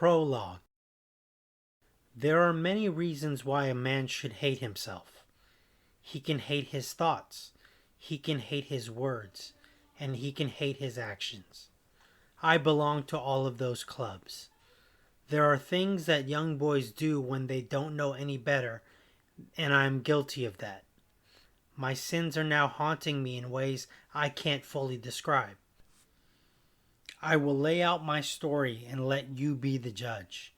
Prologue. There are many reasons why a man should hate himself. He can hate his thoughts, he can hate his words, and he can hate his actions. I belong to all of those clubs. There are things that young boys do when they don't know any better, and I am guilty of that. My sins are now haunting me in ways I can't fully describe. I will lay out my story and let you be the judge.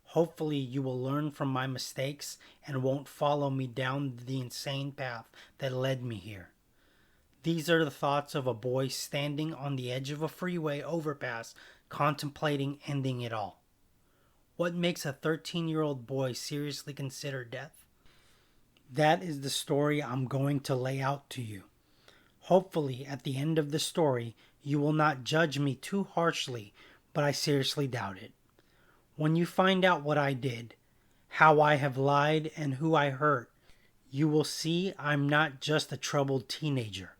Hopefully you will learn from my mistakes and won't follow me down the insane path that led me here. These are the thoughts of a boy standing on the edge of a freeway overpass contemplating ending it all. What makes a 13-year-old boy seriously consider death? That is the story I'm going to lay out to you. Hopefully, at the end of the story, you will not judge me too harshly, but I seriously doubt it. When you find out what I did, how I have lied, and who I hurt, you will see I'm not just a troubled teenager.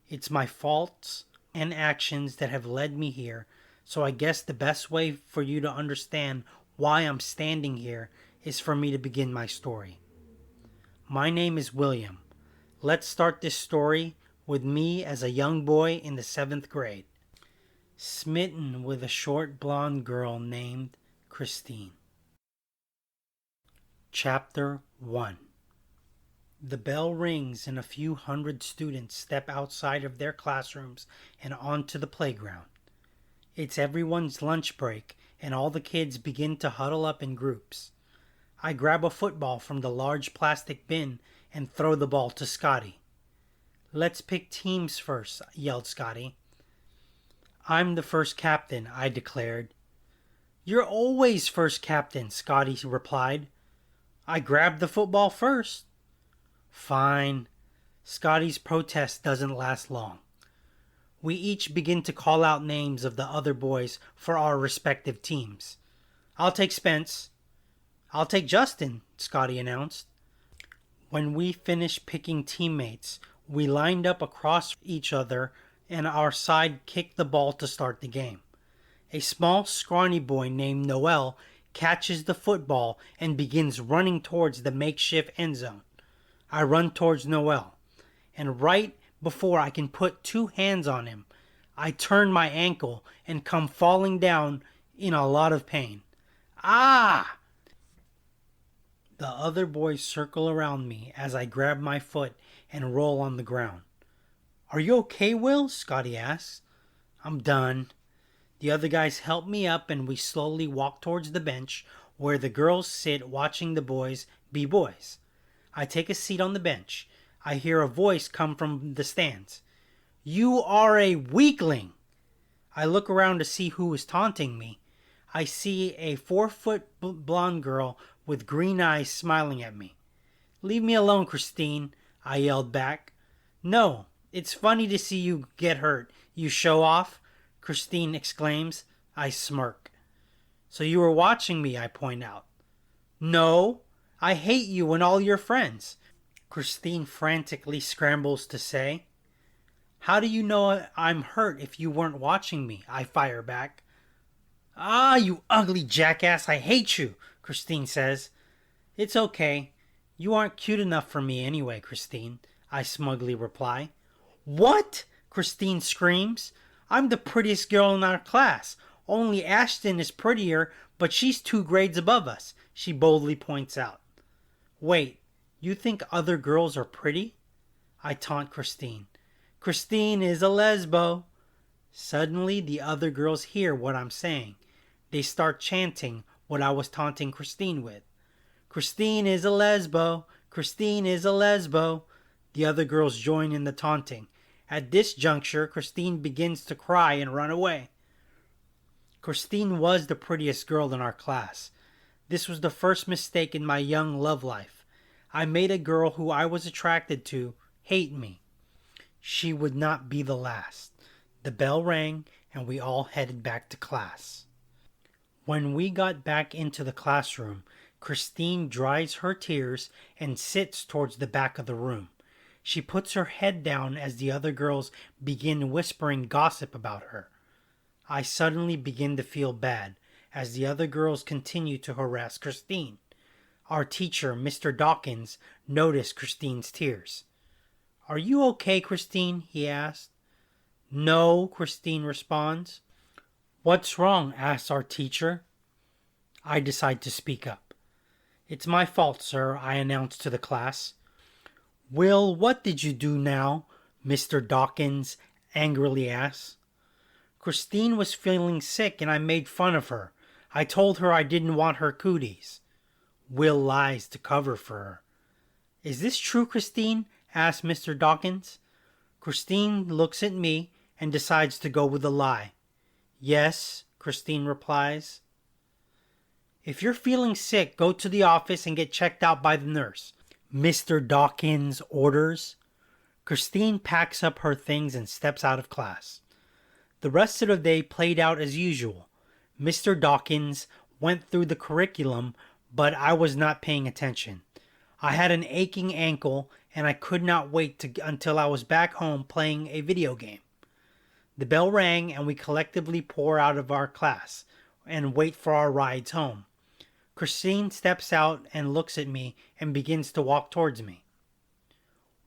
It's my faults and actions that have led me here, so I guess the best way for you to understand why I'm standing here is for me to begin my story. My name is William. Let's start this story with me as a young boy in the 7th grade, smitten with a short blonde girl named Christine. Chapter 1. The bell rings and a few hundred students step outside of their classrooms and onto the playground. It's everyone's lunch break and all the kids begin to huddle up in groups. I grab a football from the large plastic bin and throw the ball to Scotty. "Let's pick teams first," yelled Scotty. "I'm the first captain," I declared. "You're always first captain," Scotty replied. "I grabbed the football first." Fine. Scotty's protest doesn't last long. We each begin to call out names of the other boys for our respective teams. "I'll take Spence." "I'll take Justin," Scotty announced. When we finished picking teammates, we lined up across each other and our side kicked the ball to start the game. A small, scrawny boy named Noel catches the football and begins running towards the makeshift end zone. I run towards Noel, and right before I can put two hands on him, I turn my ankle and come falling down in a lot of pain. "Ah!" The other boys circle around me as I grab my foot and roll on the ground. "Are you okay, Will?" Scotty asks. "I'm done." The other guys help me up and we slowly walk towards the bench where the girls sit watching the boys be boys. I take a seat on the bench. I hear a voice come from the stands. "You are a weakling!" I look around to see who is taunting me. I see a 4-foot blonde girl with green eyes smiling at me. "Leave me alone, Christine," I yelled back. "No, it's funny to see you get hurt, you show off," Christine exclaims. I smirk. "So you were watching me," I point out. "No, I hate you and all your friends," Christine frantically scrambles to say. "How do you know I'm hurt if you weren't watching me?" I fire back. "Ah, you ugly jackass, I hate you," Christine says. "It's okay. You aren't cute enough for me anyway, Christine," I smugly reply. "What?" Christine screams. "I'm the prettiest girl in our class. Only Ashton is prettier, but she's 2 grades above us," she boldly points out. "Wait, you think other girls are pretty?" I taunt Christine. "Christine is a lesbo." Suddenly, the other girls hear what I'm saying. They start chanting what I was taunting Christine with. "Christine is a lesbo. Christine is a lesbo." The other girls join in the taunting. At this juncture, Christine begins to cry and run away. Christine was the prettiest girl in our class. This was the first mistake in my young love life. I made a girl who I was attracted to hate me. She would not be the last. The bell rang and we all headed back to class. When we got back into the classroom, Christine dries her tears and sits towards the back of the room. She puts her head down as the other girls begin whispering gossip about her. I suddenly begin to feel bad, as the other girls continued to harass Christine. Our teacher, Mr. Dawkins, noticed Christine's tears. "Are you okay, Christine?" he asked. "No," Christine responds. "What's wrong?" asks our teacher. I decide to speak up. "It's my fault, sir," I announce to the class. "Will, what did you do now?" Mr. Dawkins angrily asks. "Christine was feeling sick and I made fun of her. I told her I didn't want her cooties." Will lies to cover for her. "Is this true, Christine?" asks Mr. Dawkins. Christine looks at me and decides to go with a lie. "Yes," Christine replies. "If you're feeling sick, go to the office and get checked out by the nurse," Mr. Dawkins orders. Christine packs up her things and steps out of class. The rest of the day played out as usual. Mr. Dawkins went through the curriculum, but I was not paying attention. I had an aching ankle and I could not wait until I was back home playing a video game. The bell rang and we collectively pour out of our class and wait for our rides home. Christine steps out and looks at me and begins to walk towards me.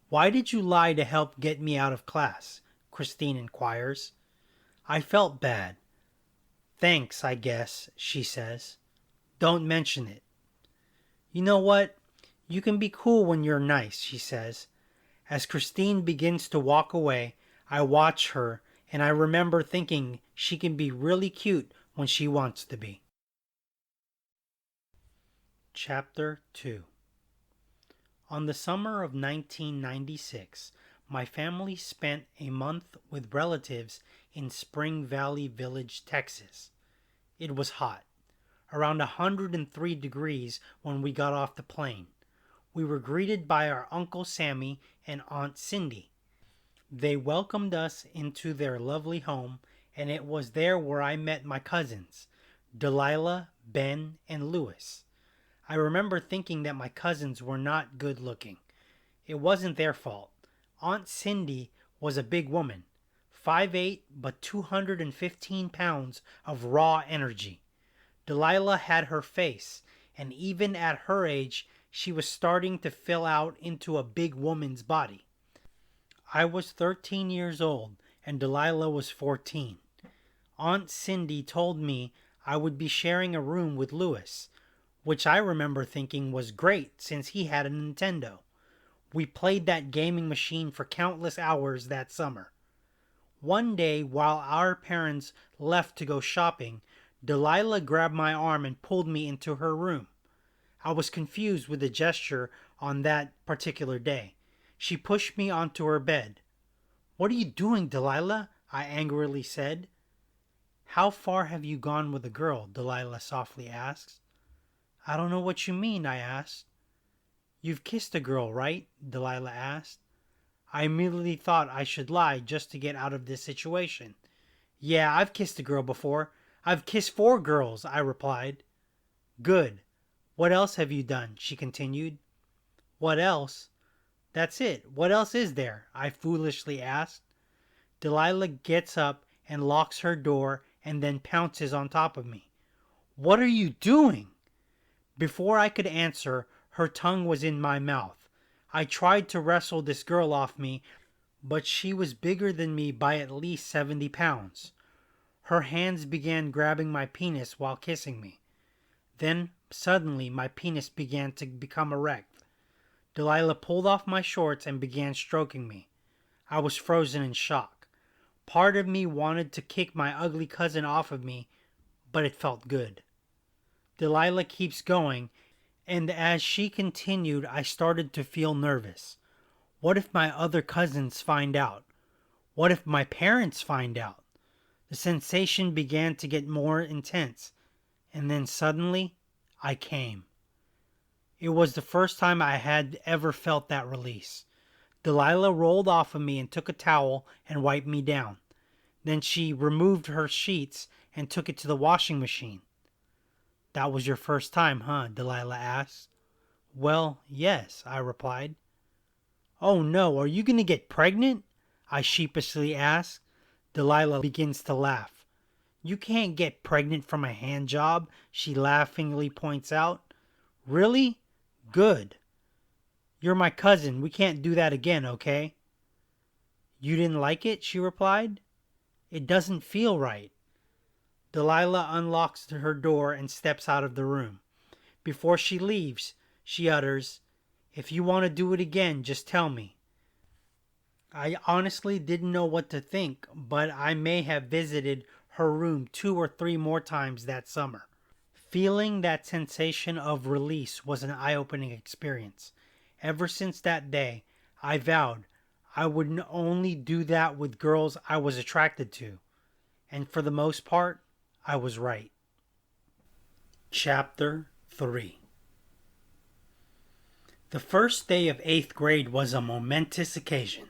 "Why did you lie to help get me out of class?" Christine inquires. I felt bad. "Thanks, I guess," she says. "Don't mention it." "You know what? You can be cool when you're nice," she says. As Christine begins to walk away, I watch her and I remember thinking she can be really cute when she wants to be. Chapter 2. On the summer of 1996, my family spent a month with relatives in Spring Valley Village, Texas. It was hot, around 103 degrees when we got off the plane. We were greeted by our Uncle Sammy and Aunt Cindy. They welcomed us into their lovely home, and it was there where I met my cousins, Delilah, Ben, and Louis. I remember thinking that my cousins were not good looking. It wasn't their fault. Aunt Cindy was a big woman, 5'8", but 215 pounds of raw energy. Delilah had her face, and even at her age, she was starting to fill out into a big woman's body. I was 13 years old, and Delilah was 14. Aunt Cindy told me I would be sharing a room with Louis, which I remember thinking was great since he had a Nintendo. We played that gaming machine for countless hours that summer. One day, while our parents left to go shopping, Delilah grabbed my arm and pulled me into her room. I was confused with the gesture on that particular day. She pushed me onto her bed. "What are you doing, Delilah?" I angrily said. "How far have you gone with a girl?" Delilah softly asks. "I don't know what you mean," I asked. "You've kissed a girl, right?" Delilah asked. I immediately thought I should lie just to get out of this situation. "Yeah, I've kissed a girl before. I've kissed 4 girls," I replied. "Good. What else have you done?" she continued. "What else? That's it. What else is there?" I foolishly asked. Delilah gets up and locks her door and then pounces on top of me. "What are you doing?" Before I could answer, her tongue was in my mouth. I tried to wrestle this girl off me, but she was bigger than me by at least 70 pounds. Her hands began grabbing my penis while kissing me. Then, suddenly, my penis began to become erect. Delilah pulled off my shorts and began stroking me. I was frozen in shock. Part of me wanted to kick my ugly cousin off of me, but it felt good. Delilah keeps going, and as she continued, I started to feel nervous. What if my other cousins find out? What if my parents find out? The sensation began to get more intense, and then suddenly, I came. It was the first time I had ever felt that release. Delilah rolled off of me and took a towel and wiped me down. Then she removed her sheets and took it to the washing machine. "That was your first time, huh?" Delilah asked. "Well, yes," I replied. "Oh no, are you going to get pregnant?" I sheepishly asked. Delilah begins to laugh. You can't get pregnant from a hand job, she laughingly points out. Really? Good. You're my cousin. We can't do that again, okay? You didn't like it? She replied. It doesn't feel right. Delilah unlocks her door and steps out of the room. Before she leaves, she utters, If you want to do it again, just tell me. I honestly didn't know what to think, but I may have visited her room 2 or 3 more times that summer. Feeling that sensation of release was an eye-opening experience. Ever since that day, I vowed I would only do that with girls I was attracted to. And for the most part, I was right. Chapter 3. The first day of 8th grade was a momentous occasion.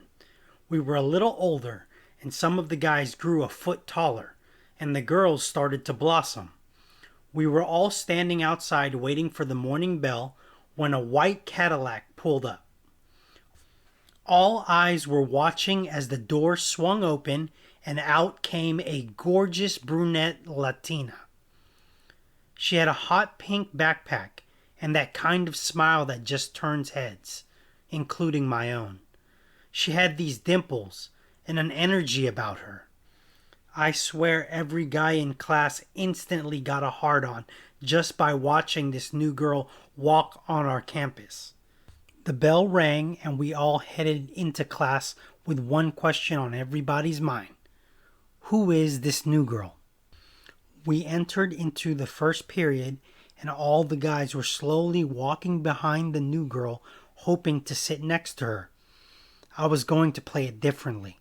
We were a little older, and some of the guys grew a foot taller, and the girls started to blossom. We were all standing outside waiting for the morning bell when a white Cadillac pulled up. All eyes were watching as the door swung open and out came a gorgeous brunette Latina. She had a hot pink backpack and that kind of smile that just turns heads, including my own. She had these dimples and an energy about her. I swear every guy in class instantly got a hard-on just by watching this new girl walk on our campus. The bell rang and we all headed into class with one question on everybody's mind. Who is this new girl? We entered into the first period and all the guys were slowly walking behind the new girl, hoping to sit next to her. I was going to play it differently.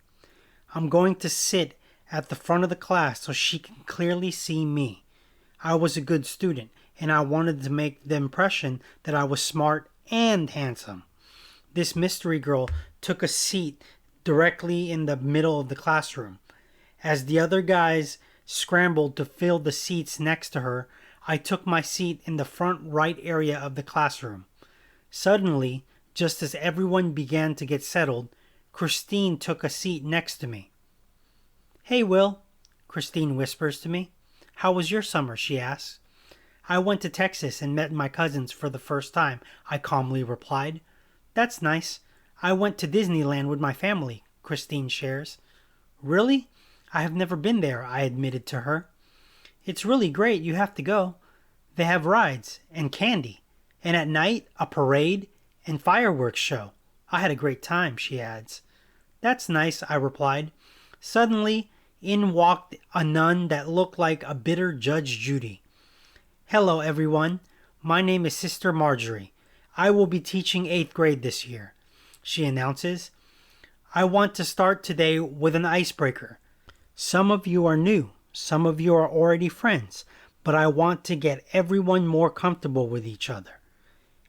I'm going to sit at the front of the class so she can clearly see me. I was a good student, and I wanted to make the impression that I was smart and handsome. This mystery girl took a seat directly in the middle of the classroom. As the other guys scrambled to fill the seats next to her, I took my seat in the front right area of the classroom. Suddenly, just as everyone began to get settled, Christine took a seat next to me. Hey, Will, Christine whispers to me. How was your summer? She asks. I went to Texas and met my cousins for the first time, I calmly replied. That's nice. I went to Disneyland with my family, Christine shares. Really? I have never been there, I admitted to her. It's really great. You have to go. They have rides and candy, and at night a parade and fireworks show. I had a great time, she adds. That's nice, I replied. Suddenly, in walked a nun that looked like a bitter Judge Judy. Hello, everyone. My name is Sister Marjorie. I will be teaching 8th grade this year, she announces. I want to start today with an icebreaker. Some of you are new, some of you are already friends, but I want to get everyone more comfortable with each other.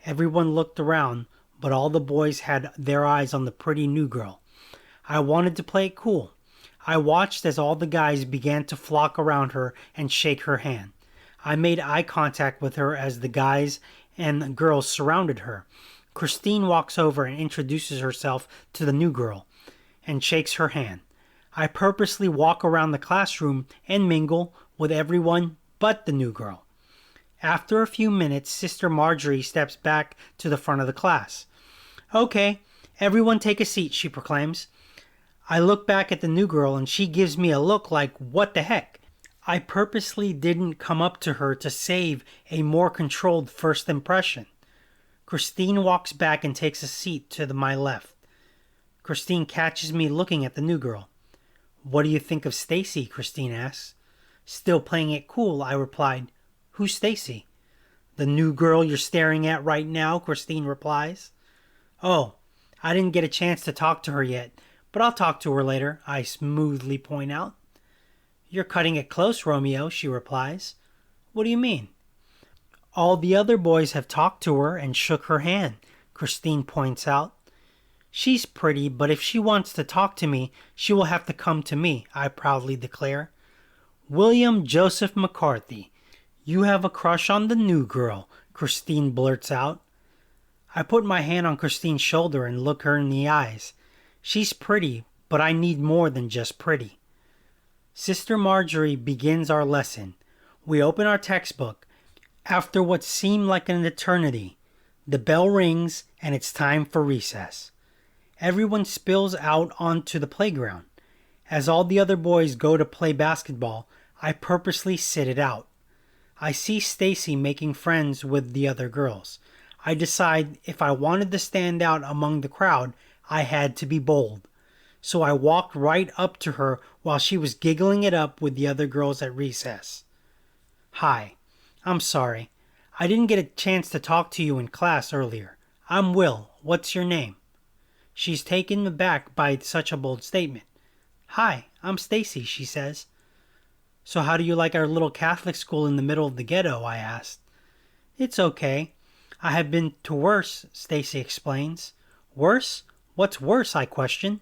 Everyone looked around, but all the boys had their eyes on the pretty new girl. I wanted to play it cool. I watched as all the guys began to flock around her and shake her hand. I made eye contact with her as the guys and the girls surrounded her. Christine walks over and introduces herself to the new girl and shakes her hand. I purposely walk around the classroom and mingle with everyone but the new girl. After a few minutes, Sister Marjorie steps back to the front of the class. Okay, everyone take a seat, she proclaims. I look back at the new girl and she gives me a look like, what the heck? I purposely didn't come up to her to save a more controlled first impression. Christine walks back and takes a seat to my left. Christine catches me looking at the new girl. What do you think of Stacy? Christine asks. Still playing it cool, I replied. Who's Stacy? The new girl you're staring at right now, Christine replies. Oh, I didn't get a chance to talk to her yet, but I'll talk to her later, I smoothly point out. You're cutting it close, Romeo, she replies. What do you mean? All the other boys have talked to her and shook her hand, Christine points out. She's pretty, but if she wants to talk to me, she will have to come to me, I proudly declare. William Joseph McCarthy, you have a crush on the new girl, Christine blurts out. I put my hand on Christine's shoulder and look her in the eyes. She's pretty, but I need more than just pretty. Sister Marjorie begins our lesson. We open our textbook. After what seemed like an eternity, the bell rings and it's time for recess. Everyone spills out onto the playground. As all the other boys go to play basketball, I purposely sit it out. I see Stacy making friends with the other girls. I decide if I wanted to stand out among the crowd, I had to be bold. So I walked right up to her while she was giggling it up with the other girls at recess. "Hi, I'm sorry. I didn't get a chance to talk to you in class earlier. I'm Will. What's your name?" She's taken aback by such a bold statement. "Hi, I'm Stacy," she says. "So how do you like our little Catholic school in the middle of the ghetto?" I asked. "It's okay. I have been to worse," Stacy explains. "Worse? What's worse?" I question.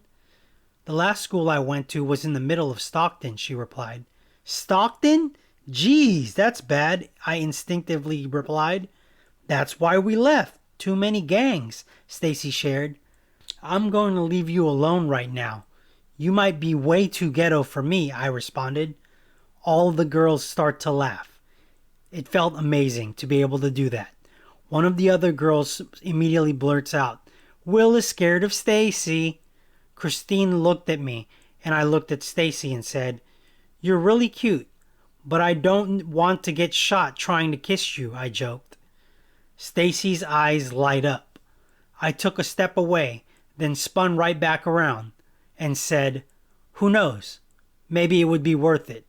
"The last school I went to was in the middle of Stockton," she replied. "Stockton? Geez, that's bad," I instinctively replied. "That's why we left. Too many gangs," Stacy shared. "I'm going to leave you alone right now. You might be way too ghetto for me," I responded. All the girls start to laugh. It felt amazing to be able to do that. One of the other girls immediately blurts out, "Will is scared of Stacy." Christine looked at me, and I looked at Stacy and said, "You're really cute, but I don't want to get shot trying to kiss you," I joked. Stacy's eyes light up. I took a step away, then spun right back around and said, "Who knows? Maybe it would be worth it."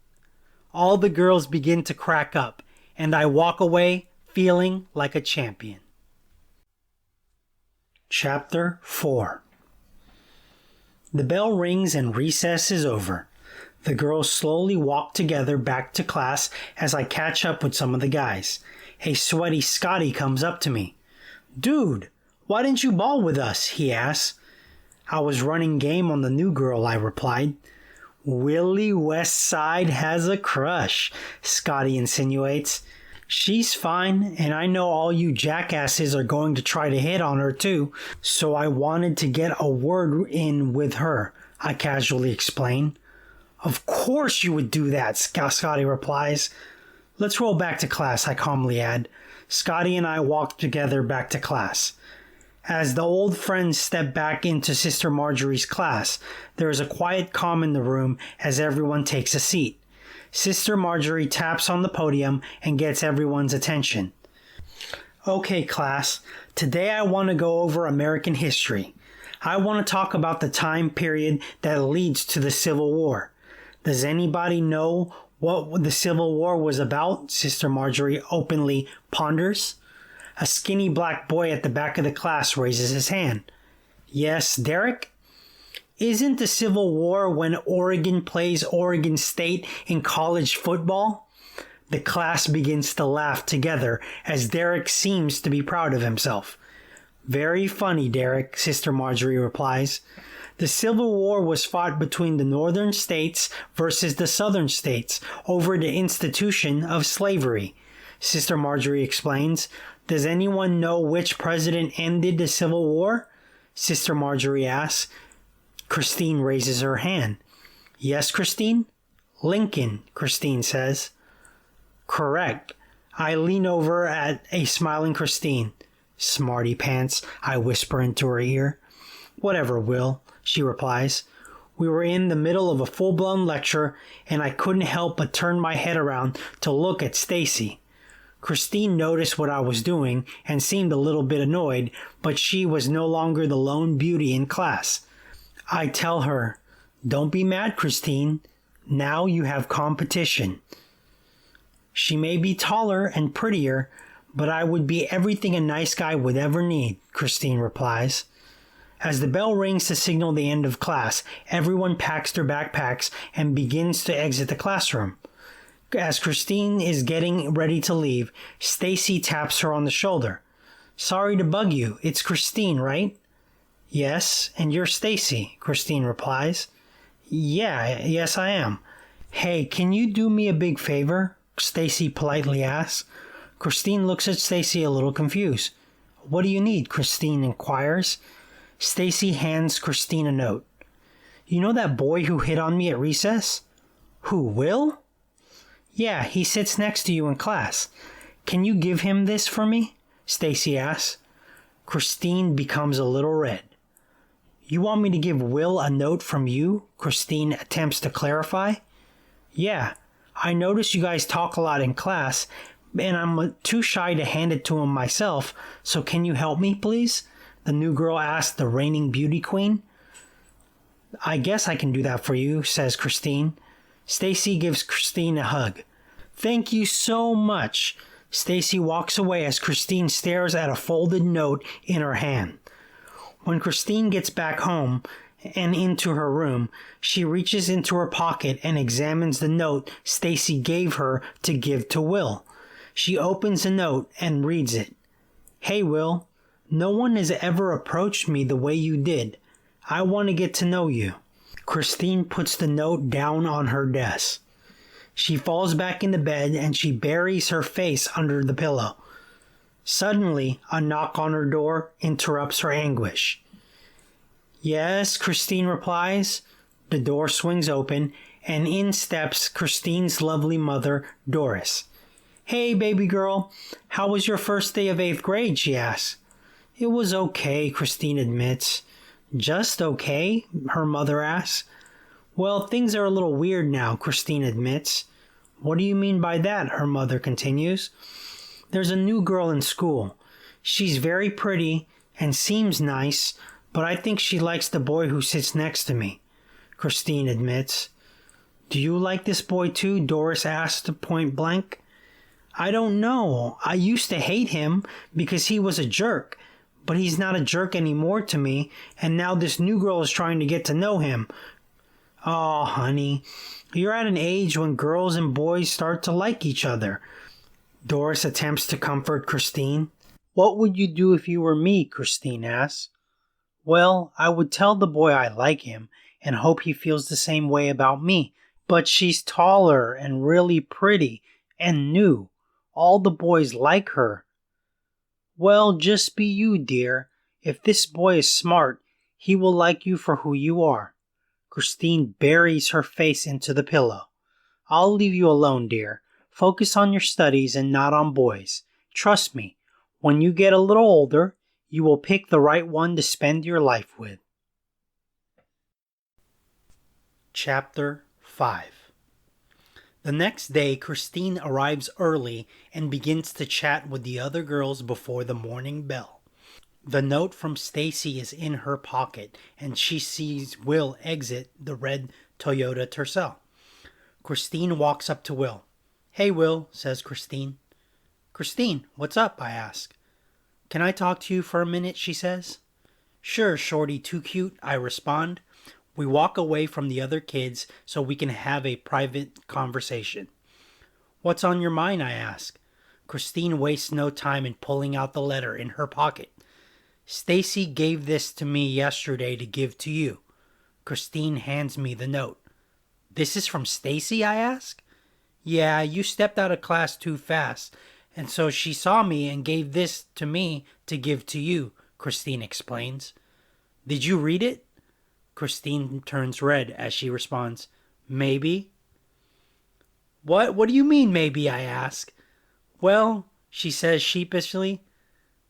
All the girls begin to crack up, and I walk away feeling like a champion. Chapter 4. The bell rings and recess is over. The girls slowly walk together back to class as I catch up with some of the guys. A sweaty Scotty comes up to me. "Dude, why didn't you ball with us?" he asks. "I was running game on the new girl," I replied. "Willie Westside has a crush," Scotty insinuates. "She's fine, and I know all you jackasses are going to try to hit on her too, so I wanted to get a word in with her," I casually explain. "Of course you would do that," Scotty replies. "Let's roll back to class," I calmly add. Scotty and I walk together back to class. As the old friends step back into Sister Marjorie's class, there is a quiet calm in the room as everyone takes a seat. Sister Marjorie taps on the podium and gets everyone's attention. "Okay, class, today I want to go over American history. I want to talk about the time period that leads to the Civil War. Does anybody know what the Civil War was about?" Sister Marjorie openly ponders. A skinny black boy at the back of the class raises his hand. "Yes, Derek? Isn't the Civil War when Oregon plays Oregon State in college football?" The class begins to laugh together as Derek seems to be proud of himself. "Very funny, Derek," Sister Marjorie replies. "The Civil War was fought between the northern states versus the southern states over the institution of slavery," Sister Marjorie explains. "Does anyone know which president ended the Civil War?" Sister Marjorie asks. Christine raises her hand. "Yes, Christine?" "Lincoln," Christine says. "Correct." I lean over at a smiling Christine. "Smarty pants," I whisper into her ear. "Whatever, Will," she replies. We were in the middle of a full-blown lecture, and I couldn't help but turn my head around to look at Stacy. Christine noticed what I was doing and seemed a little bit annoyed, but she was no longer the lone beauty in class. I tell her, "Don't be mad, Christine. Now you have competition." "She may be taller and prettier, but I would be everything a nice guy would ever need," Christine replies. As the bell rings to signal the end of class, everyone packs their backpacks and begins to exit the classroom. As Christine is getting ready to leave, Stacy taps her on the shoulder. "Sorry to bug you. It's Christine, right?" "Yes, and you're Stacy," Christine replies. Yes, I am." "Hey, can you do me a big favor?" Stacy politely asks. Christine looks at Stacy a little confused. "What do you need?" Christine inquires. Stacy hands Christine a note. "You know that boy who hit on me at recess?" Who, Will? Yeah, he sits next to you in class. Can you give him this for me? Stacy asks. Christine becomes a little red. You want me to give Will a note from you? Christine attempts to clarify. Yeah, I notice you guys talk a lot in class, and I'm too shy to hand it to him myself, so can you help me, please? The new girl asks the reigning beauty queen. I guess I can do that for you, says Christine. Stacy gives Christine a hug. Thank you so much. Stacy walks away as Christine stares at a folded note in her hand. When Christine gets back home and into her room, she reaches into her pocket and examines the note Stacy gave her to give to Will. She opens the note and reads it. Hey, Will, no one has ever approached me the way you did. I want to get to know you. Christine puts the note down on her desk. She falls back into bed and she buries her face under the pillow. Suddenly, a knock on her door interrupts her anguish. Yes, Christine replies. The door swings open, and in steps Christine's lovely mother, Doris. Hey, baby girl, how was your first day of 8th grade, she asks. It was okay, Christine admits. Just okay, her mother asks. Well, things are a little weird now, Christine admits. What do you mean by that? Her mother continues. There's a new girl in school. She's very pretty and seems nice, but I think she likes the boy who sits next to me, Christine admits. Do you like this boy too? Doris asks point blank. I don't know. I used to hate him because he was a jerk, but he's not a jerk anymore to me, and now this new girl is trying to get to know him. Oh, honey, you're at an age when girls and boys start to like each other. Doris attempts to comfort Christine. What would you do if you were me? Christine asks. Well, I would tell the boy I like him and hope he feels the same way about me. But she's taller and really pretty and new. All the boys like her. Well, just be you, dear. If this boy is smart, he will like you for who you are. Christine buries her face into the pillow. I'll leave you alone, dear. Focus on your studies and not on boys. Trust me, when you get a little older, you will pick the right one to spend your life with. Chapter 5. The next day, Christine arrives early and begins to chat with the other girls before the morning bell. The note from Stacy is in her pocket, and she sees Will exit the red Toyota Tercel. Christine walks up to Will. Hey, Will, says Christine. Christine, what's up? I ask. Can I talk to you for a minute? She says. Sure, shorty, too cute, I respond. We walk away from the other kids so we can have a private conversation. What's on your mind? I ask. Christine wastes no time in pulling out the letter in her pocket. Stacy gave this to me yesterday to give to you. Christine hands me the note. This is from Stacy? I ask. Yeah, you stepped out of class too fast, and so she saw me and gave this to me to give to you, Christine explains. Did you read it? Christine turns red as she responds, Maybe. What do you mean, maybe? I ask. Well, she says sheepishly,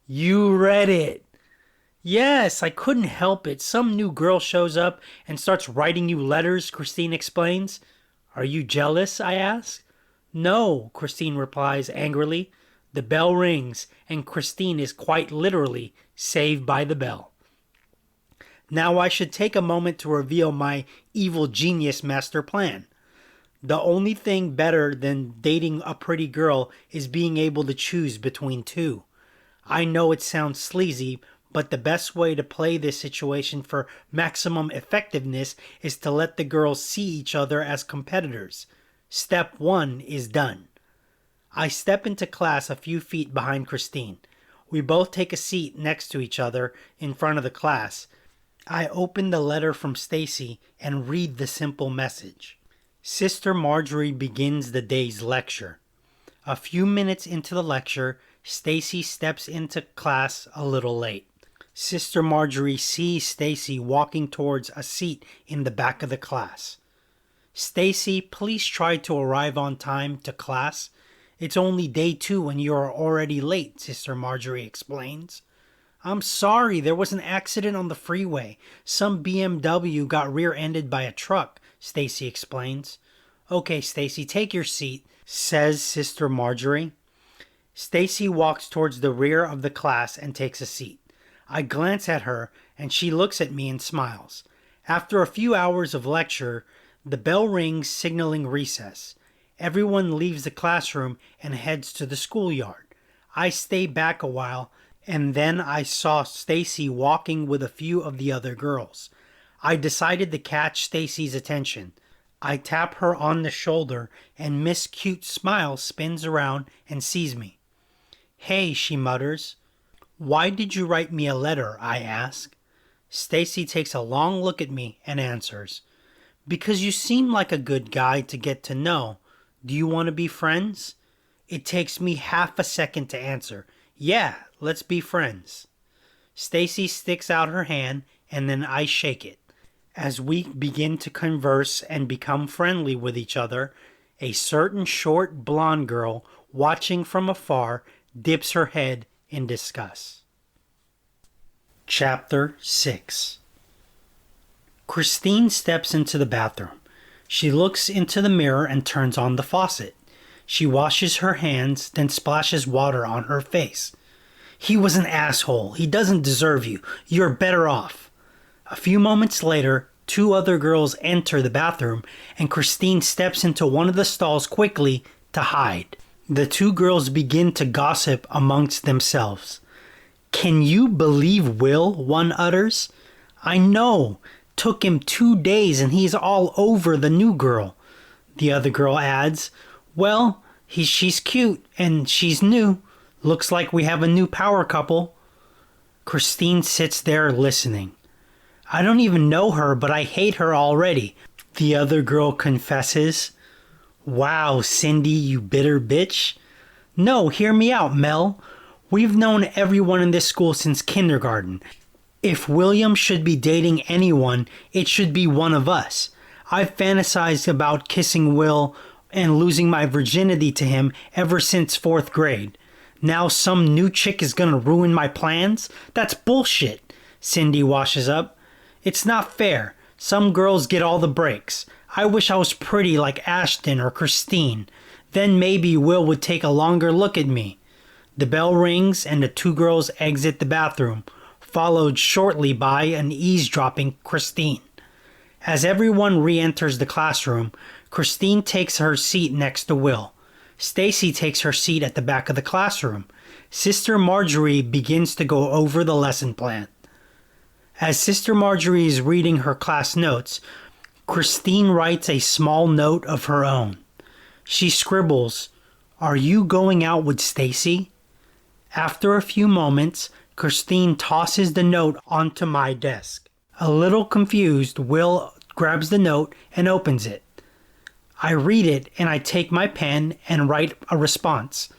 you read it. Yes, I couldn't help it. Some new girl shows up and starts writing you letters, Christine explains. Are you jealous? I ask. No, Christine replies angrily. The bell rings, and Christine is quite literally saved by the bell. Now I should take a moment to reveal my evil genius master plan. The only thing better than dating a pretty girl is being able to choose between two. I know it sounds sleazy, but the best way to play this situation for maximum effectiveness is to let the girls see each other as competitors. Step 1 is done. I step into class a few feet behind Christine. We both take a seat next to each other in front of the class. I open the letter from Stacy and read the simple message. Sister Marjorie begins the day's lecture. A few minutes into the lecture, Stacy steps into class a little late. Sister Marjorie sees Stacy walking towards a seat in the back of the class. Stacy, please try to arrive on time to class. It's only day 2 and you are already late, Sister Marjorie explains. I'm sorry, there was an accident on the freeway. Some BMW got rear-ended by a truck, Stacy explains. Okay, Stacy, take your seat, says Sister Marjorie. Stacy walks towards the rear of the class and takes a seat. I glance at her and she looks at me and smiles. After a few hours of lecture, the bell rings signaling recess. Everyone leaves the classroom and heads to the schoolyard. I stay back a while and then I saw Stacy walking with a few of the other girls. I decided to catch Stacy's attention. I tap her on the shoulder and Miss Cute Smile spins around and sees me. Hey, she mutters. Why did you write me a letter? I ask. Stacy takes a long look at me and answers. Because you seem like a good guy to get to know. Do you want to be friends? It takes me half a second to answer. Yeah, let's be friends. Stacy sticks out her hand and then I shake it. As we begin to converse and become friendly with each other, a certain short blonde girl watching from afar dips her head in disgust. Chapter 6. Christine steps into the bathroom. She looks into the mirror and turns on the faucet. She washes her hands, then splashes water on her face. He was an asshole. He doesn't deserve you. You're better off. A few moments later, 2 other girls enter the bathroom and Christine steps into one of the stalls quickly to hide. The 2 girls begin to gossip amongst themselves. Can you believe Will? One utters. I know. Took him 2 days and he's all over the new girl. The other girl adds, well, she's cute and she's new. Looks like we have a new power couple. Christine sits there listening. I don't even know her, but I hate her already, the other girl confesses. Wow, Cindy, you bitter bitch. No, hear me out, Mel. We've known everyone in this school since kindergarten. If William should be dating anyone, it should be one of us. I've fantasized about kissing Will and losing my virginity to him ever since 4th grade. Now some new chick is gonna ruin my plans? That's bullshit, Cindy washes up. It's not fair. Some girls get all the breaks. I wish I was pretty like Ashton or Christine. Then maybe Will would take a longer look at me. The bell rings and the 2 girls exit the bathroom, followed shortly by an eavesdropping Christine. As everyone re-enters the classroom, Christine takes her seat next to Will. Stacy takes her seat at the back of the classroom. Sister Marjorie begins to go over the lesson plan. As Sister Marjorie is reading her class notes, Christine writes a small note of her own. She scribbles, "Are you going out with Stacy?" After a few moments, Christine tosses the note onto my desk. A little confused, Will grabs the note and opens it. I read it and I take my pen and write a response.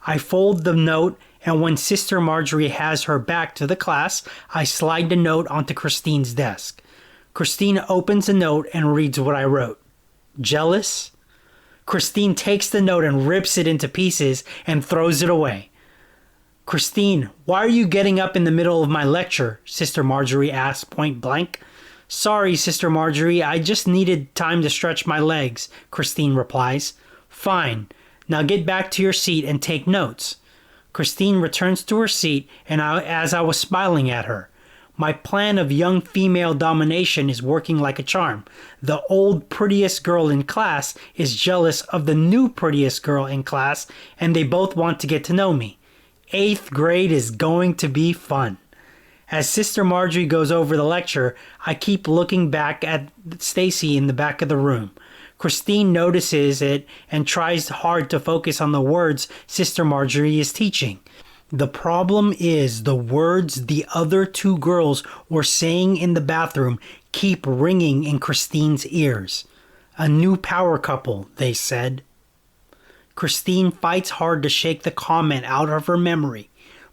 I fold the note and when Sister Marjorie has her back to the class, I slide the note onto Christine's desk. Christine opens the note and reads what I wrote. Jealous? Christine takes the note and rips it into pieces and throws it away. Christine, why are you getting up in the middle of my lecture? Sister Marjorie asks point blank. Sorry, Sister Marjorie, I just needed time to stretch my legs, Christine replies. Fine. Now get back to your seat and take notes. Christine returns to her seat and as I was smiling at her. My plan of young female domination is working like a charm. The old prettiest girl in class is jealous of the new prettiest girl in class and they both want to get to know me. 8th grade is going to be fun. As Sister Marjorie goes over the lecture, I keep looking back at Stacy in the back of the room. Christine notices it and tries hard to focus on the words Sister Marjorie is teaching. The problem is the words the other 2 girls were saying in the bathroom keep ringing in Christine's ears. A new power couple, they said. Christine fights hard to shake the comment out of her memory,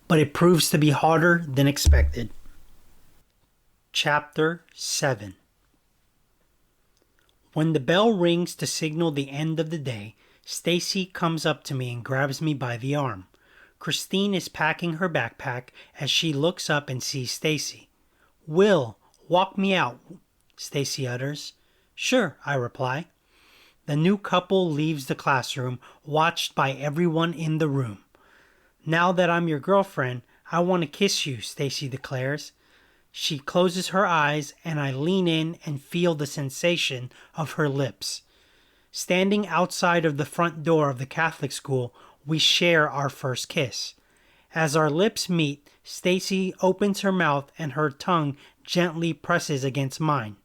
but it proves to be harder than expected. Chapter 7. When the bell rings to signal the end of the day, Stacy comes up to me and grabs me by the arm. Christine is packing her backpack as she looks up and sees Stacy. "Will, walk me out," Stacy utters. "Sure," I reply. The new couple leaves the classroom, watched by everyone in the room. "Now that I'm your girlfriend, I want to kiss you," Stacy declares. She closes her eyes and I lean in and feel the sensation of her lips. Standing outside of the front door of the Catholic school, we share our first kiss. As our lips meet, Stacy opens her mouth and her tongue gently presses against mine.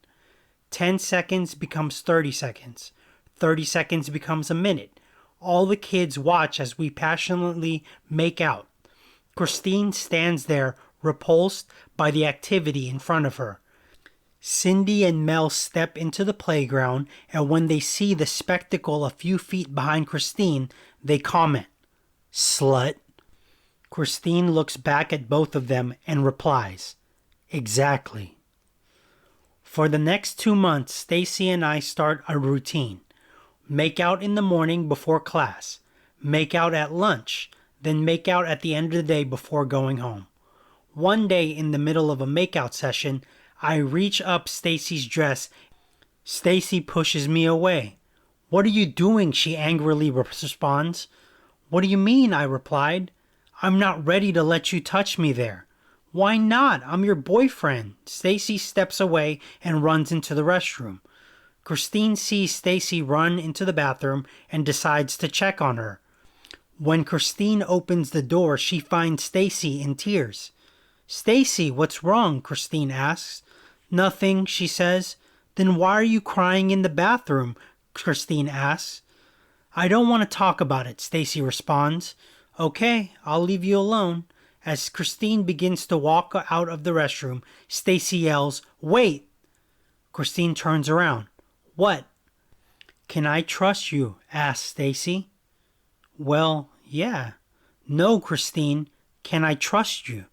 10 seconds becomes 30 seconds. 30 seconds becomes a minute. All the kids watch as we passionately make out. Christine stands there, repulsed by the activity in front of her. Cindy and Mel step into the playground, and when they see the spectacle a few feet behind Christine, they comment, "Slut." Christine looks back at both of them and replies, "Exactly." For the next 2 months, Stacy and I start a routine. Make out in the morning before class, make out at lunch, then make out at the end of the day before going home. One day in the middle of a makeout session, I reach up Stacy's dress. Stacy pushes me away. "What are you doing?" she angrily responds. "What do you mean?" I replied. "I'm not ready to let you touch me there." "Why not? I'm your boyfriend." Stacy steps away and runs into the restroom. Christine sees Stacy run into the bathroom and decides to check on her. When Christine opens the door, she finds Stacy in tears. "Stacy, what's wrong?" Christine asks. "Nothing," she says. "Then why are you crying in the bathroom?" Christine asks. "I don't want to talk about it," Stacy responds. "Okay, I'll leave you alone." As Christine begins to walk out of the restroom, Stacy yells, "Wait!" Christine turns around. "What?" "Can I trust you?" asks Stacy. "Well, yeah." "No, Christine. Can I trust you?"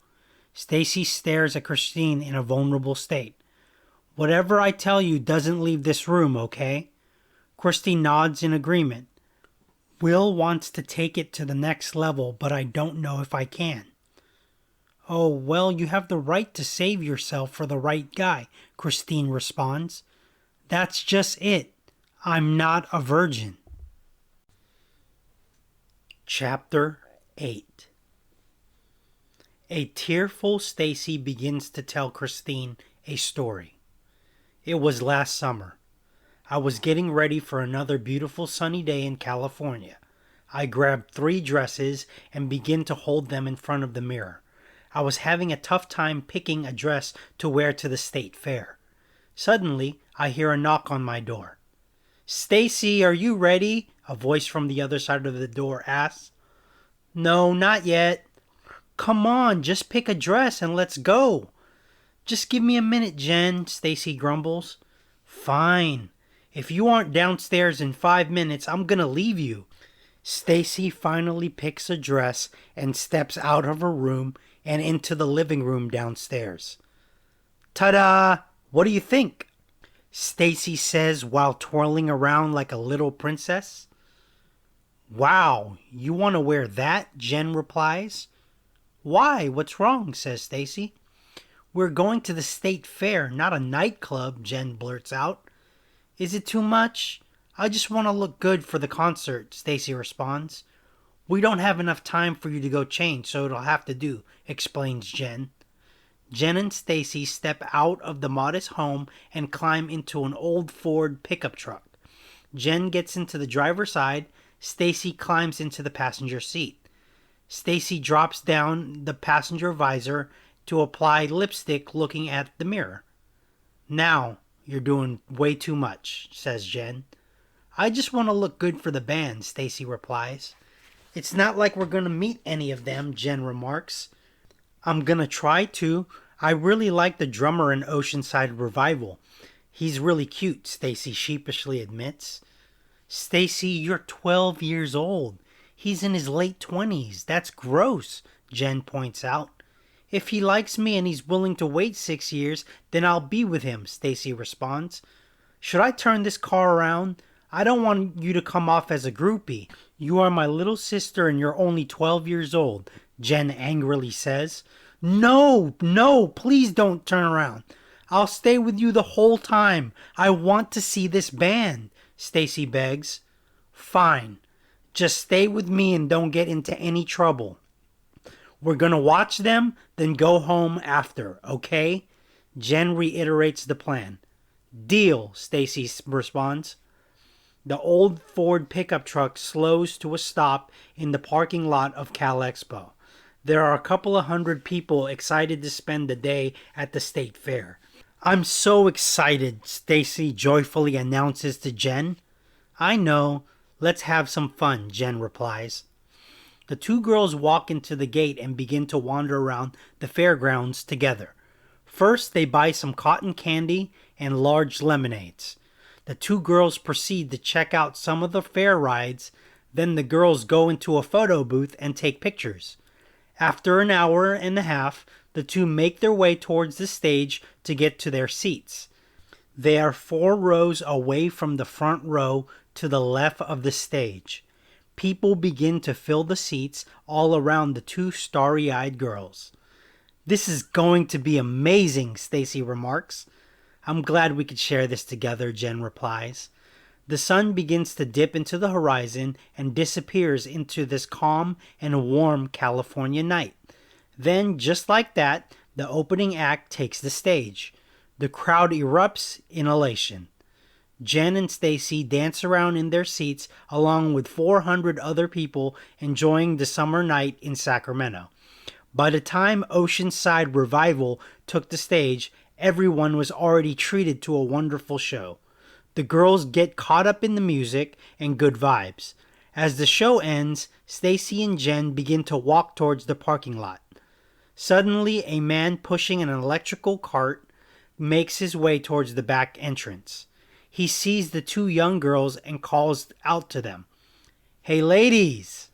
Stacy stares at Christine in a vulnerable state. "Whatever I tell you doesn't leave this room, okay?" Christine nods in agreement. "Will wants to take it to the next level, but I don't know if I can." "Oh, well, you have the right to save yourself for the right guy," Christine responds. "That's just it. I'm not a virgin." Chapter 8. A tearful Stacy begins to tell Christine a story. It was last summer. I was getting ready for another beautiful sunny day in California. I grabbed 3 dresses and began to hold them in front of the mirror. I was having a tough time picking a dress to wear to the state fair. Suddenly, I hear a knock on my door. "Stacy, are you ready?" a voice from the other side of the door asks. "No, not yet." "Come on, just pick a dress and let's go." "Just give me a minute, Jen," Stacy grumbles. "Fine. If you aren't downstairs in 5 minutes, I'm gonna leave you." Stacy finally picks a dress and steps out of her room and into the living room downstairs. "Ta-da! What do you think?" Stacy says while twirling around like a little princess. "Wow, you want to wear that?" Jen replies. "Why? What's wrong?" says Stacy. "We're going to the state fair, not a nightclub," Jen blurts out. "Is it too much?" "I just want to look good for the concert," Stacy responds. "We don't have enough time for you to go change, so it'll have to do," explains Jen. Jen and Stacy step out of the modest home and climb into an old Ford pickup truck. Jen gets into the driver's side. Stacy climbs into the passenger seat. Stacy drops down the passenger visor to apply lipstick looking at the mirror. "Now, you're doing way too much," says Jen. "I just want to look good for the band," Stacy replies. "It's not like we're going to meet any of them," Jen remarks. "I'm going to try to. I really like the drummer in Oceanside Revival. He's really cute," Stacy sheepishly admits. "Stacy, you're 12 years old. He's in his late 20s. That's gross," Jen points out. "If he likes me and he's willing to wait 6 years, then I'll be with him," Stacy responds. Should I turn this car around? I don't want you to come off as a groupie. You are my little sister and you're only 12 years old, Jen angrily says. No, no, please don't turn around. I'll stay with you the whole time. I want to see this band, Stacy begs. Fine. Just stay with me and don't get into any trouble. We're gonna watch them, then go home after, okay? Jen reiterates the plan. Deal, Stacy responds. The old Ford pickup truck slows to a stop in the parking lot of Cal Expo. There are a couple of hundred people excited to spend the day at the state fair. I'm so excited, Stacy joyfully announces to Jen. I know. Let's have some fun, Jen replies. The two girls walk into the gate and begin to wander around the fairgrounds together. First, they buy some cotton candy and large lemonades. The two girls proceed to check out some of the fair rides. Then the girls go into a photo booth and take pictures. After an hour and a half, the two make their way towards the stage to get to their seats. They are 4 rows away from the front row to the left of the stage. People begin to fill the seats all around the two starry-eyed girls. This is going to be amazing, Stacy remarks. I'm glad we could share this together, Jen replies. The sun begins to dip into the horizon and disappears into this calm and warm California night. Then, just like that, the opening act takes the stage. The crowd erupts in elation. Jen and Stacy dance around in their seats along with 400 other people enjoying the summer night in Sacramento. By the time Oceanside Revival took the stage, everyone was already treated to a wonderful show. The girls get caught up in the music and good vibes. As the show ends, Stacy and Jen begin to walk towards the parking lot. Suddenly, a man pushing an electrical cart makes his way towards the back entrance. He sees the two young girls and calls out to them. Hey ladies,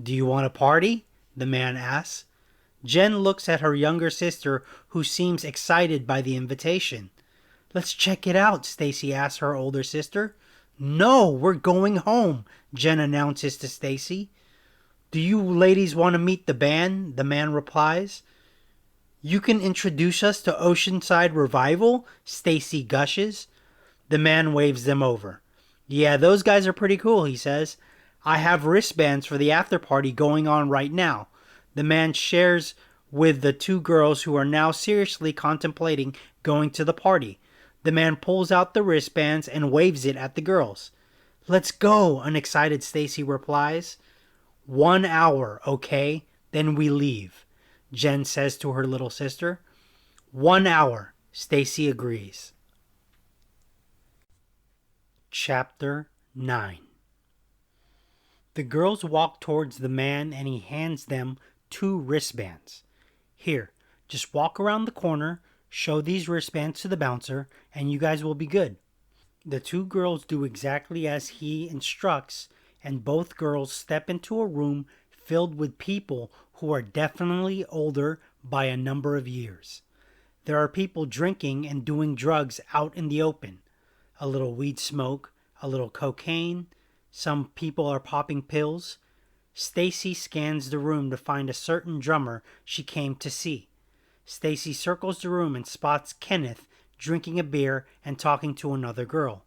do you want a party? The man asks. Jen looks at her younger sister who seems excited by the invitation. Let's check it out, Stacy asks her older sister. No, we're going home, Jen announces to Stacy. Do you ladies want to meet the band? The man replies. You can introduce us to Oceanside Revival? Stacy gushes. The man waves them over. Yeah, those guys are pretty cool, he says. I have wristbands for the after party going on right now. The man shares with the two girls who are now seriously contemplating going to the party. The man pulls out the wristbands and waves it at the girls. Let's go, an excited Stacy replies. 1 hour, okay? Then we leave, Jen says to her little sister. 1 hour, Stacy agrees. Chapter 9. The girls walk towards the man and he hands them 2 wristbands. Here, just walk around the corner, show these wristbands to the bouncer, and you guys will be good. The 2 girls do exactly as he instructs, and both girls step into a room filled with people who are definitely older by a number of years. There are people drinking and doing drugs out in the open. A little weed smoke, a little cocaine. Some people are popping pills. Stacy scans the room to find a certain drummer she came to see. Stacy circles the room and spots Kenneth drinking a beer and talking to another girl.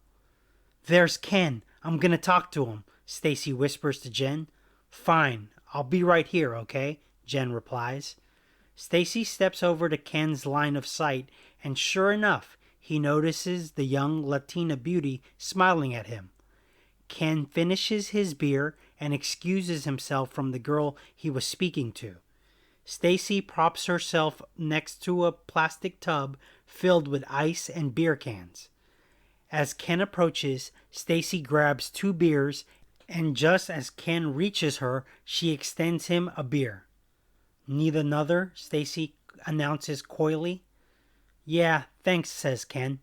There's Ken. I'm gonna talk to him, Stacy whispers to Jen. Fine, I'll be right here, okay? Jen replies. Stacy steps over to Ken's line of sight, and sure enough, he notices the young Latina beauty smiling at him. Ken finishes his beer and excuses himself from the girl he was speaking to. Stacy props herself next to a plastic tub filled with ice and beer cans. As Ken approaches, Stacy grabs 2 beers, and just as Ken reaches her, she extends him a beer. Need another? Stacy announces coyly. Yeah, thanks, says Ken.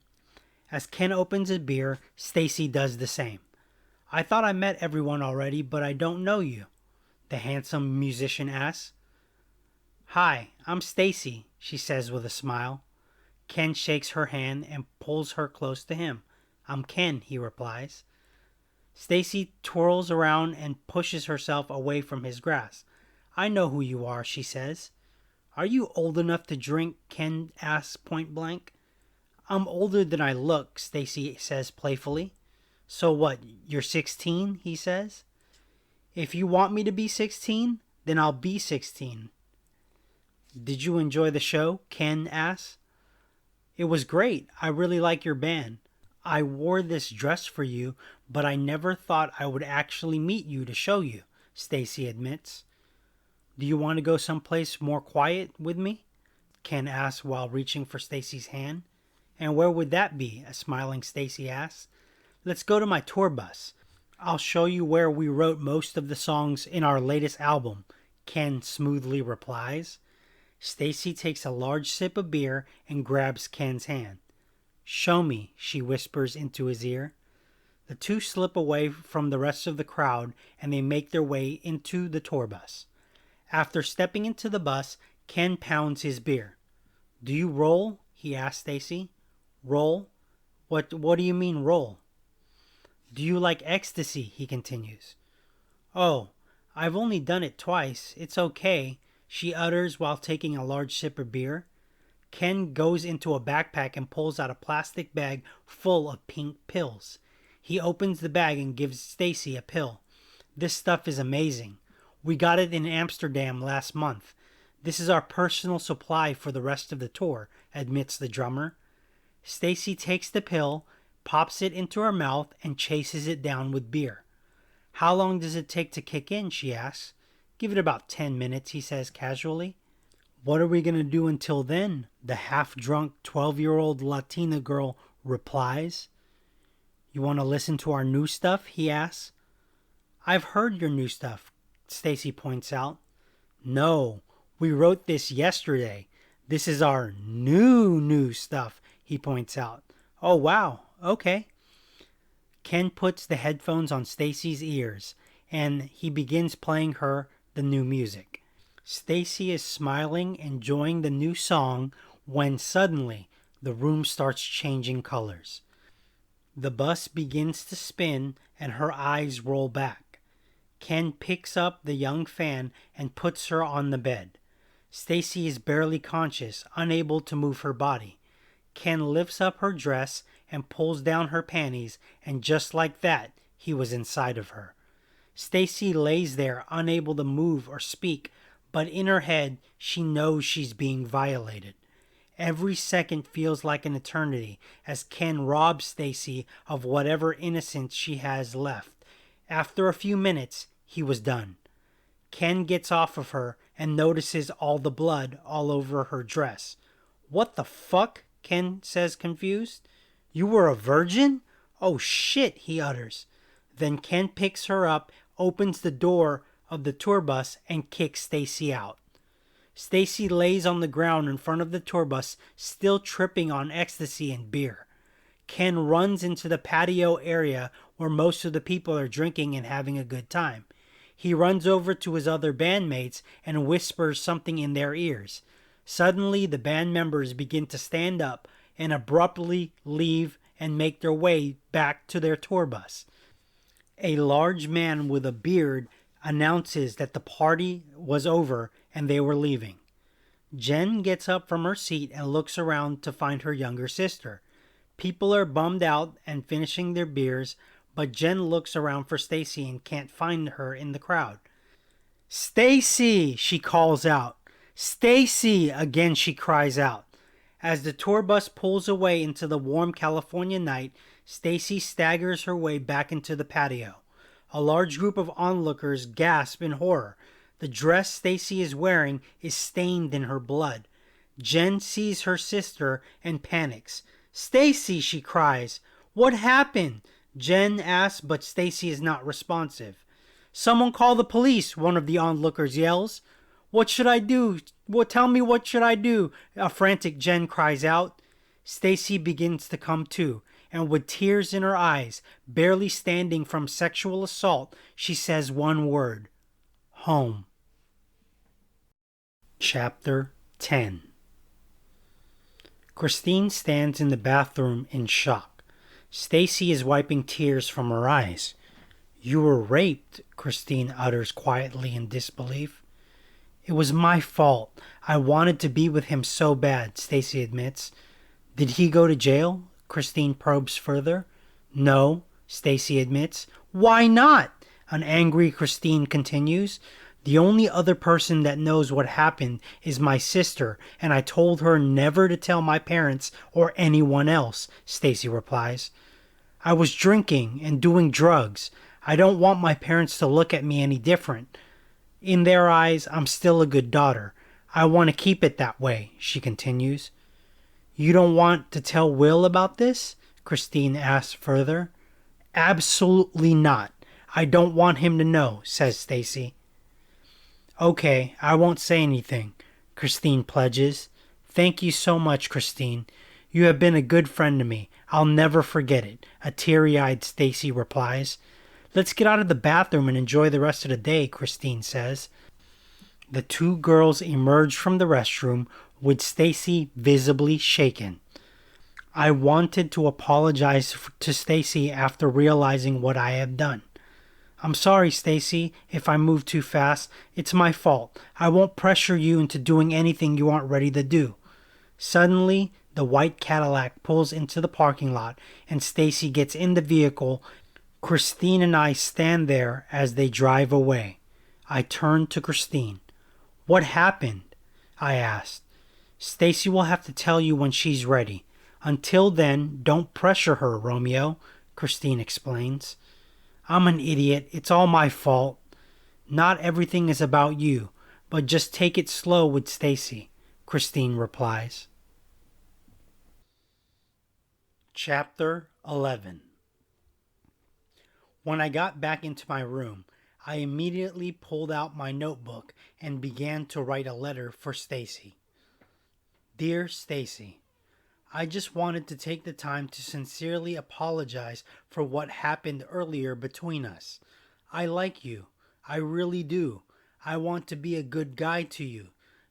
As Ken opens a beer, Stacy does the same. I thought I met everyone already, but I don't know you, the handsome musician asks. Hi, I'm Stacy, she says with a smile. Ken shakes her hand and pulls her close to him. I'm Ken, he replies. Stacy twirls around and pushes herself away from his grasp. I know who you are, she says. Are you old enough to drink? Ken asks point blank. I'm older than I look, Stacy says playfully. So what, you're 16, he says. If you want me to be 16, then I'll be 16. Did you enjoy the show? Ken asks. It was great. I really like your band. I wore this dress for you, but I never thought I would actually meet you to show you, Stacy admits. Do you want to go someplace more quiet with me? Ken asks while reaching for Stacy's hand. And where would that be? A smiling Stacy asks. Let's go to my tour bus. I'll show you where we wrote most of the songs in our latest album, Ken smoothly replies. Stacy takes a large sip of beer and grabs Ken's hand. Show me, she whispers into his ear. The two slip away from the rest of the crowd and they make their way into the tour bus. After stepping into the bus, Ken pounds his beer. Do you roll? He asks Stacy. Roll? What do you mean roll? Do you like ecstasy? He continues. Oh, I've only done it twice. It's okay, she utters while taking a large sip of beer. Ken goes into a backpack and pulls out a plastic bag full of pink pills. He opens the bag and gives Stacy a pill. This stuff is amazing. We got it in Amsterdam last month. This is our personal supply for the rest of the tour, admits the drummer. Stacy takes the pill, pops it into her mouth, and chases it down with beer. How long does it take to kick in? She asks. Give it about 10 minutes, he says casually. What are we going to do until then? The half-drunk 12-year-old Latina girl replies. You want to listen to our new stuff? He asks. I've heard your new stuff, Stacy points out. No, we wrote this yesterday. This is our new stuff, he points out. Oh, wow. Okay. Ken puts the headphones on Stacy's ears, and he begins playing her the new music. Stacy is smiling, enjoying the new song, when suddenly the room starts changing colors. The bus begins to spin, and her eyes roll back. Ken picks up the young fan and puts her on the bed. Stacy is barely conscious, unable to move her body. Ken lifts up her dress and pulls down her panties, and just like that, he was inside of her. Stacy lays there, unable to move or speak, but in her head, she knows she's being violated. Every second feels like an eternity as Ken robs Stacy of whatever innocence she has left. After a few minutes, he was done. Ken gets off of her and notices all the blood all over her dress. What the fuck? Ken says confused. You were a virgin? Oh shit, he utters. Then Ken picks her up, opens the door of the tour bus, and kicks Stacy out. Stacy lays on the ground in front of the tour bus, still tripping on ecstasy and beer. Ken runs into the patio area where most of the people are drinking and having a good time. He runs over to his other bandmates and whispers something in their ears. Suddenly, the band members begin to stand up and abruptly leave and make their way back to their tour bus. A large man with a beard announces that the party was over and they were leaving. Jen gets up from her seat and looks around to find her younger sister. People are bummed out and finishing their beers, but Jen looks around for Stacy and can't find her in the crowd. Stacy, she calls out. Stacy, again she cries out. As the tour bus pulls away into the warm California night, Stacy staggers her way back into the patio. A large group of onlookers gasp in horror. The dress Stacy is wearing is stained in her blood. Jen sees her sister and panics. Stacy, she cries. What happened? Jen asks, but Stacy is not responsive. Someone call the police, one of the onlookers yells. What should I do? Tell me what should I do? A frantic Jen cries out. Stacy begins to come to, and with tears in her eyes, barely standing from sexual assault, she says one word. Home. Chapter 10. Christine stands in the bathroom in shock. Stacy is wiping tears from her eyes. You were raped, Christine utters quietly in disbelief. It was my fault. I wanted to be with him so bad, Stacy admits. Did he go to jail? Christine probes further. No, Stacy admits. Why not? An angry Christine continues. The only other person that knows what happened is my sister, and I told her never to tell my parents or anyone else, Stacy replies. I was drinking and doing drugs. I don't want my parents to look at me any different. In their eyes, I'm still a good daughter. I want to keep it that way, she continues. You don't want to tell Will about this? Christine asks further. Absolutely not. I don't want him to know, says Stacy. Okay, I won't say anything, Christine pledges. Thank you so much, Christine. You have been a good friend to me. I'll never forget it, a teary-eyed Stacy replies. Let's get out of the bathroom and enjoy the rest of the day, Christine says. The two girls emerge from the restroom with Stacy visibly shaken. I wanted to apologize to Stacy after realizing what I had done. I'm sorry, Stacy, if I moved too fast. It's my fault. I won't pressure you into doing anything you aren't ready to do. Suddenly, the white Cadillac pulls into the parking lot and Stacy gets in the vehicle. Christine and I stand there as they drive away. I turn to Christine. What happened? I asked. Stacy will have to tell you when she's ready. Until then, don't pressure her, Romeo, Christine explains. I'm an idiot. It's all my fault. Not everything is about you, but just take it slow with Stacy, Christine replies. Chapter 11. When I got back into my room, I immediately pulled out my notebook and began to write a letter for Stacy. Dear Stacy, I just wanted to take the time to sincerely apologize for what happened earlier between us. I like you. I really do. I want to be a good guy to you.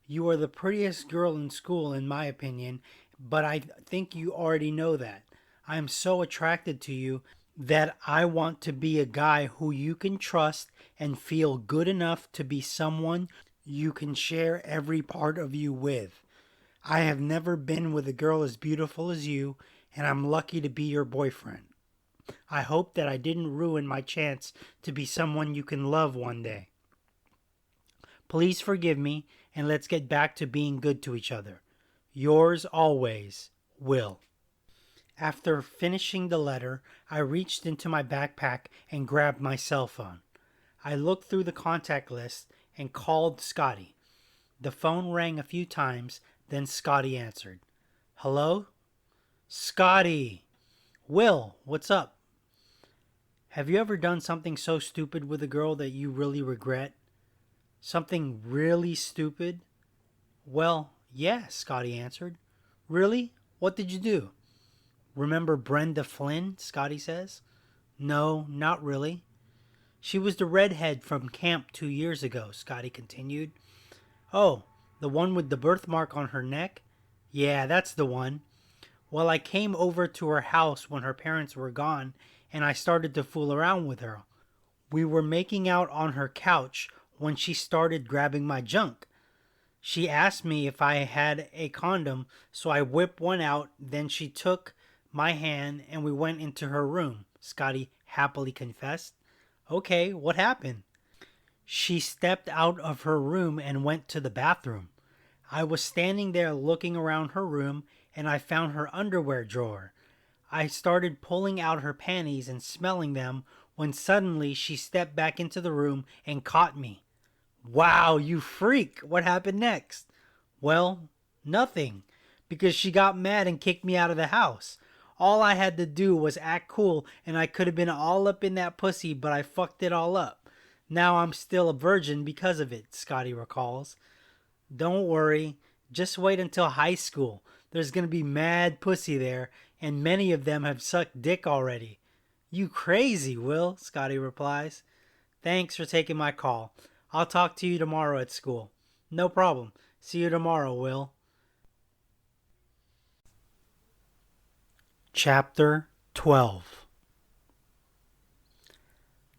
You are the prettiest girl in school, in my opinion, but I think you already know that. I am so attracted to you that I want to be a guy who you can trust and feel good enough to be someone you can share every part of you with. I have never been with a girl as beautiful as you, and I'm lucky to be your boyfriend. I hope that I didn't ruin my chance to be someone you can love one day. Please forgive me, and let's get back to being good to each other. Yours always, Will. After finishing the letter, I reached into my backpack and grabbed my cell phone. I looked through the contact list and called Scotty. The phone rang a few times, then Scotty answered. Hello? Scotty! Will, what's up? Have you ever done something so stupid with a girl that you really regret? Something really stupid? Well, yeah, Scotty answered. Really? What did you do? Remember Brenda Flynn? Scotty says. No, not really. She was the redhead from camp 2 years ago, Scotty continued. Oh, the one with the birthmark on her neck? Yeah, that's the one. Well, I came over to her house when her parents were gone, and I started to fool around with her. We were making out on her couch when she started grabbing my junk. She asked me if I had a condom, so I whipped one out, then she took my hand and we went into her room, Scotty happily confessed. Okay, what happened? She stepped out of her room and went to the bathroom. I was standing there looking around her room and I found her underwear drawer. I started pulling out her panties and smelling them when suddenly she stepped back into the room and caught me. Wow, you freak! What happened next? Well, nothing, because she got mad and kicked me out of the house. All I had to do was act cool and I could have been all up in that pussy, but I fucked it all up. Now I'm still a virgin because of it, Scotty recalls. Don't worry, just wait until high school. There's gonna be mad pussy there, and many of them have sucked dick already. You crazy, Will, Scotty replies. Thanks for taking my call. I'll talk to you tomorrow at school. No problem. See you tomorrow, Will. Chapter 12.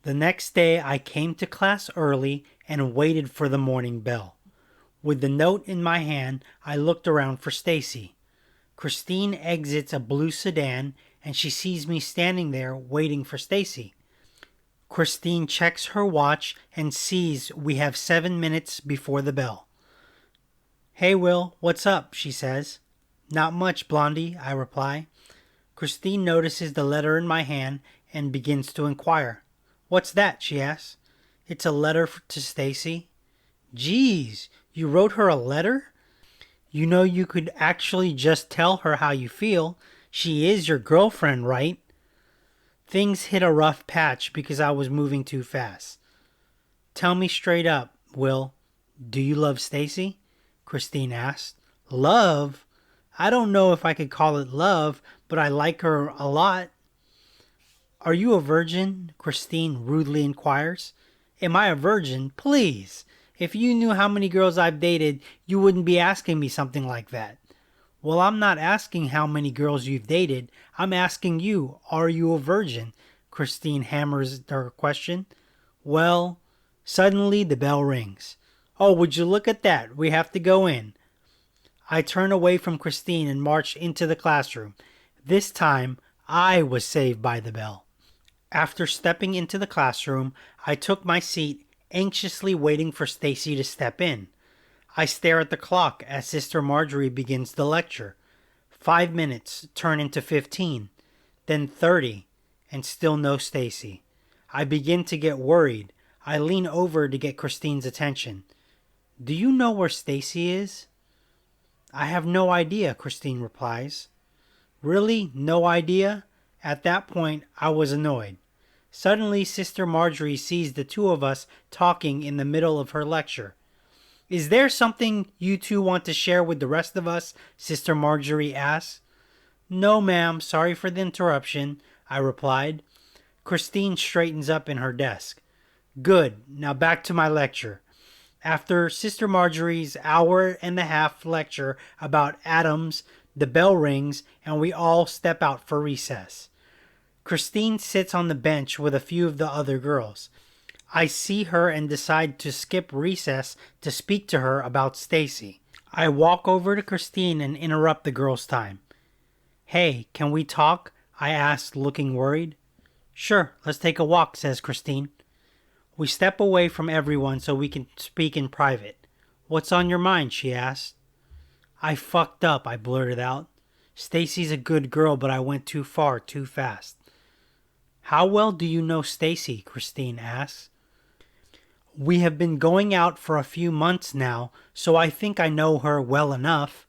The next day I came to class early and waited for the morning bell. With the note in my hand, I looked around for Stacy. Christine exits a blue sedan and she sees me standing there waiting for Stacy. Christine checks her watch and sees we have 7 minutes before the bell. "Hey Will, what's up?" she says. "Not much, Blondie," I reply. Christine notices the letter in my hand and begins to inquire. "What's that?" she asks. "It's a letter to Stacy." "Geez, you wrote her a letter? You know you could actually just tell her how you feel. She is your girlfriend, right?" Things hit a rough patch because I was moving too fast. "Tell me straight up, Will, do you love Stacy?" Christine asked. "Love? I don't know if I could call it love, but I like her a lot." "Are you a virgin?" Christine rudely inquires. "Am I a virgin? Please! If you knew how many girls I've dated, you wouldn't be asking me something like that." "Well, I'm not asking how many girls you've dated. I'm asking you, are you a virgin?" Christine hammers her question. "Well..." Suddenly the bell rings. "Oh, would you look at that? We have to go in." I turn away from Christine and march into the classroom. This time, I was saved by the bell. After stepping into the classroom, I took my seat, anxiously waiting for Stacy to step in. I stare at the clock as Sister Marjorie begins the lecture. 5 minutes turn into 15, then 30, and still no Stacy. I begin to get worried. I lean over to get Christine's attention. "Do you know where Stacy is?" "I have no idea," Christine replies. "Really? No idea?" At that point, I was annoyed. Suddenly, Sister Marjorie sees the two of us talking in the middle of her lecture. "Is there something you two want to share with the rest of us?" Sister Marjorie asks. "No, ma'am. Sorry for the interruption," I replied. Christine straightens up in her desk. "Good. Now back to my lecture." After Sister Marjorie's hour-and-a-half lecture about atoms, the bell rings and we all step out for recess. Christine sits on the bench with a few of the other girls. I see her and decide to skip recess to speak to her about Stacy. I walk over to Christine and interrupt the girls' time. "Hey, can we talk?" I ask, looking worried. "Sure, let's take a walk," says Christine. We step away from everyone so we can speak in private. "What's on your mind?" she asked. "I fucked up," I blurted out. "Stacy's a good girl, but I went too far, too fast." "How well do you know Stacy?" Christine asks. "We have been going out for a few months now, so I think I know her well enough."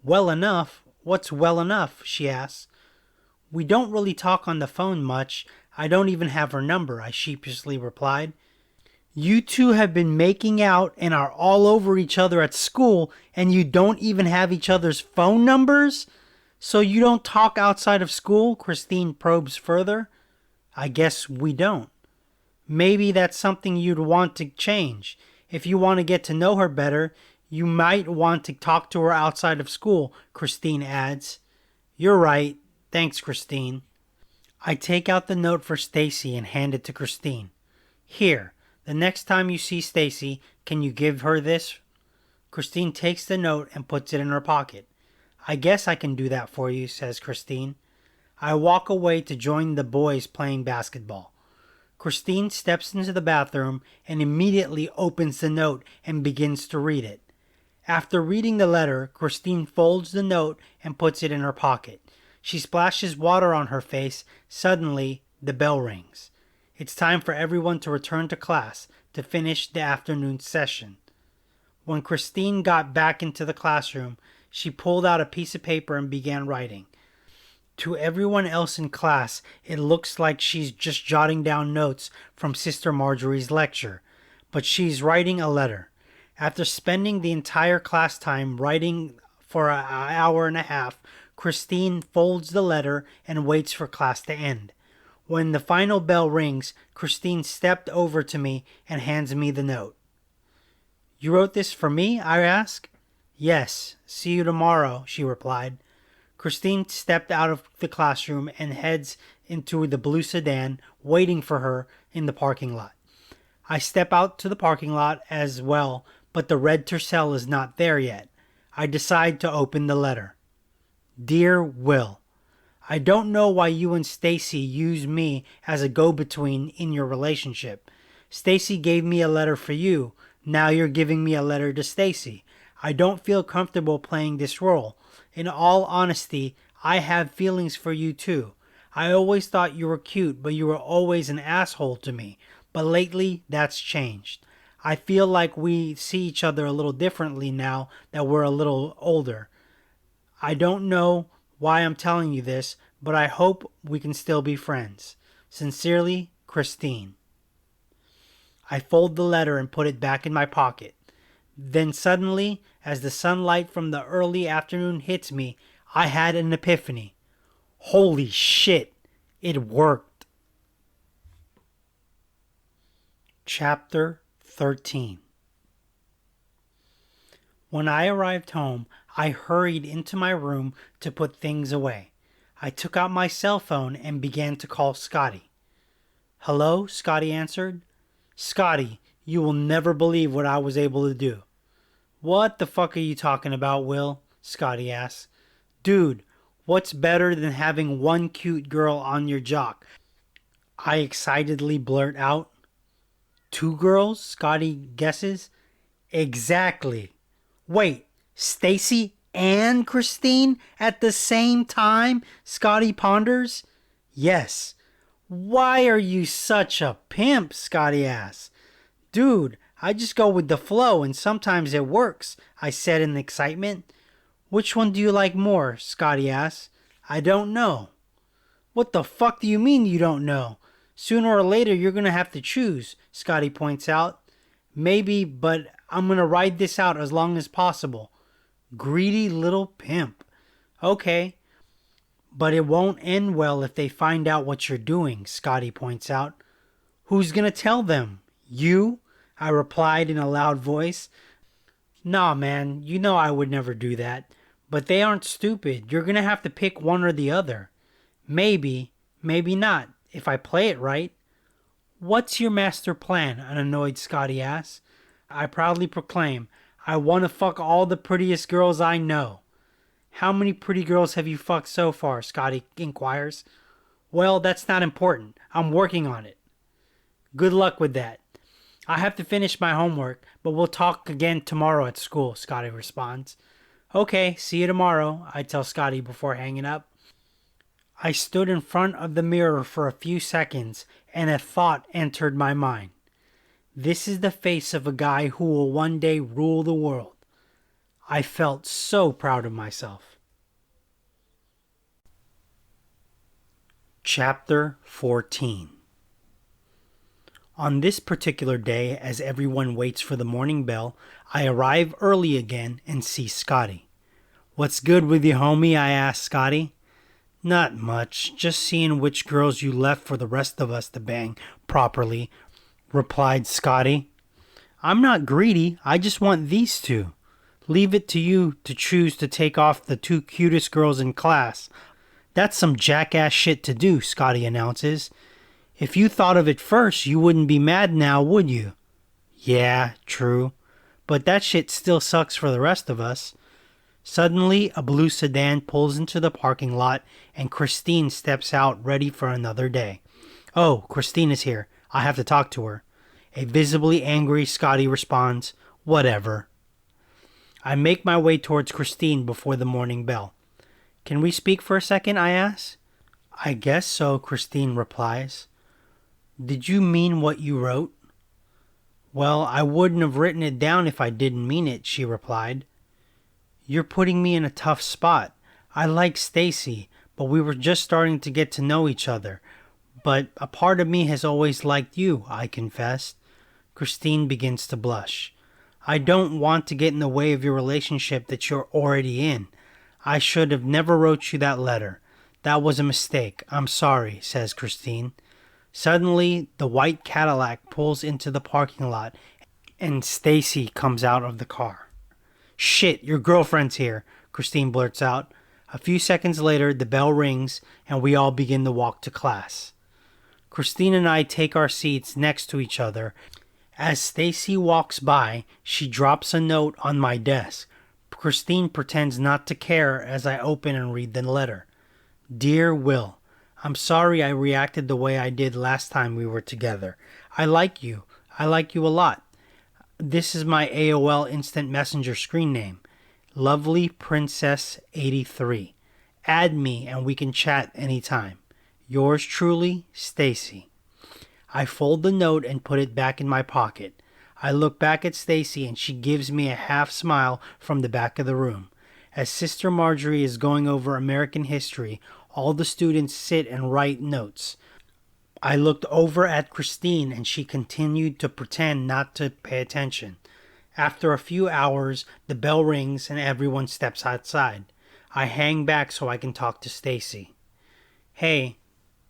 "Well enough? What's well enough?" she asks. "We don't really talk on the phone much. I don't even have her number," I sheepishly replied. "You two have been making out and are all over each other at school, and you don't even have each other's phone numbers? So you don't talk outside of school?" Christine probes further. "I guess we don't." "Maybe that's something you'd want to change. If you want to get to know her better, you might want to talk to her outside of school," Christine adds. "You're right. Thanks, Christine." I take out the note for Stacy and hand it to Christine. "Here, the next time you see Stacy, can you give her this?" Christine takes the note and puts it in her pocket. "I guess I can do that for you," says Christine. I walk away to join the boys playing basketball. Christine steps into the bathroom and immediately opens the note and begins to read it. After reading the letter, Christine folds the note and puts it in her pocket. She splashes water on her face. Suddenly, the bell rings. It's time for everyone to return to class to finish the afternoon session. When Christine got back into the classroom, she pulled out a piece of paper and began writing. To everyone else in class, it looks like she's just jotting down notes from Sister Marjorie's lecture, but she's writing a letter. After spending the entire class time writing for an hour and a half, Christine folds the letter and waits for class to end. When the final bell rings, Christine stepped over to me and hands me the note. "You wrote this for me?" I asked. "Yes. See you tomorrow," she replied. Christine stepped out of the classroom and heads into the blue sedan, waiting for her in the parking lot. I step out to the parking lot as well, but the red Tercel is not there yet. I decide to open the letter. Dear Will, I don't know why you and Stacy use me as a go-between in your relationship. Stacy gave me a letter for you. Now you're giving me a letter to Stacy. I don't feel comfortable playing this role. In all honesty, I have feelings for you too. I always thought you were cute, but you were always an asshole to me. But lately, that's changed. I feel like we see each other a little differently now that we're a little older. I don't know why I'm telling you this, but I hope we can still be friends. Sincerely, Christine. I fold the letter and put it back in my pocket. Then suddenly, as the sunlight from the early afternoon hits me, I had an epiphany. Holy shit, it worked. Chapter 13. When I arrived home, I hurried into my room to put things away. I took out my cell phone and began to call Scotty. Hello, Scotty answered. Scotty, you will never believe what I was able to do. What the fuck are you talking about, Will? Scotty asked. Dude, what's better than having one cute girl on your jock? I excitedly blurt out. 2 girls? Scotty guesses. Exactly. Wait, Stacy and Christine at the same time? Scotty ponders. Yes. Why are you such a pimp? Scotty asks. Dude, I just go with the flow and sometimes it works, I said in excitement. Which one do you like more? Scotty asks. I don't know. What the fuck do you mean you don't know? Sooner or later you're gonna have to choose, Scotty points out. Maybe, but I'm gonna ride this out as long as possible. Greedy little pimp. Okay, but it won't end well if they find out what you're doing, Scotty points out. Who's gonna tell them? You? I replied in a loud voice. Nah, man, you know I would never do that. But they aren't stupid. You're gonna have to pick one or the other. Maybe, maybe not, if I play it right. What's your master plan? An annoyed Scotty asks. I proudly proclaim, I want to fuck all the prettiest girls I know. How many pretty girls have you fucked so far? Scotty inquires. Well, that's not important. I'm working on it. Good luck with that. I have to finish my homework, but we'll talk again tomorrow at school, Scotty responds. Okay, see you tomorrow, I tell Scotty before hanging up. I stood in front of the mirror for a few seconds, and a thought entered my mind. This is the face of a guy who will one day rule the world. I felt so proud of myself. Chapter 14. On this particular day, as everyone waits for the morning bell, I arrive early again and see Scotty. What's good with you, homie? I ask Scotty. Not much, just seeing which girls you left for the rest of us to bang properly, replied Scotty. I'm not greedy, I just want these 2. Leave it to you to choose to take off the 2 cutest girls in class. That's some jackass shit to do, Scotty announces. If you thought of it first, you wouldn't be mad now, would you? Yeah, true. But that shit still sucks for the rest of us. Suddenly, a blue sedan pulls into the parking lot and Christine steps out ready for another day. Oh, Christine is here. I have to talk to her. A visibly angry Scotty responds, Whatever. I make my way towards Christine before the morning bell. Can we speak for a second? I ask. I guess so, Christine replies. Did you mean what you wrote? Well, I wouldn't have written it down if I didn't mean it, she replied. You're putting me in a tough spot. I like Stacy, but we were just starting to get to know each other. But a part of me has always liked you, I confessed. Christine begins to blush. I don't want to get in the way of your relationship that you're already in. I should have never wrote you that letter. That was a mistake. I'm sorry, says Christine. Suddenly, the white Cadillac pulls into the parking lot and Stacy comes out of the car. Shit, your girlfriend's here, Christine blurts out. A few seconds later, the bell rings and we all begin to walk to class. Christine and I take our seats next to each other. As Stacy walks by, she drops a note on my desk. Christine pretends not to care as I open and read the letter. Dear Will, I'm sorry I reacted the way I did last time we were together. I like you. I like you a lot. This is my AOL Instant Messenger screen name. Lovely Princess 83. Add me and we can chat anytime. Yours truly, Stacy. I fold the note and put it back in my pocket. I look back at Stacy and she gives me a half smile from the back of the room. As Sister Marjorie is going over American history, all the students sit and write notes. I looked over at Christine and she continued to pretend not to pay attention. After a few hours, the bell rings and everyone steps outside. I hang back so I can talk to Stacy. Hey,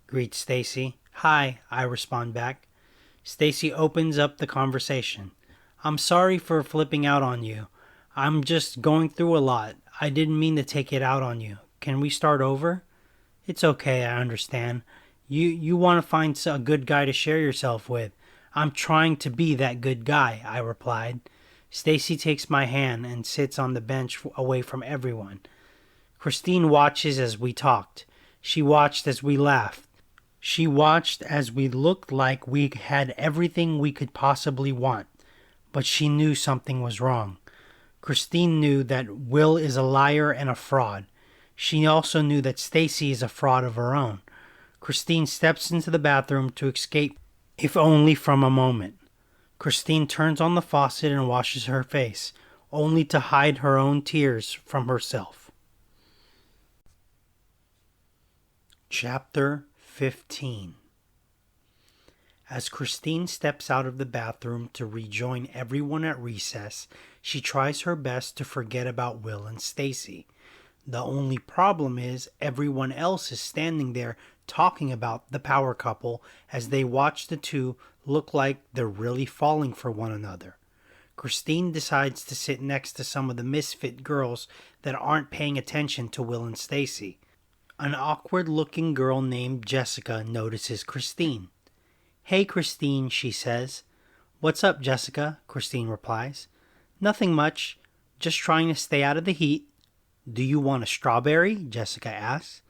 greets Stacy. Hi, I respond back. Stacy opens up the conversation. I'm sorry for flipping out on you. I'm just going through a lot. I didn't mean to take it out on you. Can we start over? It's okay, I understand. You want to find a good guy to share yourself with. I'm trying to be that good guy, I replied. Stacy takes my hand and sits on the bench away from everyone. Christine watches as we talked. She watched as we laughed. She watched as we looked like we had everything we could possibly want. But she knew something was wrong. Christine knew that Will is a liar and a fraud. She also knew that Stacy is a fraud of her own. Christine steps into the bathroom to escape, if only from a moment. Christine turns on the faucet and washes her face, only to hide her own tears from herself. Chapter 15. As Christine steps out of the bathroom to rejoin everyone at recess, she tries her best to forget about Will and Stacy. The only problem is everyone else is standing there talking about the power couple as they watch the two look like they're really falling for one another. Christine decides to sit next to some of the misfit girls that aren't paying attention to Will and Stacy. An awkward-looking girl named Jessica notices Christine. Hey, Christine, she says. What's up, Jessica? Christine replies. Nothing much. Just trying to stay out of the heat. Do you want a strawberry? Jessica asks.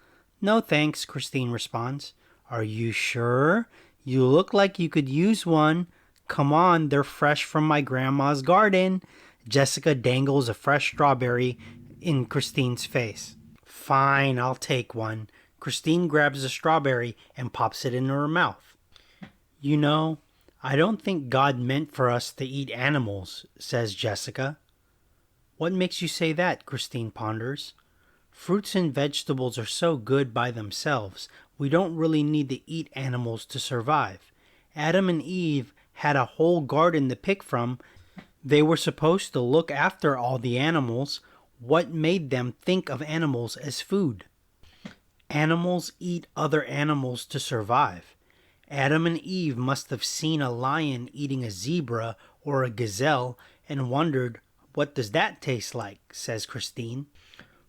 No, thanks, Christine responds. Are you sure? You look like you could use one. Come on, they're fresh from my grandma's garden. Jessica dangles a fresh strawberry in Christine's face. Fine, I'll take one. Christine grabs a strawberry and pops it in her mouth. You know, I don't think God meant for us to eat animals, says Jessica. What makes you say that? Christine ponders. Fruits and vegetables are so good by themselves, we don't really need to eat animals to survive. Adam and Eve had a whole garden to pick from. They were supposed to look after all the animals. What made them think of animals as food? Animals eat other animals to survive. Adam and Eve must have seen a lion eating a zebra or a gazelle and wondered, what does that taste like? Says Christine.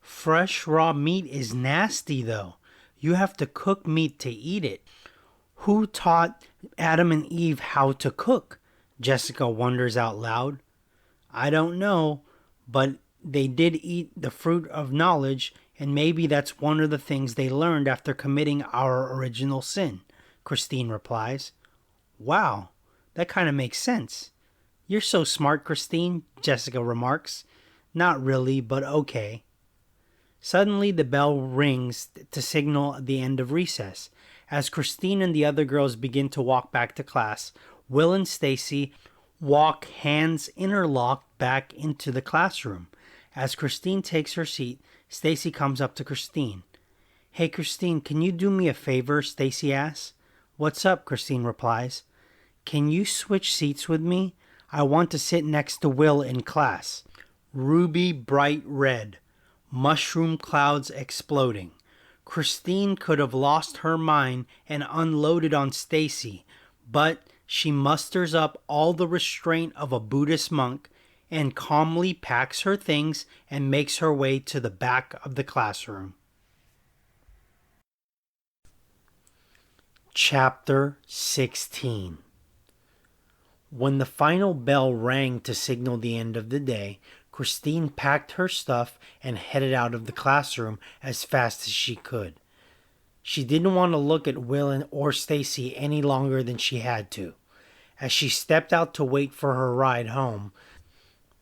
Fresh raw meat is nasty though. You have to cook meat to eat it. Who taught Adam and Eve how to cook? Jessica wonders out loud. I don't know, but they did eat the fruit of knowledge, and maybe that's one of the things they learned after committing our original sin, Christine replies. Wow, that kind of makes sense. You're so smart, Christine, Jessica remarks. Not really, but okay. Suddenly the bell rings to signal the end of recess. As Christine and the other girls begin to walk back to class, Will and Stacy walk hands interlocked back into the classroom. As Christine takes her seat, Stacy comes up to Christine. Hey Christine, can you do me a favor? Stacy asks. What's up? Christine replies. Can you switch seats with me? I want to sit next to Will in class. Ruby bright red. Mushroom clouds exploding. Christine could have lost her mind and unloaded on Stacy, but she musters up all the restraint of a Buddhist monk and calmly packs her things and makes her way to the back of the classroom. Chapter 16. When the final bell rang to signal the end of the day, Christine packed her stuff and headed out of the classroom as fast as she could. She didn't want to look at Will or Stacy any longer than she had to. As she stepped out to wait for her ride home,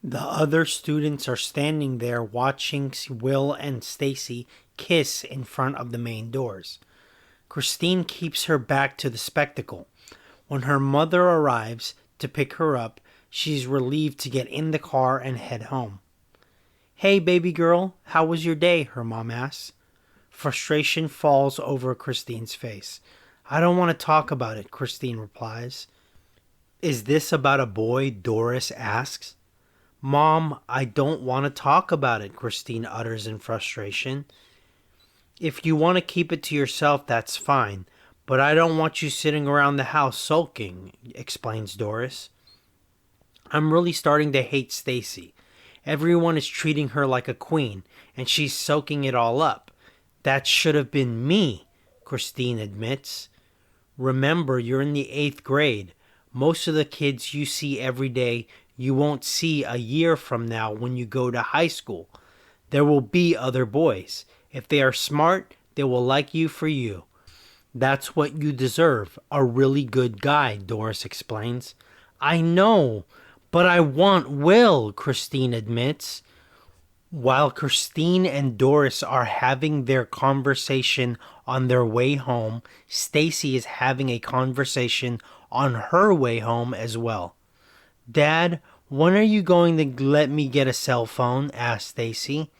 the other students are standing there watching Will and Stacy kiss in front of the main doors. Christine keeps her back to the spectacle. When her mother arrives to pick her up, she's relieved to get in the car and head home. "Hey, baby girl, how was your day?" her mom asks. Frustration falls over Christine's face. "I don't want to talk about it," Christine replies. "Is this about a boy?" Doris asks. "Mom, I don't want to talk about it," Christine utters in frustration. "If you want to keep it to yourself, that's fine, but I don't want you sitting around the house sulking," explains Doris. "I'm really starting to hate Stacy. Everyone is treating her like a queen, and she's soaking it all up. That should have been me," Christine admits. "Remember, you're in the 8th grade. Most of the kids you see every day you won't see a year from now when you go to high school. There will be other boys. If they are smart, they will like you for you. That's what you deserve, a really good guy," Doris explains. "I know, but I want Will," Christine admits. While Christine and Doris are having their conversation on their way home, Stacy is having a conversation on her way home as well. "Dad, when are you going to let me get a cell phone?" asks Stacy.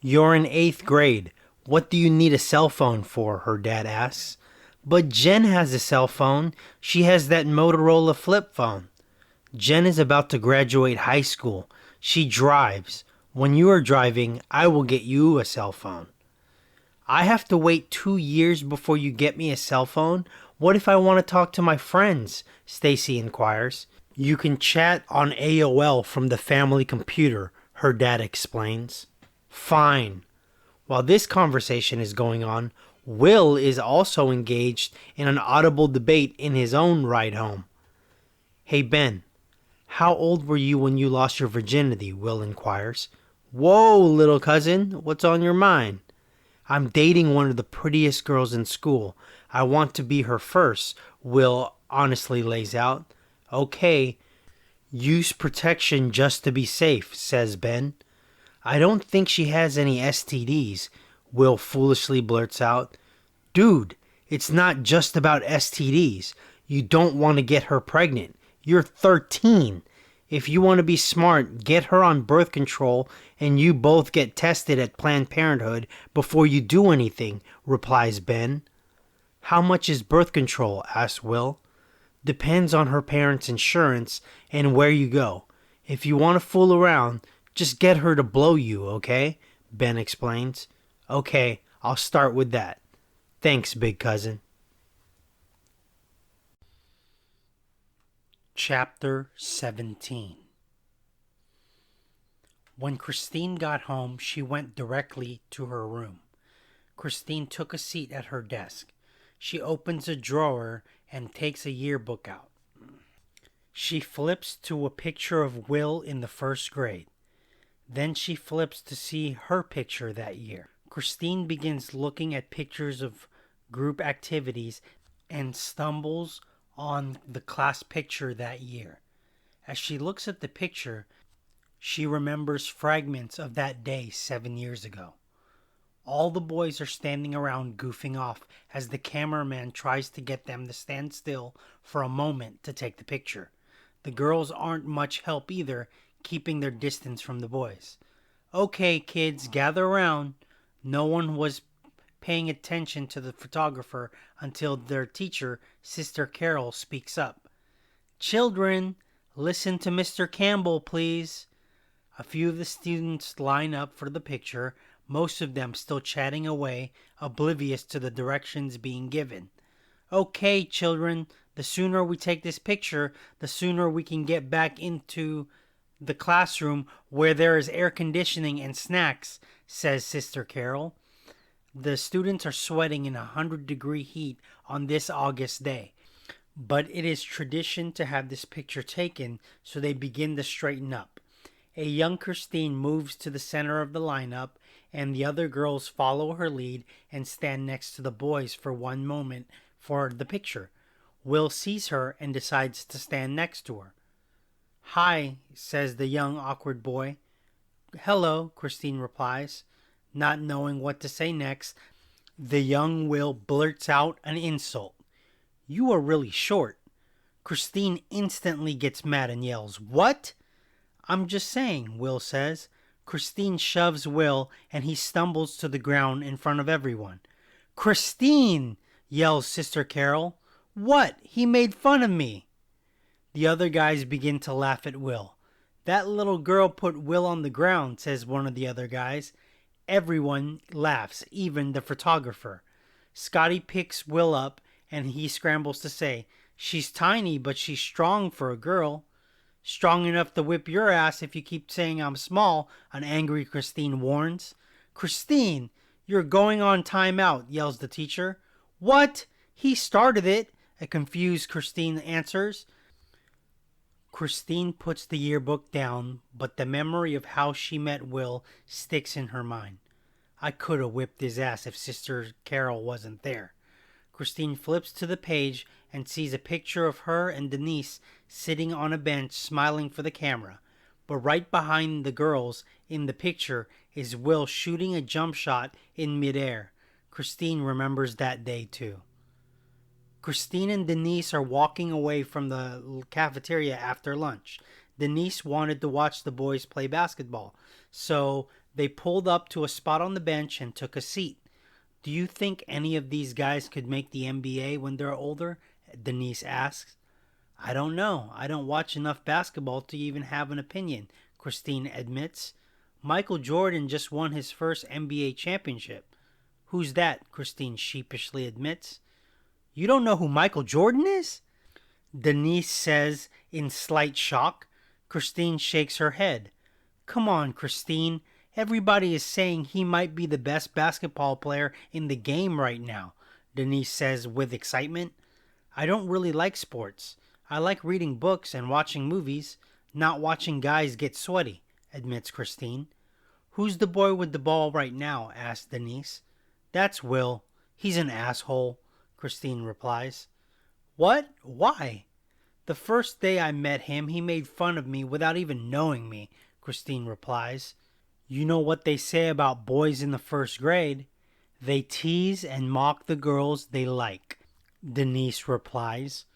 "You're in 8th grade. What do you need a cell phone for?" her dad asks. "But Jen has a cell phone. She has that Motorola flip phone." "Jen is about to graduate high school. She drives. When you are driving, I will get you a cell phone." "I have to wait 2 years before you get me a cell phone? What if I want to talk to my friends?" Stacy inquires. "You can chat on AOL from the family computer," her dad explains. "Fine." While this conversation is going on, Will is also engaged in an audible debate in his own ride home. "Hey, Ben, how old were you when you lost your virginity?" Will inquires. "Whoa, little cousin, what's on your mind?" "I'm dating one of the prettiest girls in school. I want to be her first," Will honestly lays out. "Okay, use protection just to be safe," says Ben. "I don't think she has any STDs, Will foolishly blurts out. "Dude, it's not just about STDs. You don't want to get her pregnant. You're 13. If you want to be smart, get her on birth control and you both get tested at Planned Parenthood before you do anything," replies Ben. "How much is birth control?" asks Will. "Depends on her parents' insurance and where you go. If you want to fool around, just get her to blow you, okay?" Ben explains. "Okay, I'll start with that. Thanks, big cousin." Chapter 17. When Christine got home, she went directly to her room. Christine took a seat at her desk. She opens a drawer and takes a yearbook out. She flips to a picture of Will in the 1st grade. Then she flips to see her picture that year. Christine begins looking at pictures of group activities and stumbles on the class picture that year. As she looks at the picture, she remembers fragments of that day 7 years ago. All the boys are standing around goofing off as the cameraman tries to get them to stand still for a moment to take the picture. The girls aren't much help either, keeping their distance from the boys. "Okay, kids, gather around." No one was paying attention to the photographer until their teacher, Sister Carol, speaks up. "Children, listen to Mr. Campbell, please." A few of the students line up for the picture, most of them still chatting away, oblivious to the directions being given. "Okay, children, the sooner we take this picture, the sooner we can get back into..." The classroom where there is air conditioning and snacks, says Sister Carol. The students are sweating in 100-degree heat on this August day. But it is tradition to have this picture taken, so they begin to straighten up. A young Christine moves to the center of the lineup, and the other girls follow her lead and stand next to the boys for one moment for the picture. Will sees her and decides to stand next to her. "Hi," says the young awkward boy. "Hello," Christine replies. Not knowing what to say next, the young Will blurts out an insult. "You are really short." Christine instantly gets mad and yells, "What?" "I'm just saying," Will says. Christine shoves Will and he stumbles to the ground in front of everyone. "Christine!" yells Sister Carol. "What? He made fun of me." The other guys begin to laugh at Will. "That little girl put Will on the ground," says one of the other guys. Everyone laughs, even the photographer. Scotty picks Will up and he scrambles to say, "She's tiny, but she's strong for a girl." "Strong enough to whip your ass if you keep saying I'm small," an angry Christine warns. "Christine, you're going on timeout," yells the teacher. "What? He started it," a confused Christine answers. Christine puts the yearbook down, but the memory of how she met Will sticks in her mind. "I could have whipped his ass if Sister Carol wasn't there." Christine flips to the page and sees a picture of her and Denise sitting on a bench smiling for the camera. But right behind the girls in the picture is Will shooting a jump shot in midair. Christine remembers that day too. Christine and Denise are walking away from the cafeteria after lunch. Denise wanted to watch the boys play basketball, so they pulled up to a spot on the bench and took a seat. "Do you think any of these guys could make the NBA when they're older?" Denise asks. "I don't know. I don't watch enough basketball to even have an opinion," Christine admits. "Michael Jordan just won his first NBA championship." "Who's that?" Christine sheepishly admits. "You don't know who Michael Jordan is?" Denise says in slight shock. Christine shakes her head. "Come on, Christine. Everybody is saying he might be the best basketball player in the game right now," Denise says with excitement. "I don't really like sports. I like reading books and watching movies, not watching guys get sweaty," admits Christine. "Who's the boy with the ball right now?" asks Denise. "That's Will. He's an asshole," Christine replies. "What? Why?" "The first day I met him, he made fun of me without even knowing me," Christine replies. "You know what they say about boys in the first grade? They tease and mock the girls they like," Denise replies.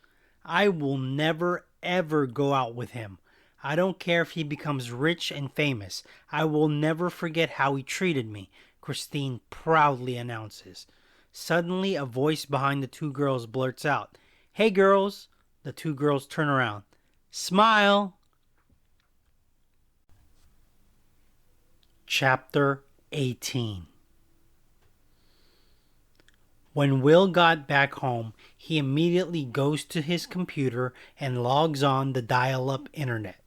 "I will never ever go out with him. I don't care if he becomes rich and famous. I will never forget how he treated me," Christine proudly announces. Suddenly, a voice behind the two girls blurts out, "Hey girls!" The two girls turn around. "Smile!" Chapter 18. When Will got back home, he immediately goes to his computer and logs on the dial-up internet.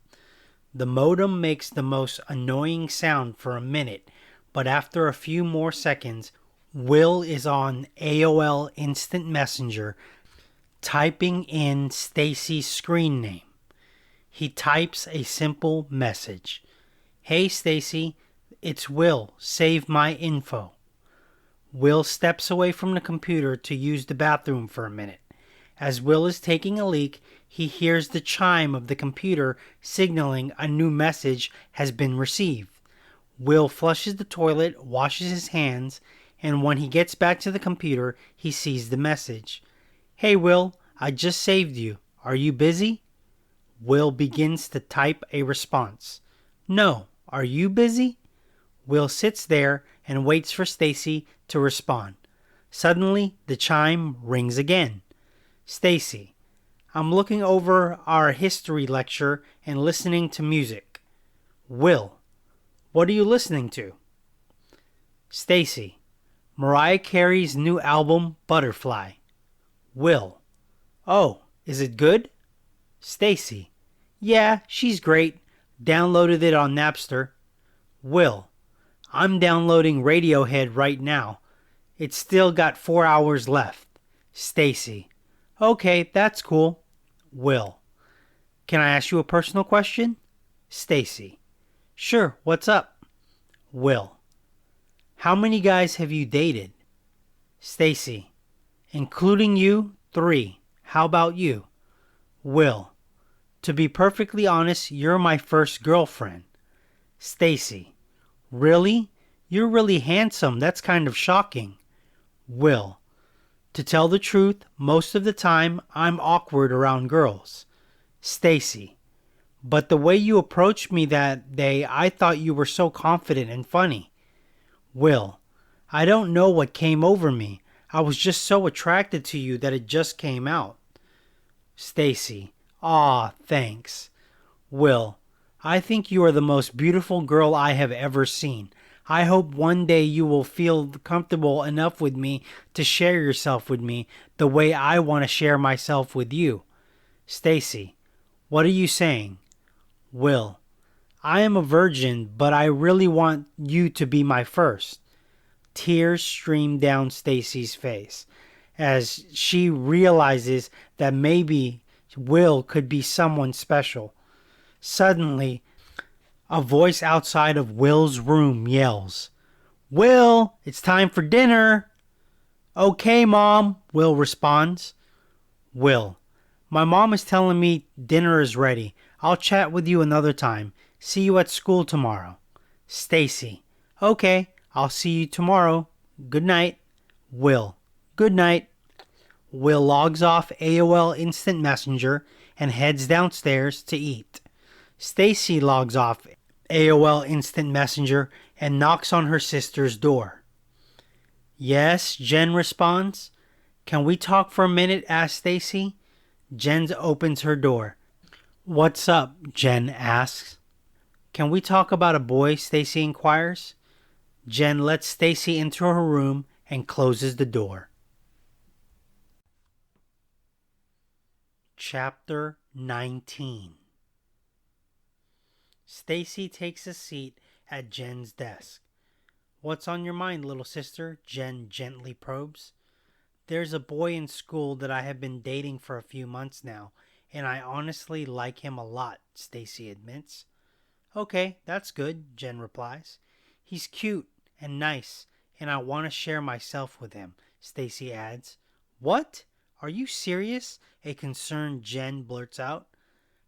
The modem makes the most annoying sound for a minute, but after a few more seconds, Will is on AOL Instant Messenger typing in Stacy's screen name. He types a simple message. "Hey Stacy, it's Will. Save my info." Will steps away from the computer to use the bathroom for a minute. As Will is taking a leak, he hears the chime of the computer signaling a new message has been received. Will flushes the toilet, washes his hands, and when he gets back to the computer, he sees the message. "Hey Will, I just saved you. Are you busy?" Will begins to type a response. "No, are you busy?" Will sits there and waits for Stacy to respond. Suddenly, the chime rings again. "Stacy, I'm looking over our history lecture and listening to music." "Will, what are you listening to?" "Stacy, Mariah Carey's new album, Butterfly." "Will, oh, is it good?" "Stacy, yeah, she's great. Downloaded it on Napster. Will, I'm downloading Radiohead right now. It's still got 4 hours left. Stacy, okay, that's cool. Will, can I ask you a personal question? Stacy, sure, what's up? Will, how many guys have you dated? Stacy, including you, 3. How about you? Will, to be perfectly honest, you're my first girlfriend. Stacy, really? You're really handsome. That's kind of shocking. Will, to tell the truth, most of the time I'm awkward around girls. Stacy, but the way you approached me that day, I thought you were so confident and funny. Will, I don't know what came over me. I was just so attracted to you that it just came out. Stacy, aw, thanks. Will, I think you are the most beautiful girl I have ever seen. I hope one day you will feel comfortable enough with me to share yourself with me the way I want to share myself with you. Stacy, what are you saying? Will, I am a virgin, but I really want you to be my first. Tears stream down Stacy's face as she realizes that maybe Will could be someone special. Suddenly, a voice outside of Will's room yells, Will, it's time for dinner. Okay, Mom, Will responds. Will, my mom is telling me dinner is ready. I'll chat with you another time. See you at school tomorrow. Stacy, okay, I'll see you tomorrow. Good night. Will, good night. Will logs off AOL Instant Messenger and heads downstairs to eat. Stacy logs off AOL Instant Messenger and knocks on her sister's door. Yes, Jen responds. Can we talk for a minute? Asks Stacy. Jen opens her door. What's up? Jen asks. Can we talk about a boy? Stacy inquires. Jen lets Stacy into her room and closes the door. Chapter 19. Stacy takes a seat at Jen's desk. What's on your mind, little sister? Jen gently probes. There's a boy in school that I have been dating for a few months now, and I honestly like him a lot, Stacy admits. Okay, that's good, Jen replies. He's cute and nice, and I want to share myself with him, Stacy adds. What? Are you serious? A concerned Jen blurts out.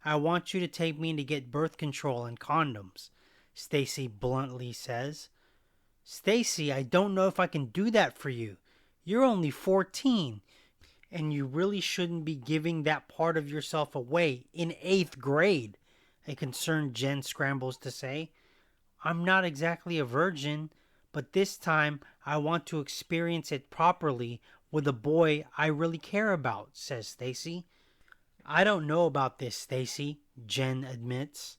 I want you to take me to get birth control and condoms, Stacy bluntly says. Stacy, I don't know if I can do that for you. You're only 14, and you really shouldn't be giving that part of yourself away in 8th grade, a concerned Jen scrambles to say. I'm not exactly a virgin, but this time I want to experience it properly with a boy I really care about, says Stacy. I don't know about this, Stacy, Jen admits.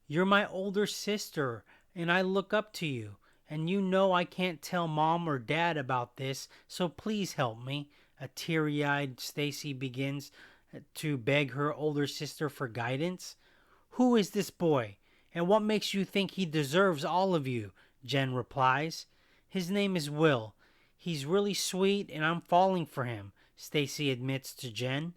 You're my older sister, and I look up to you, and you know I can't tell Mom or Dad about this, so please help me. A teary-eyed Stacy begins to beg her older sister for guidance. Who is this boy, and what makes you think he deserves all of you? Jen replies. His name is Will. He's really sweet, and I'm falling for him, Stacy admits to Jen.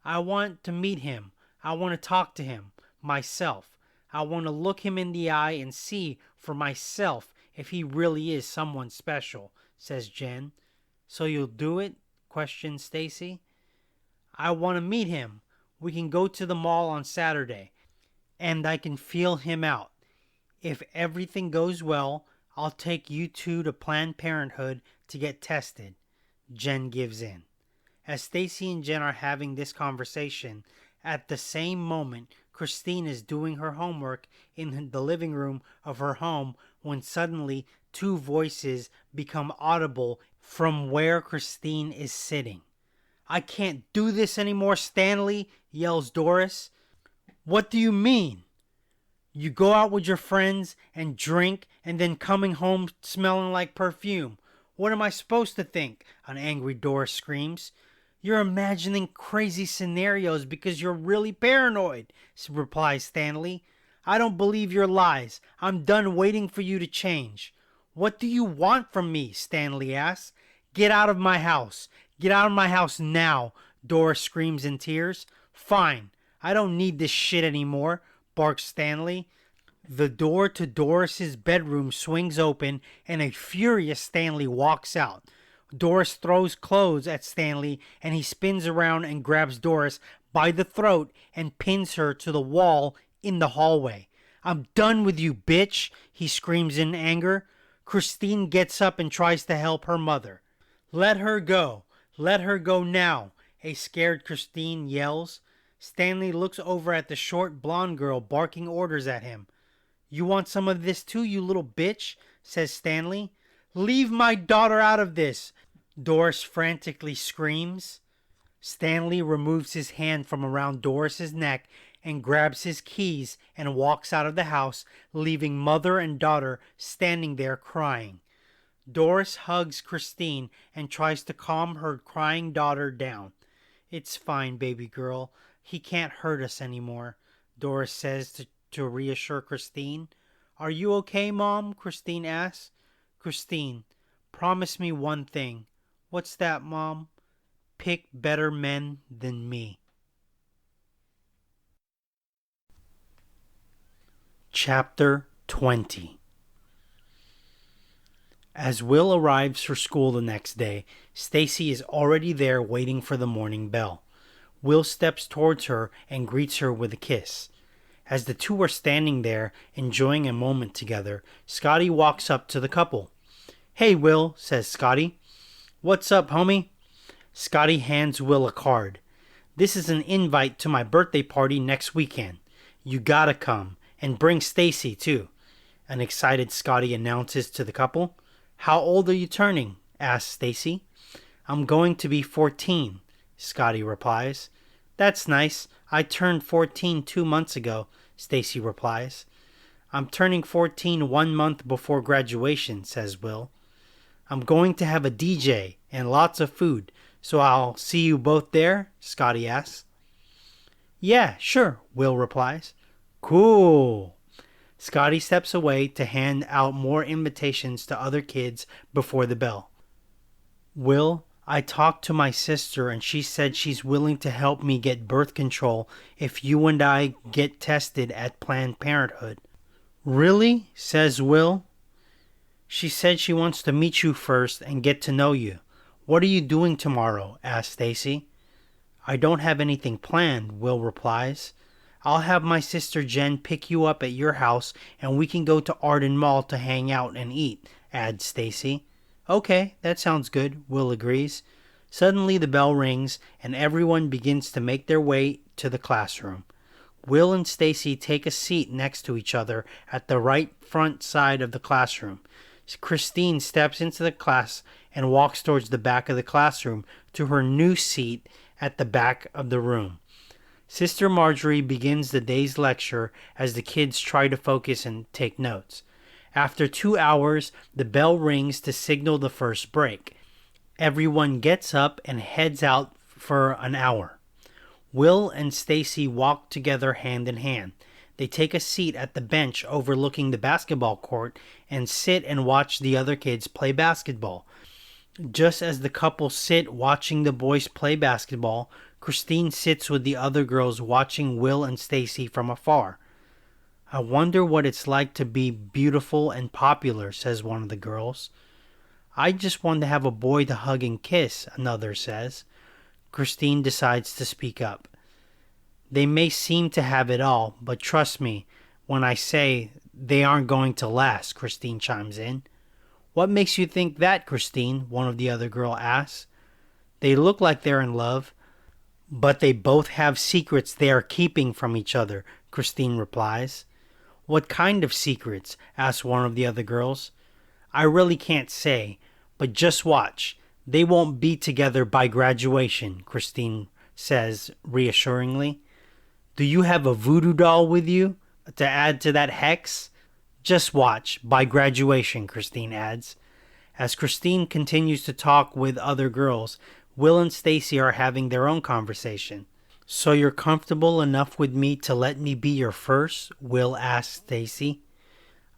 I want to meet him. I want to talk to him, myself. I want to look him in the eye and see for myself if he really is someone special, says Jen. So you'll do it? Questions Stacy. I want to meet him. We can go to the mall on Saturday, and I can feel him out. If everything goes well, I'll take you two to Planned Parenthood to get tested. Jen gives in. As Stacy and Jen are having this conversation, at the same moment, Christine is doing her homework in the living room of her home when suddenly 2 voices become audible from where Christine is sitting. I can't do this anymore, Stanley, yells Doris. What do you mean? You go out with your friends and drink and then coming home smelling like perfume. What am I supposed to think? An angry Doris screams. You're imagining crazy scenarios because you're really paranoid, replies Stanley. I don't believe your lies. I'm done waiting for you to change. What do you want from me? Stanley asks. Get out of my house. Get out of my house now, Doris screams in tears. Fine. I don't need this shit anymore, barks Stanley. The door to Doris's bedroom swings open and a furious Stanley walks out. Doris throws clothes at Stanley and he spins around and grabs Doris by the throat and pins her to the wall in the hallway. I'm done with you, bitch, he screams in anger. Christine gets up and tries to help her mother. Let her go. Let her go now, a scared Christine yells. Stanley looks over at the short blonde girl barking orders at him. You want some of this too, you little bitch, says Stanley. Leave my daughter out of this, Doris frantically screams. Stanley removes his hand from around Doris's neck and grabs his keys and walks out of the house, leaving mother and daughter standing there crying. Doris hugs Christine and tries to calm her crying daughter down. It's fine, baby girl. He can't hurt us anymore, Doris says to reassure Christine. Are you okay, Mom? Christine asks. Christine, promise me one thing. What's that, Mom? Pick better men than me. Chapter 20. As Will arrives for school the next day, Stacy is already there waiting for the morning bell. Will steps towards her and greets her with a kiss. As the two are standing there, enjoying a moment together, Scotty walks up to the couple. Hey, Will, says Scotty. What's up, homie? Scotty hands Will a card. This is an invite to my birthday party next weekend. You gotta come, and bring Stacy too, an excited Scotty announces to the couple. How old are you turning? Asks Stacy. I'm going to be 14, Scotty replies. That's nice. I turned 14 2 months ago, Stacy replies. I'm turning 14 1 month before graduation, says Will. I'm going to have a DJ and lots of food, so I'll see you both there, Scotty asks. Yeah, sure, Will replies. Cool. Scotty steps away to hand out more invitations to other kids before the bell. Will, I talked to my sister and she said she's willing to help me get birth control if you and I get tested at Planned Parenthood. Really? Says Will. She said she wants to meet you first and get to know you. What are you doing tomorrow? Asks Stacy. I don't have anything planned, Will replies. I'll have my sister Jen pick you up at your house and we can go to Arden Mall to hang out and eat, adds Stacy. Okay, that sounds good, Will agrees. Suddenly the bell rings and everyone begins to make their way to the classroom. Will and Stacy take a seat next to each other at the right front side of the classroom. Christine steps into the class and walks towards the back of the classroom to her new seat at the back of the room. Sister Marjorie begins the day's lecture as the kids try to focus and take notes. After 2 hours, the bell rings to signal the first break. Everyone gets up and heads out for an hour. Will and Stacy walk together hand in hand. They take a seat at the bench overlooking the basketball court and sit and watch the other kids play basketball. Just as the couple sit watching the boys play basketball, Christine sits with the other girls watching Will and Stacy from afar. I wonder what it's like to be beautiful and popular, says one of the girls. I just want to have a boy to hug and kiss, another says. Christine decides to speak up. They may seem to have it all, but trust me when I say they aren't going to last, Christine chimes in. What makes you think that, Christine? One of the other girls asks. They look like they're in love, but they both have secrets they are keeping from each other, Christine replies. What kind of secrets? Asks one of the other girls. I really can't say, but just watch. They won't be together by graduation, Christine says reassuringly. Do you have a voodoo doll with you to add to that hex? Just watch, by graduation, Christine adds. As Christine continues to talk with other girls, Will and Stacy are having their own conversation. So you're comfortable enough with me to let me be your first? Will asked Stacy.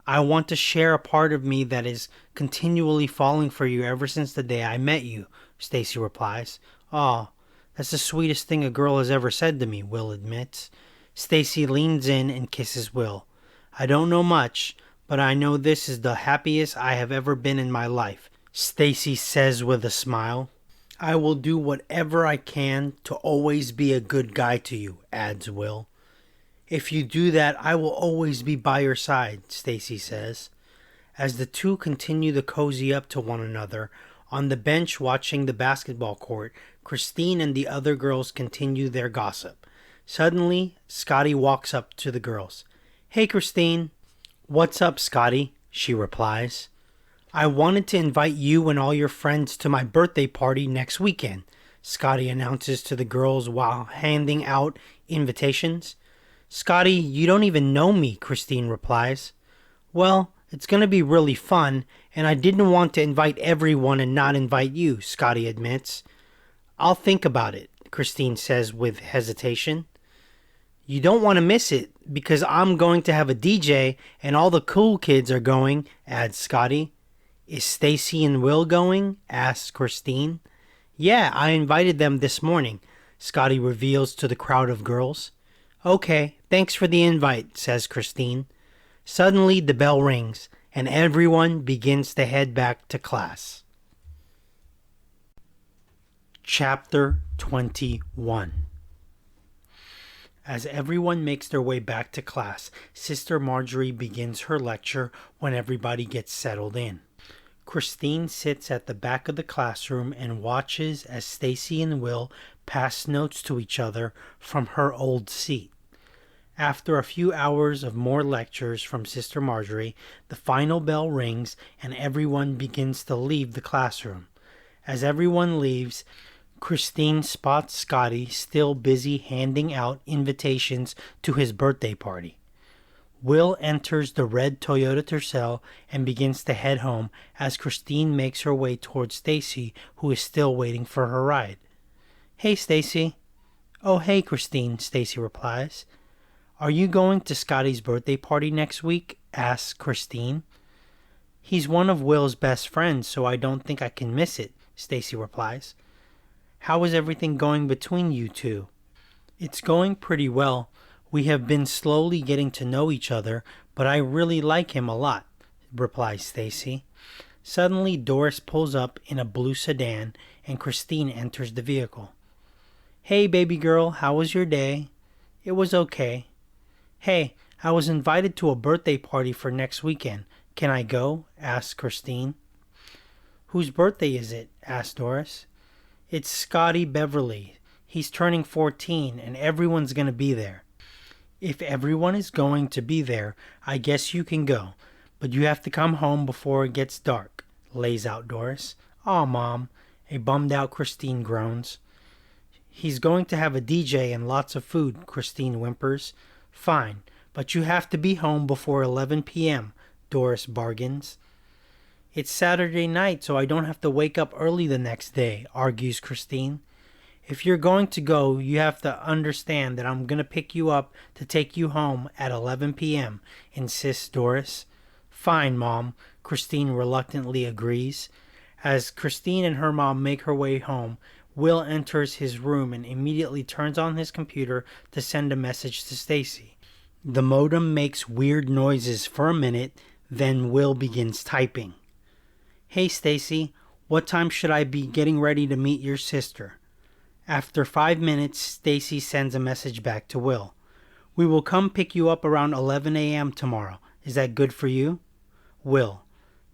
I want to share a part of me that is continually falling for you ever since the day I met you, Stacy replies. Aw, that's the sweetest thing a girl has ever said to me, Will admits. Stacy leans in and kisses Will. I don't know much, but I know this is the happiest I have ever been in my life, Stacy says with a smile. I will do whatever I can to always be a good guy to you, adds Will. If you do that, I will always be by your side, Stacy says. As the two continue to cozy up to one another, on the bench watching the basketball court, Christine and the other girls continue their gossip. Suddenly, Scotty walks up to the girls. Hey, Christine. What's up, Scotty? She replies. I wanted to invite you and all your friends to my birthday party next weekend, Scotty announces to the girls while handing out invitations. Scotty, you don't even know me, Christine replies. Well, it's going to be really fun, and I didn't want to invite everyone and not invite you, Scotty admits. I'll think about it, Christine says with hesitation. You don't want to miss it, because I'm going to have a DJ and all the cool kids are going, adds Scotty. Is Stacy and Will going? Asks Christine. Yeah, I invited them this morning, Scotty reveals to the crowd of girls. Okay, thanks for the invite, says Christine. Suddenly the bell rings, and everyone begins to head back to class. Chapter 21. As everyone makes their way back to class, Sister Marjorie begins her lecture when everybody gets settled in. Christine sits at the back of the classroom and watches as Stacy and Will pass notes to each other from her old seat. After a few hours of more lectures from Sister Marjorie, the final bell rings and everyone begins to leave the classroom. As everyone leaves, Christine spots Scotty still busy handing out invitations to his birthday party. Will enters the red Toyota Tercel and begins to head home as Christine makes her way towards Stacy, who is still waiting for her ride. Hey, Stacy. Oh, hey, Christine, Stacy replies. Are you going to Scotty's birthday party next week? Asks Christine. He's one of Will's best friends, so I don't think I can miss it, Stacy replies. How is everything going between you two? It's going pretty well. We have been slowly getting to know each other, but I really like him a lot, replies Stacy. Suddenly, Doris pulls up in a blue sedan, and Christine enters the vehicle. Hey, baby girl, how was your day? It was okay. Hey, I was invited to a birthday party for next weekend. Can I go? Asks Christine. Whose birthday is it? Asks Doris. It's Scotty Beverly. He's turning 14, and everyone's going to be there. If everyone is going to be there, I guess you can go, but you have to come home before it gets dark, lays out Doris. Aw, Mom, a bummed-out Christine groans. He's going to have a DJ and lots of food, Christine whimpers. Fine, but you have to be home before 11 p.m., Doris bargains. It's Saturday night, so I don't have to wake up early the next day, argues Christine. If you're going to go, you have to understand that I'm going to pick you up to take you home at 11 p.m., insists Doris. Fine, Mom, Christine reluctantly agrees. As Christine and her mom make her way home, Will enters his room and immediately turns on his computer to send a message to Stacy. The modem makes weird noises for a minute, then Will begins typing. Hey, Stacy, what time should I be getting ready to meet your sister? After 5 minutes, Stacy sends a message back to Will. We will come pick you up around 11 a.m. tomorrow. Is that good for you? Will.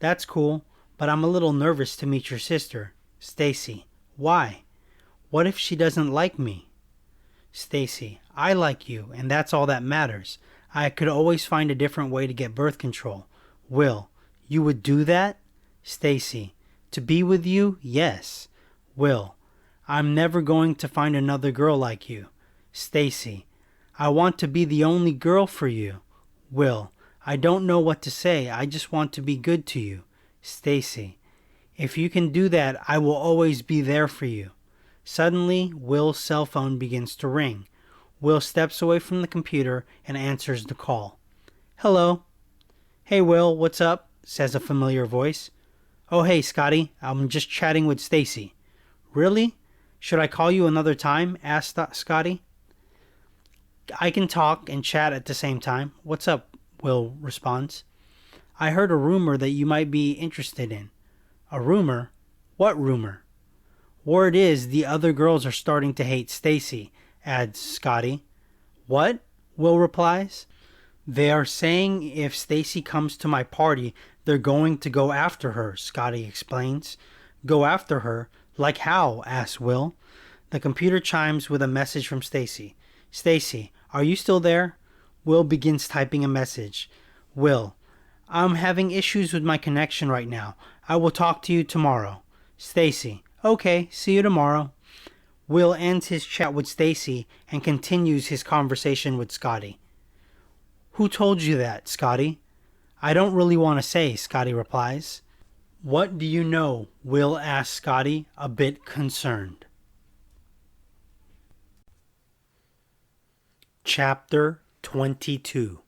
That's cool, but I'm a little nervous to meet your sister. Stacy. Why? What if she doesn't like me? Stacy. I like you, and that's all that matters. I could always find a different way to get birth control. Will. You would do that? Stacy. To be with you? Yes. Will. I'm never going to find another girl like you. Stacy. I want to be the only girl for you. Will. I don't know what to say. I just want to be good to you. Stacy. If you can do that, I will always be there for you. Suddenly, Will's cell phone begins to ring. Will steps away from the computer and answers the call. Hello. Hey, Will, what's up? Says a familiar voice. Oh, hey, Scotty. I'm just chatting with Stacy. Really? Should I call you another time? Asked Scotty. I can talk and chat at the same time. What's up? Will responds. I heard a rumor that you might be interested in. A rumor? What rumor? Word is the other girls are starting to hate Stacy, adds Scotty. What? Will replies. They are saying if Stacy comes to my party, they're going to go after her, Scotty explains. Go after her? Like how? Asks Will. The computer chimes with a message from Stacy. Stacy, are you still there? Will begins typing a message. Will, I'm having issues with my connection right now. I will talk to you tomorrow. Stacy, okay, see you tomorrow. Will ends his chat with Stacy and continues his conversation with Scotty. Who told you that, Scotty? I don't really want to say, Scotty replies. What do you know? Will asks Scotty, a bit concerned. Chapter 22.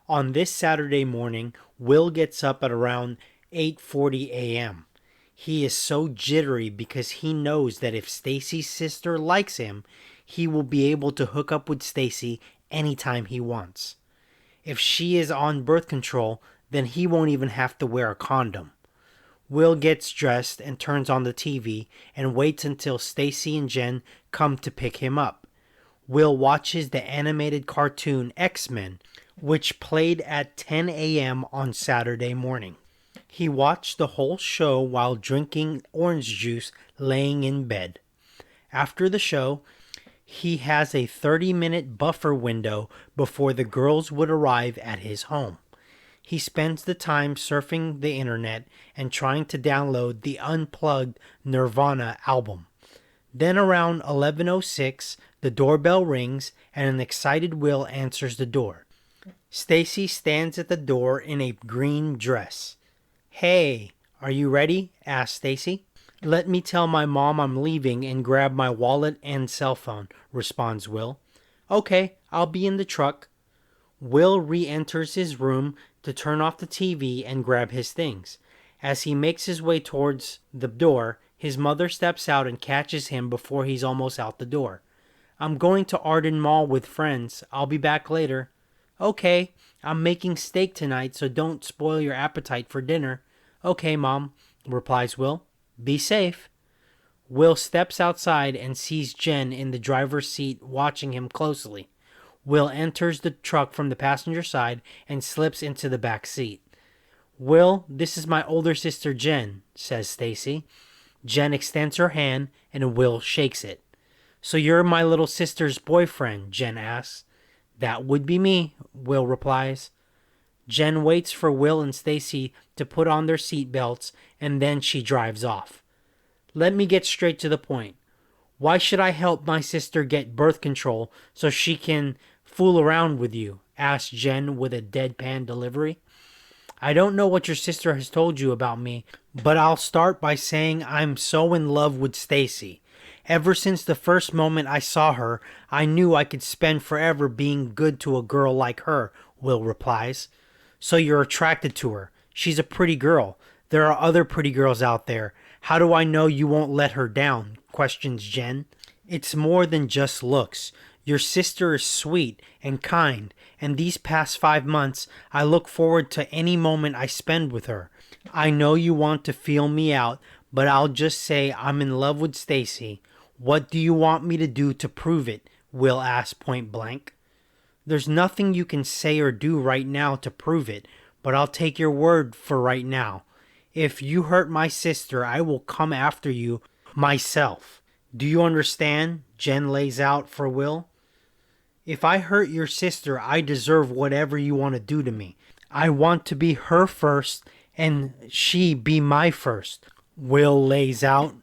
On this Saturday morning, Will gets up at around 8:40 a.m. He is so jittery because he knows that if Stacy's sister likes him, he will be able to hook up with Stacy anytime he wants. If she is on birth control, then he won't even have to wear a condom. Will gets dressed and turns on the TV and waits until Stacy and Jen come to pick him up. Will watches the animated cartoon X-Men, which played at 10 a.m. on Saturday morning. He watched the whole show while drinking orange juice laying in bed. After the show, he has a 30-minute buffer window before the girls would arrive at his home. He spends the time surfing the internet and trying to download the unplugged Nirvana album. Then around 11:06, the doorbell rings and an excited Will answers the door. Stacy stands at the door in a green dress. Hey, are you ready? Asks Stacy. Let me tell my mom I'm leaving and grab my wallet and cell phone, responds Will. Okay, I'll be in the truck. Will re-enters his room to turn off the TV and grab his things. As he makes his way towards the door, his mother steps out and catches him before he's almost out the door. I'm going to Arden Mall with friends. I'll be back later. Okay, I'm making steak tonight, so don't spoil your appetite for dinner. Okay, Mom, replies Will. Be safe. Will steps outside and sees Jen in the driver's seat watching him closely. Will enters the truck from the passenger side and slips into the back seat. Will, this is my older sister Jen, says Stacy. Jen extends her hand and Will shakes it. So you're my little sister's boyfriend, Jen asks. That would be me, Will replies. Jen waits for Will and Stacy to put on their seatbelts and then she drives off. Let me get straight to the point. Why should I help my sister get birth control so she can fool around with you? Asked Jen with a deadpan delivery. I don't know what your sister has told you about me, but I'll start by saying I'm so in love with Stacy. Ever since the first moment I saw her, I knew I could spend forever being good to a girl like her, Will replies. So you're attracted to her. She's a pretty girl. There are other pretty girls out there. How do I know you won't let her down? Questions Jen. It's more than just looks. Your sister is sweet and kind, and these past 5 months, I look forward to any moment I spend with her. I know you want to feel me out, but I'll just say I'm in love with Stacy. What do you want me to do to prove it? Will asked point blank. There's nothing you can say or do right now to prove it, but I'll take your word for right now. If you hurt my sister, I will come after you myself. Do you understand? Jen lays out for Will. If I hurt your sister, I deserve whatever you want to do to me. I want to be her first and she be my first. Will lays out.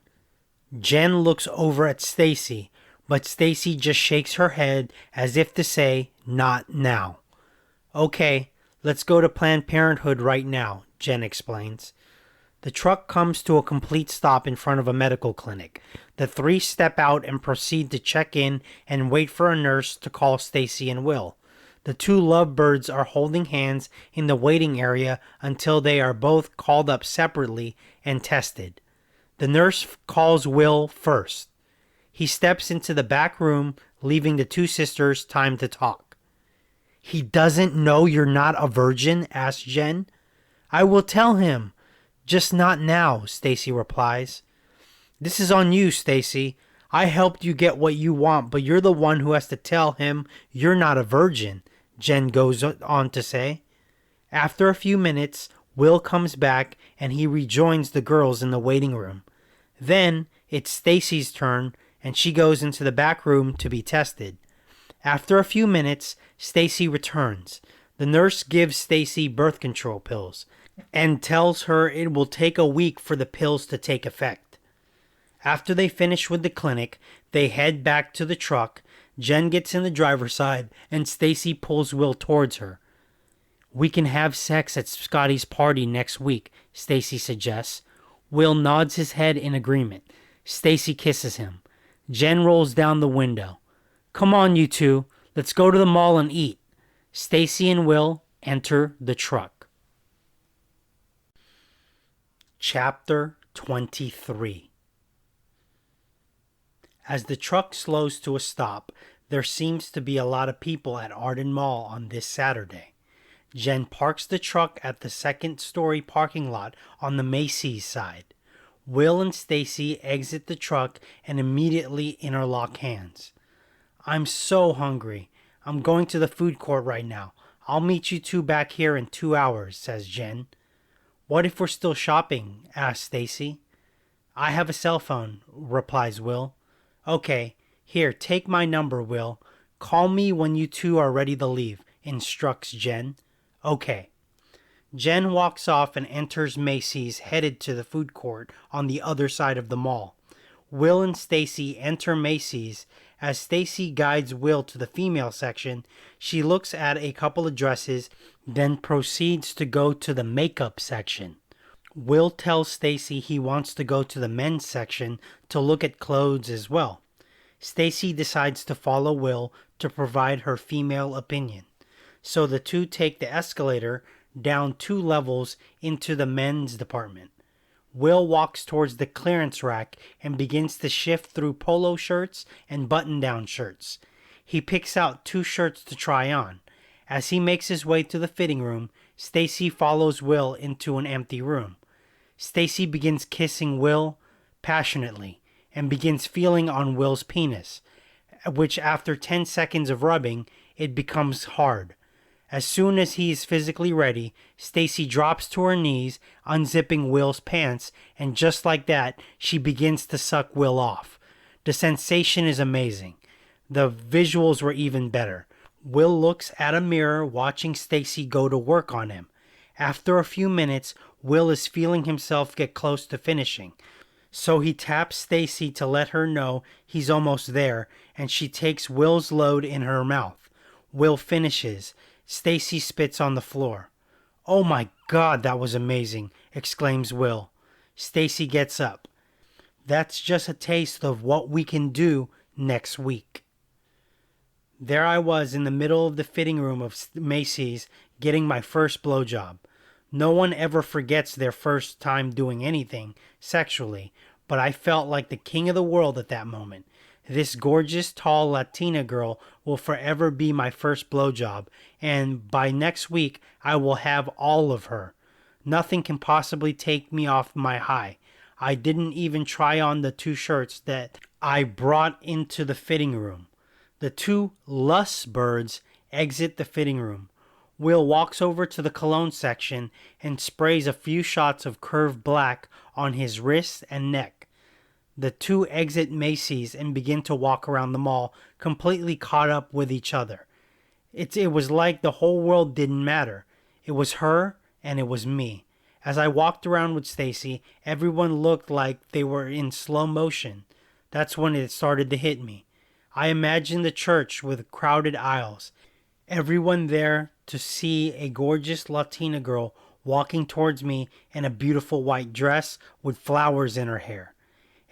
Jen looks over at Stacy, but Stacy just shakes her head as if to say, not now. Okay, let's go to Planned Parenthood right now, Jen explains. The truck comes to a complete stop in front of a medical clinic. The three step out and proceed to check in and wait for a nurse to call Stacy and Will. The two lovebirds are holding hands in the waiting area until they are both called up separately and tested. The nurse calls Will first. He steps into the back room, leaving the two sisters time to talk. "He doesn't know you're not a virgin?" asks Jen. "I will tell him. Just not now," Stacy replies. "This is on you, Stacy. I helped you get what you want, but you're the one who has to tell him you're not a virgin," Jen goes on to say. After a few minutes, Will comes back and he rejoins the girls in the waiting room. Then it's Stacy's turn and she goes into the back room to be tested. After a few minutes, Stacy returns. The nurse gives Stacy birth control pills and tells her it will take a week for the pills to take effect. After they finish with the clinic, they head back to the truck. Jen gets in the driver's side and Stacy pulls Will towards her. "We can have sex at Scotty's party next week," Stacy suggests. Will nods his head in agreement. Stacy kisses him. Jen rolls down the window. "Come on, you two. Let's go to the mall and eat." Stacy and Will enter the truck. Chapter 23. As the truck slows to a stop, there seems to be a lot of people at Arden Mall on this Saturday. Jen parks the truck at the second-story parking lot on the Macy's side. Will and Stacy exit the truck and immediately interlock hands. "I'm so hungry. I'm going to the food court right now. I'll meet you two back here in 2 hours," says Jen. "What if we're still shopping?" asks Stacy. "I have a cell phone," replies Will. "Okay, here, take my number, Will. Call me when you two are ready to leave," instructs Jen. "Okay." Jen walks off and enters Macy's, headed to the food court on the other side of the mall. Will and Stacy enter Macy's. As Stacy guides Will to the female section, she looks at a couple of dresses, then proceeds to go to the makeup section. Will tells Stacy he wants to go to the men's section to look at clothes as well. Stacy decides to follow Will to provide her female opinion. So the two take the escalator down 2 levels into the men's department. Will walks towards the clearance rack and begins to shift through polo shirts and button-down shirts. He picks out 2 shirts to try on. As he makes his way to the fitting room, Stacy follows Will into an empty room. Stacy begins kissing Will passionately and begins feeling on Will's penis, which after 10 seconds of rubbing, it becomes hard. As soon as he is physically ready, Stacy drops to her knees, unzipping Will's pants, and just like that, she begins to suck Will off. The sensation is amazing. The visuals were even better. Will looks at a mirror, watching Stacy go to work on him. After a few minutes, Will is feeling himself get close to finishing. So he taps Stacy to let her know he's almost there, and she takes Will's load in her mouth. Will finishes. Stacy spits on the floor. "Oh my God, that was amazing," exclaims Will. Stacy gets up. "That's just a taste of what we can do next week." There I was in the middle of the fitting room of Macy's getting my first blowjob. No one ever forgets their first time doing anything sexually, but I felt like the king of the world at that moment. This gorgeous, tall Latina girl will forever be my first blowjob, and by next week I will have all of her. Nothing can possibly take me off my high. I didn't even try on the 2 shirts that I brought into the fitting room. The 2 lust birds exit the fitting room. Will walks over to the cologne section and sprays a few shots of curved black on his wrists and neck. The 2 exit Macy's and begin to walk around the mall, completely caught up with each other. It was like the whole world didn't matter. It was her and it was me. As I walked around with Stacy, everyone looked like they were in slow motion. That's when it started to hit me. I imagined the church with crowded aisles. Everyone there to see a gorgeous Latina girl walking towards me in a beautiful white dress with flowers in her hair.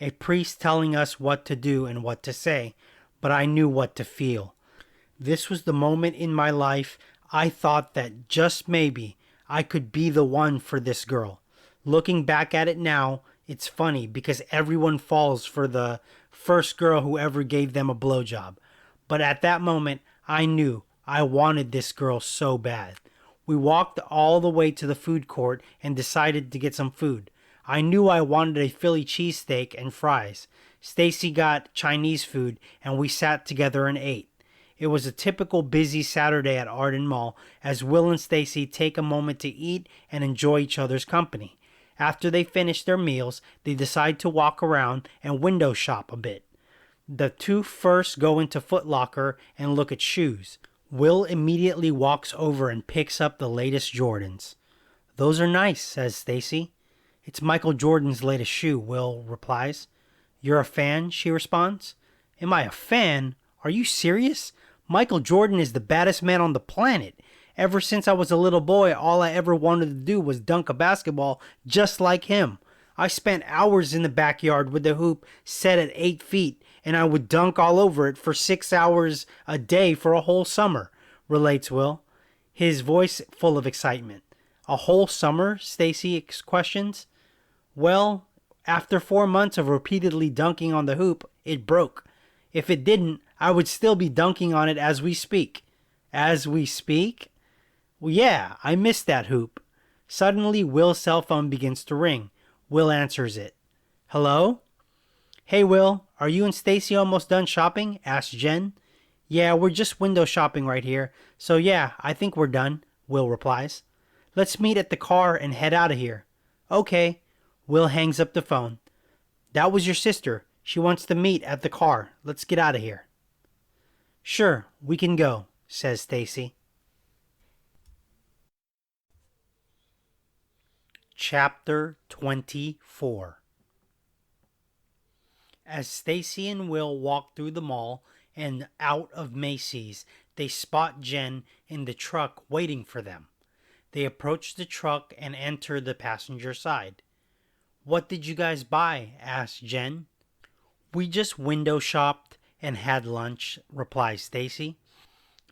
A priest telling us what to do and what to say, but I knew what to feel. This was the moment in my life I thought that just maybe I could be the one for this girl. Looking back at it now, it's funny because everyone falls for the first girl who ever gave them a blowjob. But at that moment, I knew I wanted this girl so bad. We walked all the way to the food court and decided to get some food. I knew I wanted a Philly cheesesteak and fries. Stacy got Chinese food and we sat together and ate. It was a typical busy Saturday at Arden Mall as Will and Stacy take a moment to eat and enjoy each other's company. After they finish their meals, they decide to walk around and window shop a bit. The two first go into Foot Locker and look at shoes. Will immediately walks over and picks up the latest Jordans. "Those are nice," says Stacy. "It's Michael Jordan's latest shoe," Will replies. "You're a fan?" she responds. "Am I a fan? Are you serious? Michael Jordan is the baddest man on the planet. Ever since I was a little boy, all I ever wanted to do was dunk a basketball just like him. I spent hours in the backyard with the hoop set at 8 feet, and I would dunk all over it for 6 hours a day for a whole summer," relates Will, his voice full of excitement. "A whole summer?" Stacy questions. "Well, after 4 months of repeatedly dunking on the hoop, it broke. If it didn't, I would still be dunking on it as we speak." "As we speak?" "Well, yeah, I missed that hoop." Suddenly, Will's cell phone begins to ring. Will answers it. "Hello?" "Hey, Will, are you and Stacy almost done shopping?" asks Jen. "Yeah, we're just window shopping right here. So yeah, I think we're done," Will replies. "Let's meet at the car and head out of here." "Okay." Will hangs up the phone. "That was your sister. She wants to meet at the car. Let's get out of here." "Sure, we can go," says Stacy. Chapter 24. As Stacy and Will walk through the mall and out of Macy's, they spot Jen in the truck waiting for them. They approach the truck and enter the passenger side. "What did you guys buy?" asks Jen. "We just window shopped and had lunch," replies Stacy.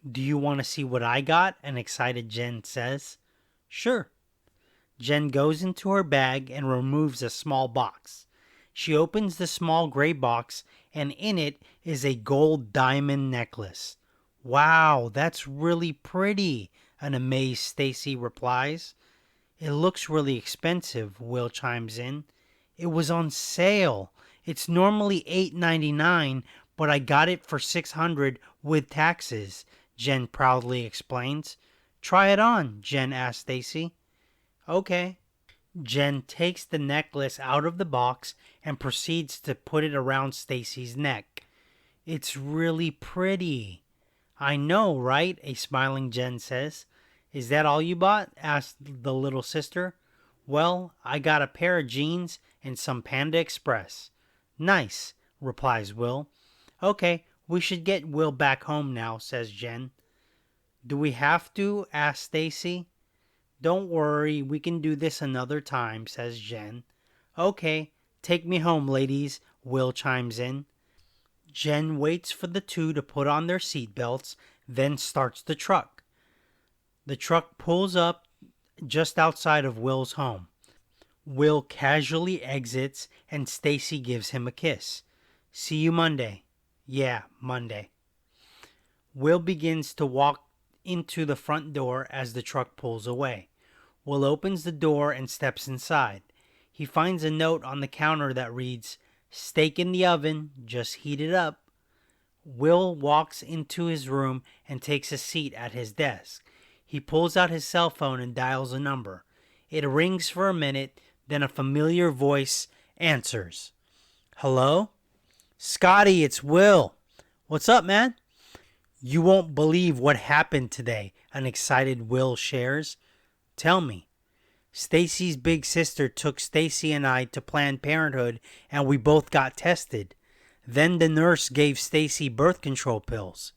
"Do you want to see what I got?" an excited Jen says. "Sure." Jen goes into her bag and removes a small box. She opens the small gray box, and in it is a gold diamond necklace. "Wow, that's really pretty," an amazed Stacy replies. "It looks really expensive," Will chimes in. "It was on sale. It's normally $8.99, but I got it for $600 with taxes," Jen proudly explains. "Try it on," Jen asks Stacy. "Okay." Jen takes the necklace out of the box and proceeds to put it around Stacy's neck. "It's really pretty." "I know, right?" a smiling Jen says. "Is that all you bought?" asked the little sister. "Well, I got a pair of jeans and some Panda Express." "Nice," replies Will. "Okay, we should get Will back home now," says Jen. "Do we have to?" asks Stacy. "Don't worry, we can do this another time," says Jen. "Okay, take me home, ladies," Will chimes in. Jen waits for the two to put on their seatbelts, then starts the truck. The truck pulls up just outside of Will's home. Will casually exits and Stacy gives him a kiss. "See you Monday." "Yeah, Monday." Will begins to walk into the front door as the truck pulls away. Will opens the door and steps inside. He finds a note on the counter that reads, "Steak in the oven, just heat it up." Will walks into his room and takes a seat at his desk. He pulls out his cell phone and dials a number. It rings for a minute, then a familiar voice answers. "Hello?" "Scotty, it's Will." "What's up, man?" "You won't believe what happened today," an excited Will shares. "Tell me." "Stacy's big sister took Stacy and I to Planned Parenthood and we both got tested. Then the nurse gave Stacy birth control pills."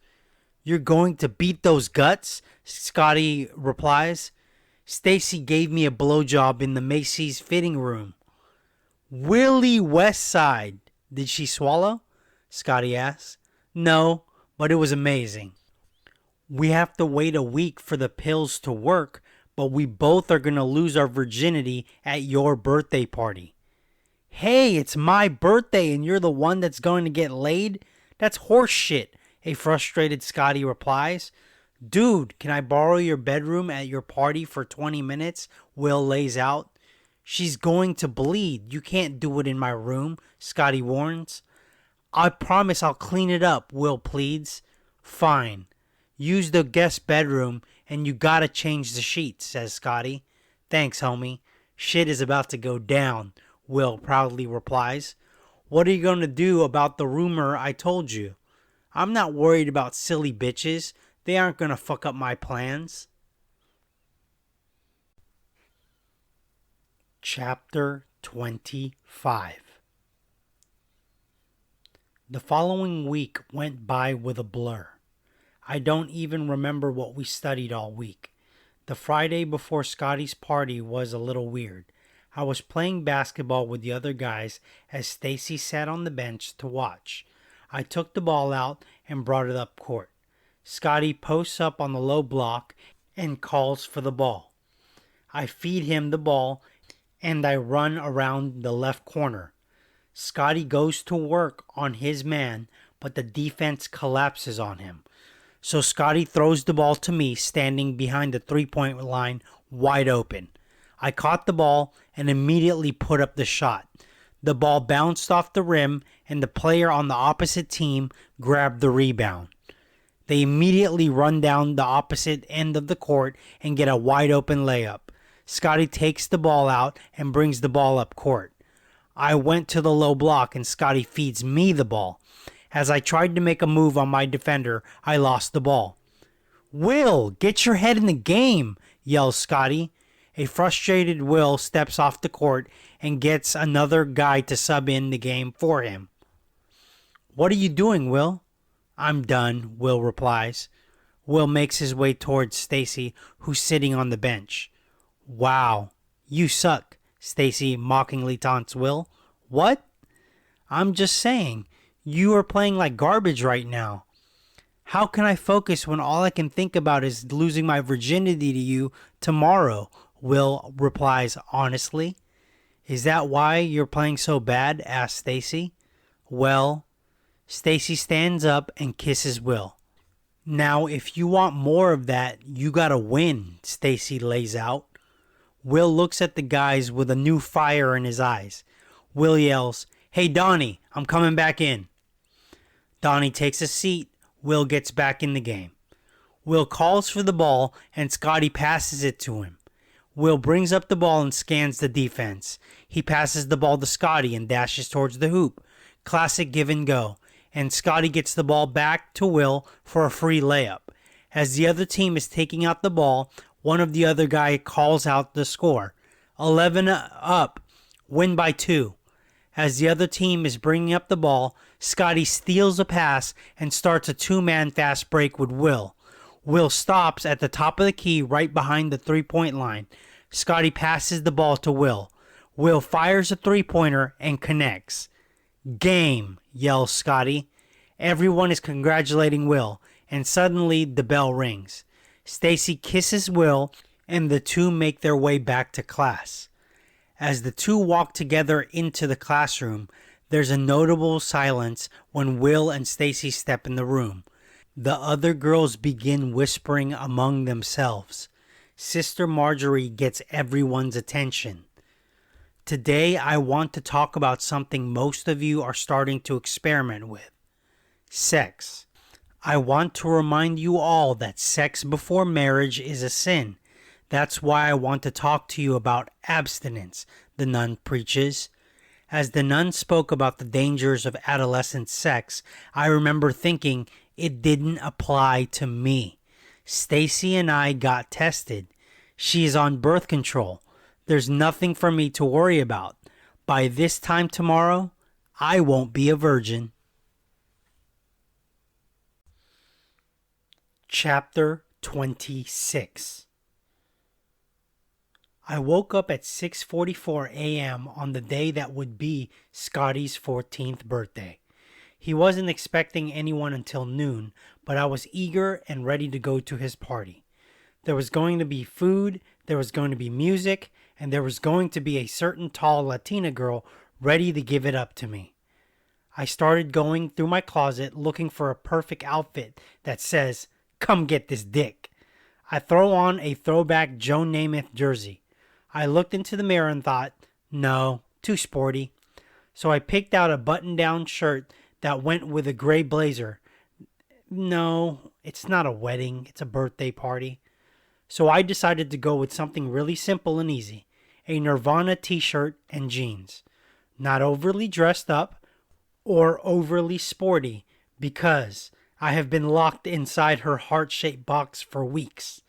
"You're going to beat those guts?" Scotty replies. Stacy gave me a blowjob in the Macy's fitting room. Willie Westside. Did she swallow? Scotty asked. No, but it was amazing. We have to wait a week for the pills to work, but we both are going to lose our virginity at your birthday party. Hey, it's my birthday and you're the one that's going to get laid? That's horse shit, a frustrated Scotty replies. Dude, can I borrow your bedroom at your party for 20 minutes? Will lays out. She's going to bleed. You can't do it in my room, Scotty warns. I promise I'll clean it up, Will pleads. Fine. Use the guest bedroom and you gotta change the sheets, says Scotty. Thanks, homie. Shit is about to go down, Will proudly replies. What are you gonna do about the rumor I told you? I'm not worried about silly bitches. They aren't gonna fuck up my plans. Chapter 25. The following week went by with a blur. I don't even remember what we studied all week. The Friday before Scotty's party was a little weird. I was playing basketball with the other guys as Stacy sat on the bench to watch. I took the ball out and brought it up court. Scotty posts up on the low block and calls for the ball. I feed him the ball and I run around the left corner. Scotty goes to work on his man, but the defense collapses on him. So Scotty throws the ball to me standing behind the three-point line wide open. I caught the ball and immediately put up the shot. The ball bounced off the rim and the player on the opposite team grabbed the rebound. They immediately run down the opposite end of the court and get a wide open layup. Scotty takes the ball out and brings the ball up court. I went to the low block and Scotty feeds me the ball. As I tried to make a move on my defender, I lost the ball. Will, get your head in the game, yells Scotty. A frustrated Will steps off the court and gets another guy to sub in the game for him. What are you doing, Will? I'm done, Will replies. Will makes his way towards Stacy, who's sitting on the bench. Wow, you suck, Stacy mockingly taunts Will. What? I'm just saying. You are playing like garbage right now. How can I focus when all I can think about is losing my virginity to you tomorrow? Will replies honestly. Is that why you're playing so bad? Asks Stacy. Well, Stacy stands up and kisses Will. Now, if you want more of that, you gotta win, Stacy lays out. Will looks at the guys with a new fire in his eyes. Will yells, Hey Donnie, I'm coming back in. Donnie takes a seat. Will gets back in the game. Will calls for the ball and Scotty passes it to him. Will brings up the ball and scans the defense. He passes the ball to Scotty and dashes towards the hoop. Classic give and go. And Scotty gets the ball back to Will for a free layup. As the other team is taking out the ball, one of the other guy calls out the score. 11 up. Win by 2. As the other team is bringing up the ball, Scotty steals a pass and starts a two-man fast break with Will. Will stops at the top of the key right behind the three-point line. Scotty passes the ball to Will. Will fires a three-pointer and connects. Game, yells Scotty. Everyone is congratulating Will, and suddenly the bell rings. Stacy kisses Will, and the two make their way back to class. As the two walk together into the classroom, there's a notable silence when Will and Stacy step in the room. The other girls begin whispering among themselves. Sister Marjorie gets everyone's attention. Today I want to talk about something most of you are starting to experiment with. Sex. I want to remind you all that sex before marriage is a sin. That's why I want to talk to you about abstinence, the nun preaches. As the nun spoke about the dangers of adolescent sex, I remember thinking it didn't apply to me. Stacy and I got tested. She is on birth control. There's nothing for me to worry about. By this time tomorrow, I won't be a virgin. Chapter 26. I woke up at 6:44 a.m. on the day that would be Scotty's 14th birthday. He wasn't expecting anyone until noon, but I was eager and ready to go to his party. There was going to be food, there was going to be music, and there was going to be a certain tall Latina girl ready to give it up to me. I started going through my closet looking for a perfect outfit that says, "Come get this dick." I throw on a throwback Joe Namath jersey. I looked into the mirror and thought, no, too sporty. So I picked out a button-down shirt that went with a gray blazer. No, it's not a wedding, it's a birthday party. So I decided to go with something really simple and easy. A Nirvana t-shirt and jeans. Not overly dressed up or overly sporty, because I have been locked inside her heart-shaped box for weeks.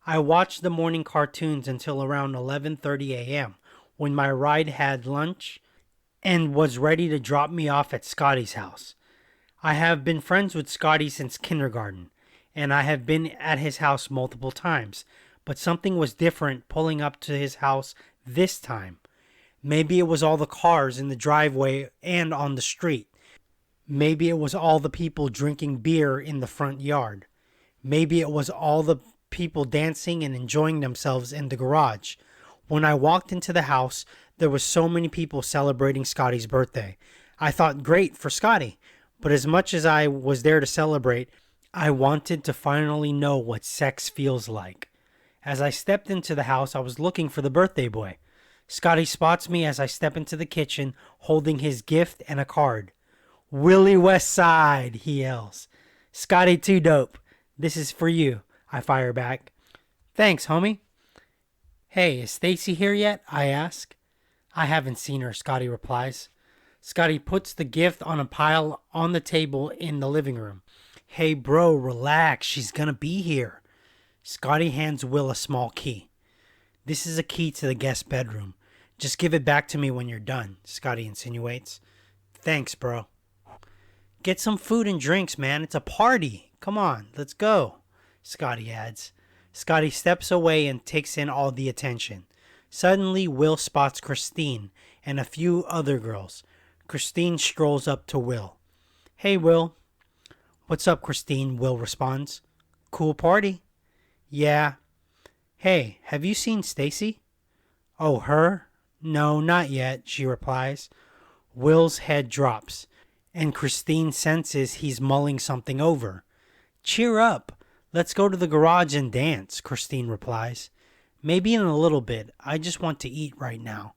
I watched the morning cartoons until around 11:30 a.m. when my ride had lunch and was ready to drop me off at Scotty's house. I have been friends with Scotty since kindergarten, and I have been at his house multiple times, but something was different pulling up to his house this time. Maybe it was all the cars in the driveway and on the street. Maybe it was all the people drinking beer in the front yard. Maybe it was all the people dancing and enjoying themselves in the garage. When I walked into the house, there were so many people celebrating Scotty's birthday. I thought, great for Scotty, but as much as I was there to celebrate, I wanted to finally know what sex feels like. As I stepped into the house, I was looking for the birthday boy. Scotty spots me as I step into the kitchen, holding his gift and a card. "Willie Westside," he yells. "Scotty too dope. This is for you," I fire back. "Thanks, homie." "Hey, is Stacy here yet?" I ask. "I haven't seen her," Scotty replies. Scotty puts the gift on a pile on the table in the living room. "Hey bro, relax, she's gonna be here." Scotty hands Will a small key. "This is a key to the guest bedroom. Just give it back to me when you're done," Scotty insinuates. "Thanks, bro." "Get some food and drinks, man. It's a party. Come on, let's go," Scotty adds. Scotty steps away and takes in all the attention. Suddenly, Will spots Christine and a few other girls. Christine strolls up to Will. "Hey, Will." "What's up, Christine?" Will responds. "Cool party." "Yeah." "Hey, have you seen Stacy?" "Oh, her? No, not yet," she replies. Will's head drops, and Christine senses he's mulling something over. "Cheer up. Let's go to the garage and dance," Christine replies. "Maybe in a little bit. I just want to eat right now."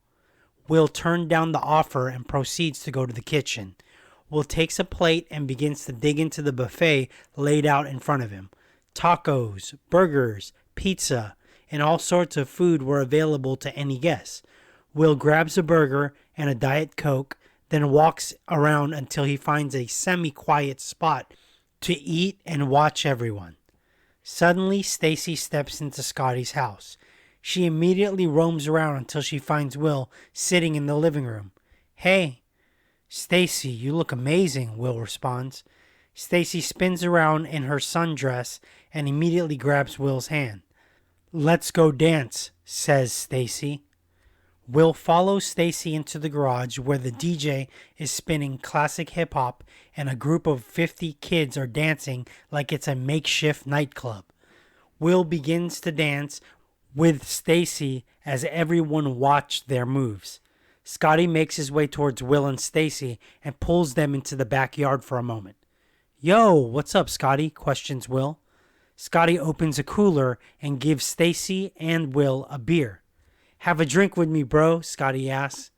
Will turned down the offer and proceeds to go to the kitchen. Will takes a plate and begins to dig into the buffet laid out in front of him. Tacos, burgers, pizza, and all sorts of food were available to any guest. Will grabs a burger and a Diet Coke, then walks around until he finds a semi-quiet spot to eat and watch everyone. Suddenly, Stacy steps into Scotty's house. She immediately roams around until she finds Will sitting in the living room. "Hey." "Stacy, you look amazing," Will responds. Stacy spins around in her sundress and immediately grabs Will's hand. "Let's go dance," says Stacy. Will follows Stacy into the garage where the DJ is spinning classic hip-hop and a group of 50 kids are dancing like it's a makeshift nightclub. Will begins to dance with Stacy as everyone watched their moves. Scotty makes his way towards Will and Stacy and pulls them into the backyard for a moment. "Yo, what's up, Scotty?" questions Will. Scotty opens a cooler and gives Stacy and Will a beer. "Have a drink with me, bro," Scotty asks.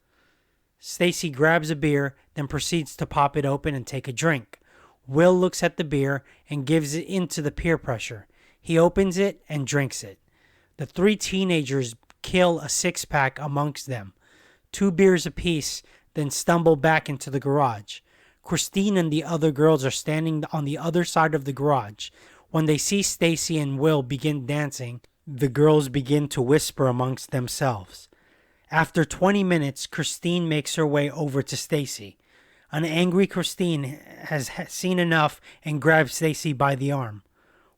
Stacy grabs a beer, then proceeds to pop it open and take a drink. Will looks at the beer and gives it into the peer pressure. He opens it and drinks it. The three teenagers kill a six-pack amongst them. 2 beers apiece, then stumble back into the garage. Christine and the other girls are standing on the other side of the garage. When they see Stacy and Will begin dancing, the girls begin to whisper amongst themselves. After 20 minutes, Christine makes her way over to Stacy. An angry Christine has seen enough and grabs Stacy by the arm.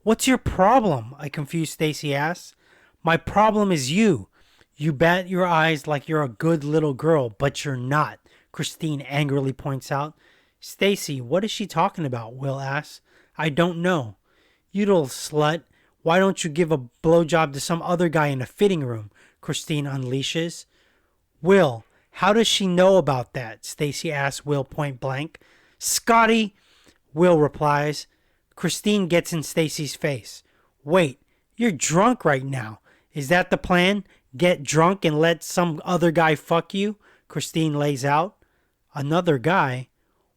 "What's your problem?" a confused Stacy asks. "My problem is you. You bat your eyes like you're a good little girl, but you're not, Christine angrily points out. Stacy, what is she talking about? Will asks. I don't know. You little slut. Why don't you give a blowjob to some other guy in the fitting room? Christine unleashes. Will, how does she know about that? Stacy asks Will point blank. Scotty, Will replies. Christine gets in Stacy's face. Wait, you're drunk right now. Is that the plan? Get drunk and let some other guy fuck you? Christine lays out. Another guy?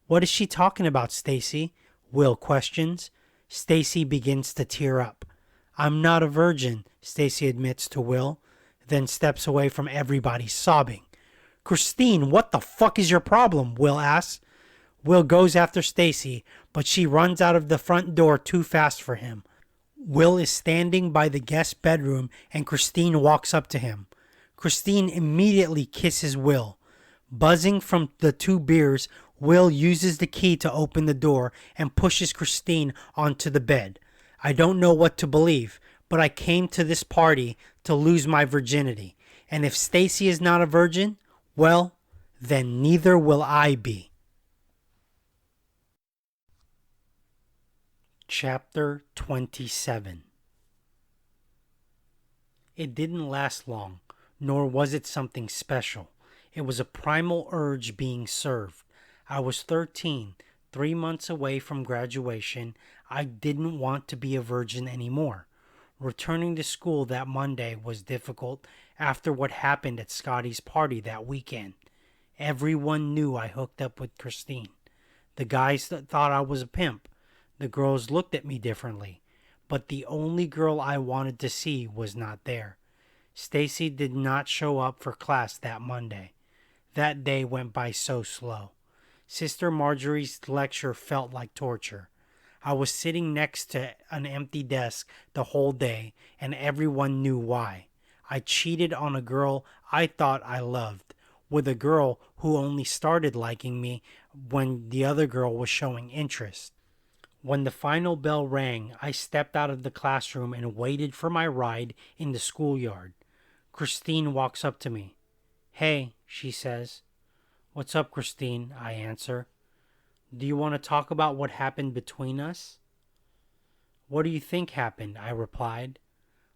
What is she talking about, Stacy? Will questions. Stacy begins to tear up. I'm not a virgin, Stacy admits to Will, then steps away from everybody sobbing. Christine, what the fuck is your problem? Will asks. Will goes after Stacy, but she runs out of the front door too fast for him. Will is standing by the guest bedroom and Christine walks up to him. Christine immediately kisses Will. Buzzing from the 2 beers, Will uses the key to open the door and pushes Christine onto the bed. I don't know what to believe, but I came to this party to lose my virginity. And if Stacy is not a virgin, well, then neither will I be. Chapter 27. It didn't last long, nor was it something special. It was a primal urge being served. I was 13, 3 months away from graduation. I didn't want to be a virgin anymore. Returning to school that Monday was difficult after what happened at Scotty's party that weekend. Everyone knew I hooked up with Christine. The guys thought I was a pimp. The girls looked at me differently, but the only girl I wanted to see was not there. Stacy did not show up for class that Monday. That day went by so slow. Sister Marjorie's lecture felt like torture. I was sitting next to an empty desk the whole day, and everyone knew why. I cheated on a girl I thought I loved, with a girl who only started liking me when the other girl was showing interest. When the final bell rang, I stepped out of the classroom and waited for my ride in the schoolyard. Christine walks up to me. Hey, she says. What's up, Christine? I answer. Do you want to talk about what happened between us? What do you think happened? I replied.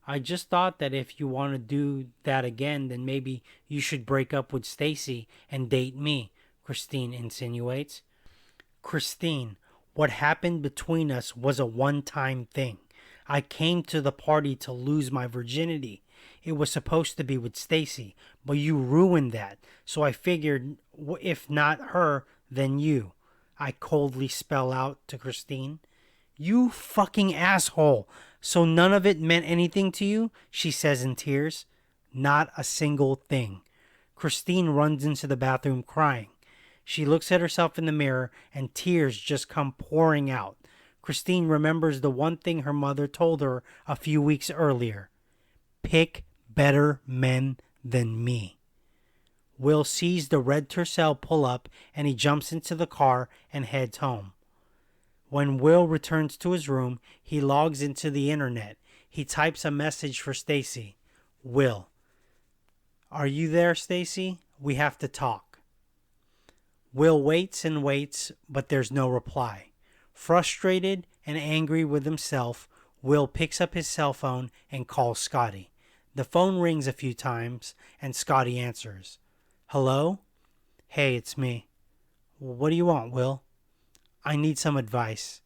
I just thought that if you want to do that again, then maybe you should break up with Stacy and date me, Christine insinuates. Christine, what happened between us was a one-time thing. I came to the party to lose my virginity. It was supposed to be with Stacy, but you ruined that. So I figured, if not her, then you. I coldly spell out to Christine. You fucking asshole. So none of it meant anything to you? She says in tears. Not a single thing. Christine runs into the bathroom crying. She looks at herself in the mirror and tears just come pouring out. Christine remembers the one thing her mother told her a few weeks earlier. Pick better men than me. Will sees the red Tercel pull up and he jumps into the car and heads home. When Will returns to his room, he logs into the internet. He types a message for Stacy. Will. Are you there, Stacy? We have to talk. Will waits and waits, but there's no reply. Frustrated and angry with himself, Will picks up his cell phone and calls Scotty. The phone rings a few times, and Scotty answers. Hello? Hey, it's me. What do you want, Will? I need some advice.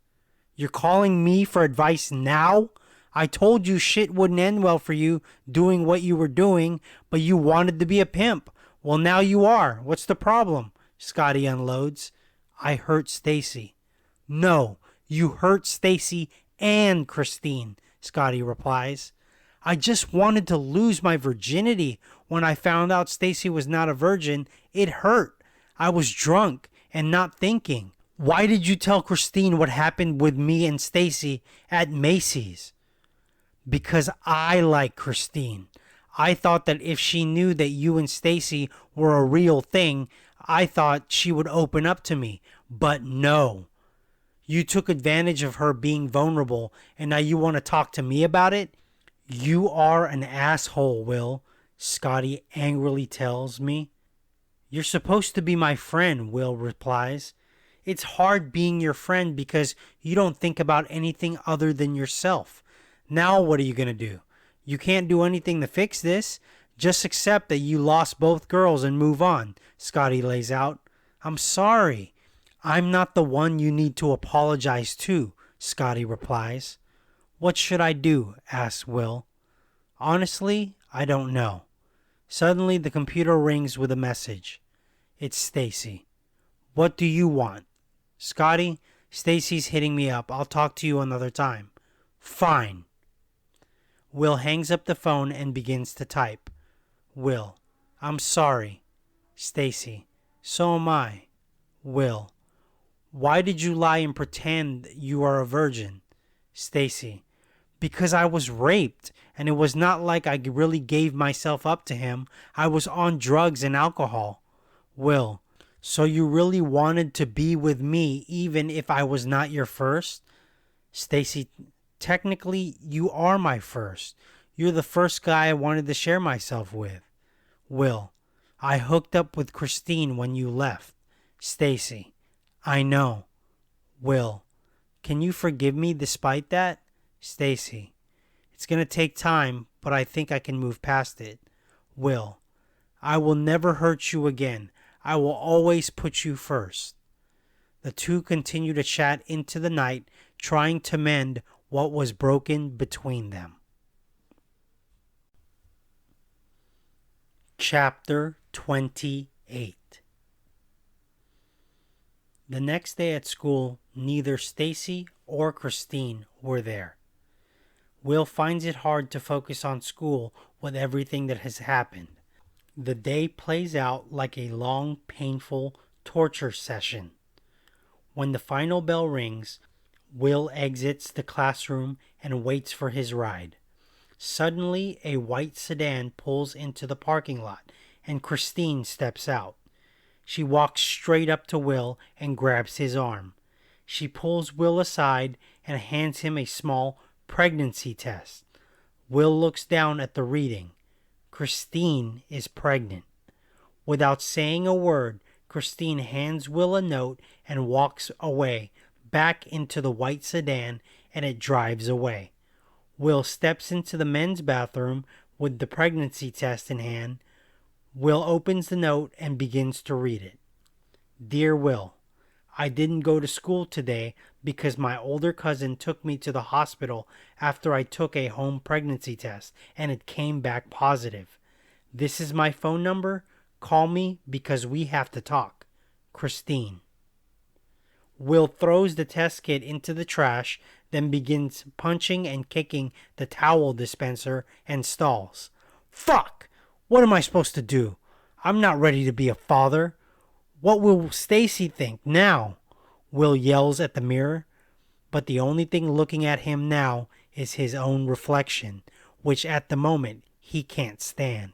You're calling me for advice now? I told you shit wouldn't end well for you doing what you were doing, but you wanted to be a pimp. Well, now you are. What's the problem? Scotty unloads. I hurt Stacy. No, you hurt Stacy and Christine, Scotty replies. I just wanted to lose my virginity. When I found out Stacy was not a virgin, it hurt. I was drunk and not thinking. Why did you tell Christine what happened with me and Stacy at Macy's? Because I like Christine. I thought that if she knew that you and Stacy were a real thing, I thought she would open up to me. But no. You took advantage of her being vulnerable, and now you want to talk to me about it? You are an asshole, Will. Scotty angrily tells me. You're supposed to be my friend, Will replies. It's hard being your friend because you don't think about anything other than yourself. Now what are you going to do? You can't do anything to fix this. Just accept that you lost both girls and move on, Scotty lays out. I'm sorry. I'm not the one you need to apologize to, Scotty replies. What should I do? Asks Will. Honestly, I don't know. Suddenly the computer rings with a message. It's Stacy. What do you want? Scotty, Stacy's hitting me up. I'll talk to you another time. Fine. Will hangs up the phone and begins to type. Will. I'm sorry. Stacy. So am I. Will. Why did you lie and pretend you are a virgin? Stacy. Because I was raped, and it was not like I really gave myself up to him. I was on drugs and alcohol. Will. So you really wanted to be with me even if I was not your first? Stacy. Technically, you are my first. You're the first guy I wanted to share myself with. Will. I hooked up with Christine when you left. Stacy. I know. Will. Can you forgive me despite that? Stacy. It's going to take time, but I think I can move past it. Will. I will never hurt you again. I will always put you first. The two continue to chat into the night, trying to mend what was broken between them. Chapter 28. The next day at school, neither Stacy or Christine were there. Will finds it hard to focus on school with everything that has happened. The day plays out like a long, painful torture session. When the final bell rings, Will exits the classroom and waits for his ride. Suddenly, a white sedan pulls into the parking lot, and Christine steps out. She walks straight up to Will and grabs his arm. She pulls Will aside and hands him a small pregnancy test. Will looks down at the reading. Christine is pregnant. Without saying a word, Christine hands Will a note and walks away, back into the white sedan, and it drives away. Will steps into the men's bathroom with the pregnancy test in hand. Will opens the note and begins to read it. Dear Will, I didn't go to school today because my older cousin took me to the hospital after I took a home pregnancy test and it came back positive. This is my phone number. Call me because we have to talk. Christine. Will throws the test kit into the trash, then begins punching and kicking the towel dispenser and stalls. Fuck! What am I supposed to do? I'm not ready to be a father. What will Stacy think now? Will yells at the mirror, but the only thing looking at him now is his own reflection, which at the moment he can't stand.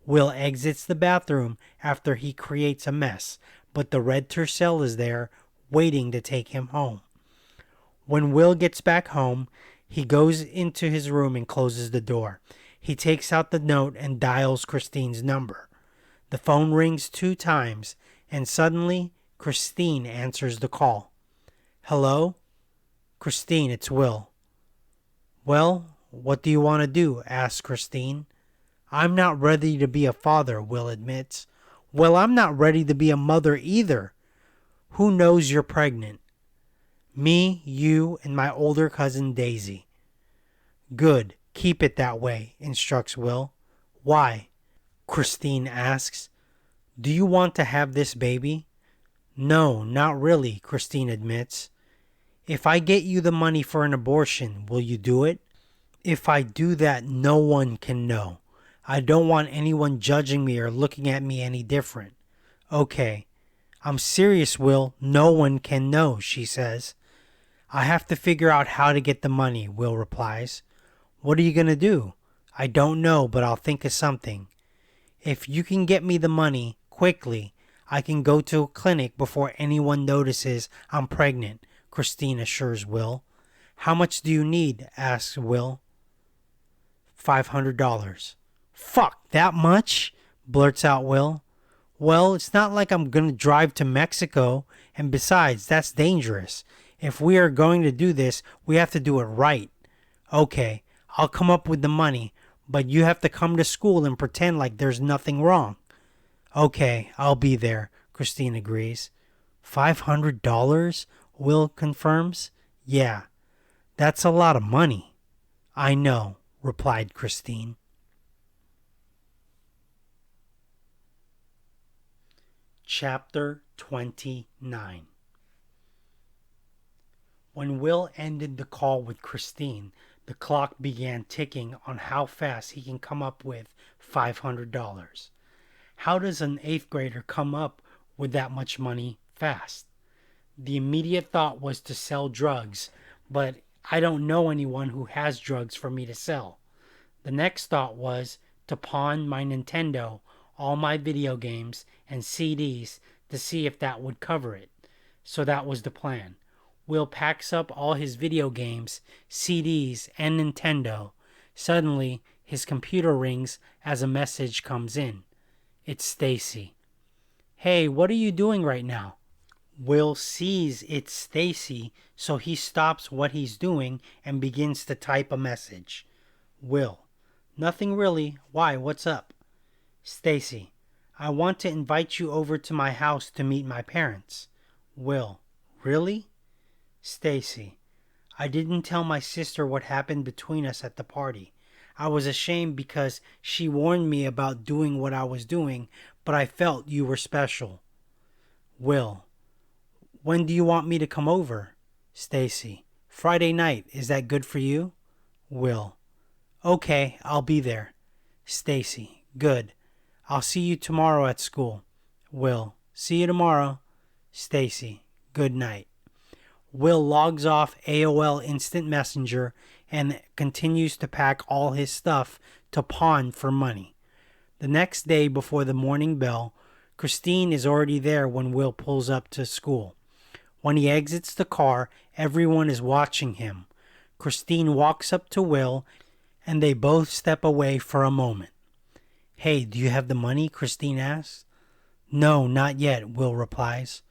Will exits the bathroom after he creates a mess, but the red Tercel is there, waiting to take him home. When Will gets back home, he goes into his room and closes the door. He takes out the note and dials Christine's number. The phone rings 2 times, and suddenly Christine answers the call. Hello? Christine, it's Will. Well, what do you want to do? Asks Christine. I'm not ready to be a father, Will admits. Well, I'm not ready to be a mother either. Who knows you're pregnant? Me, you, and my older cousin Daisy. Good. Keep it that way, instructs Will. Why? Christine asks. Do you want to have this baby? No, not really, Christine admits. If I get you the money for an abortion, will you do it? If I do that, no one can know. I don't want anyone judging me or looking at me any different. Okay. I'm serious, Will. No one can know, she says. I have to figure out how to get the money, Will replies. What are you going to do? I don't know, but I'll think of something. If you can get me the money quickly, I can go to a clinic before anyone notices I'm pregnant, Christine assures Will. How much do you need? Asks Will. $500. Fuck, that much? Blurts out Will. Well, it's not like I'm gonna drive to Mexico, and besides, that's dangerous. If we are going to do this, we have to do it right. Okay, I'll come up with the money, but you have to come to school and pretend like there's nothing wrong. Okay, I'll be there, Christine agrees. $500? Will confirms. Yeah, that's a lot of money. I know, replied Christine. Chapter 29. When Will ended the call with Christine, the clock began ticking on how fast he can come up with $500. How does an 8th grader come up with that much money fast? The immediate thought was to sell drugs, but I don't know anyone who has drugs for me to sell. The next thought was to pawn my Nintendo, all my video games, and CDs to see if that would cover it. So that was the plan. Will packs up all his video games, CDs, and Nintendo. Suddenly, his computer rings as a message comes in. It's Stacy. Hey, what are you doing right now? Will sees it's Stacy, so he stops what he's doing and begins to type a message. Will. Nothing really. Why, what's up? Stacy. I want to invite you over to my house to meet my parents. Will. Really? Stacy. I didn't tell my sister what happened between us at the party. I was ashamed because she warned me about doing what I was doing, but I felt you were special. Will. When do you want me to come over? Stacy. Friday night. Is that good for you? Will. Okay, I'll be there. Stacy. Good. I'll see you tomorrow at school. Will. See you tomorrow. Stacy. Good night. Will logs off AOL Instant Messenger and continues to pack all his stuff to pawn for money. The next day before the morning bell, Christine is already there when Will pulls up to school. When he exits the car, everyone is watching him. Christine walks up to Will, and they both step away for a moment. Hey, do you have the money? Christine asks. No, not yet, Will replies.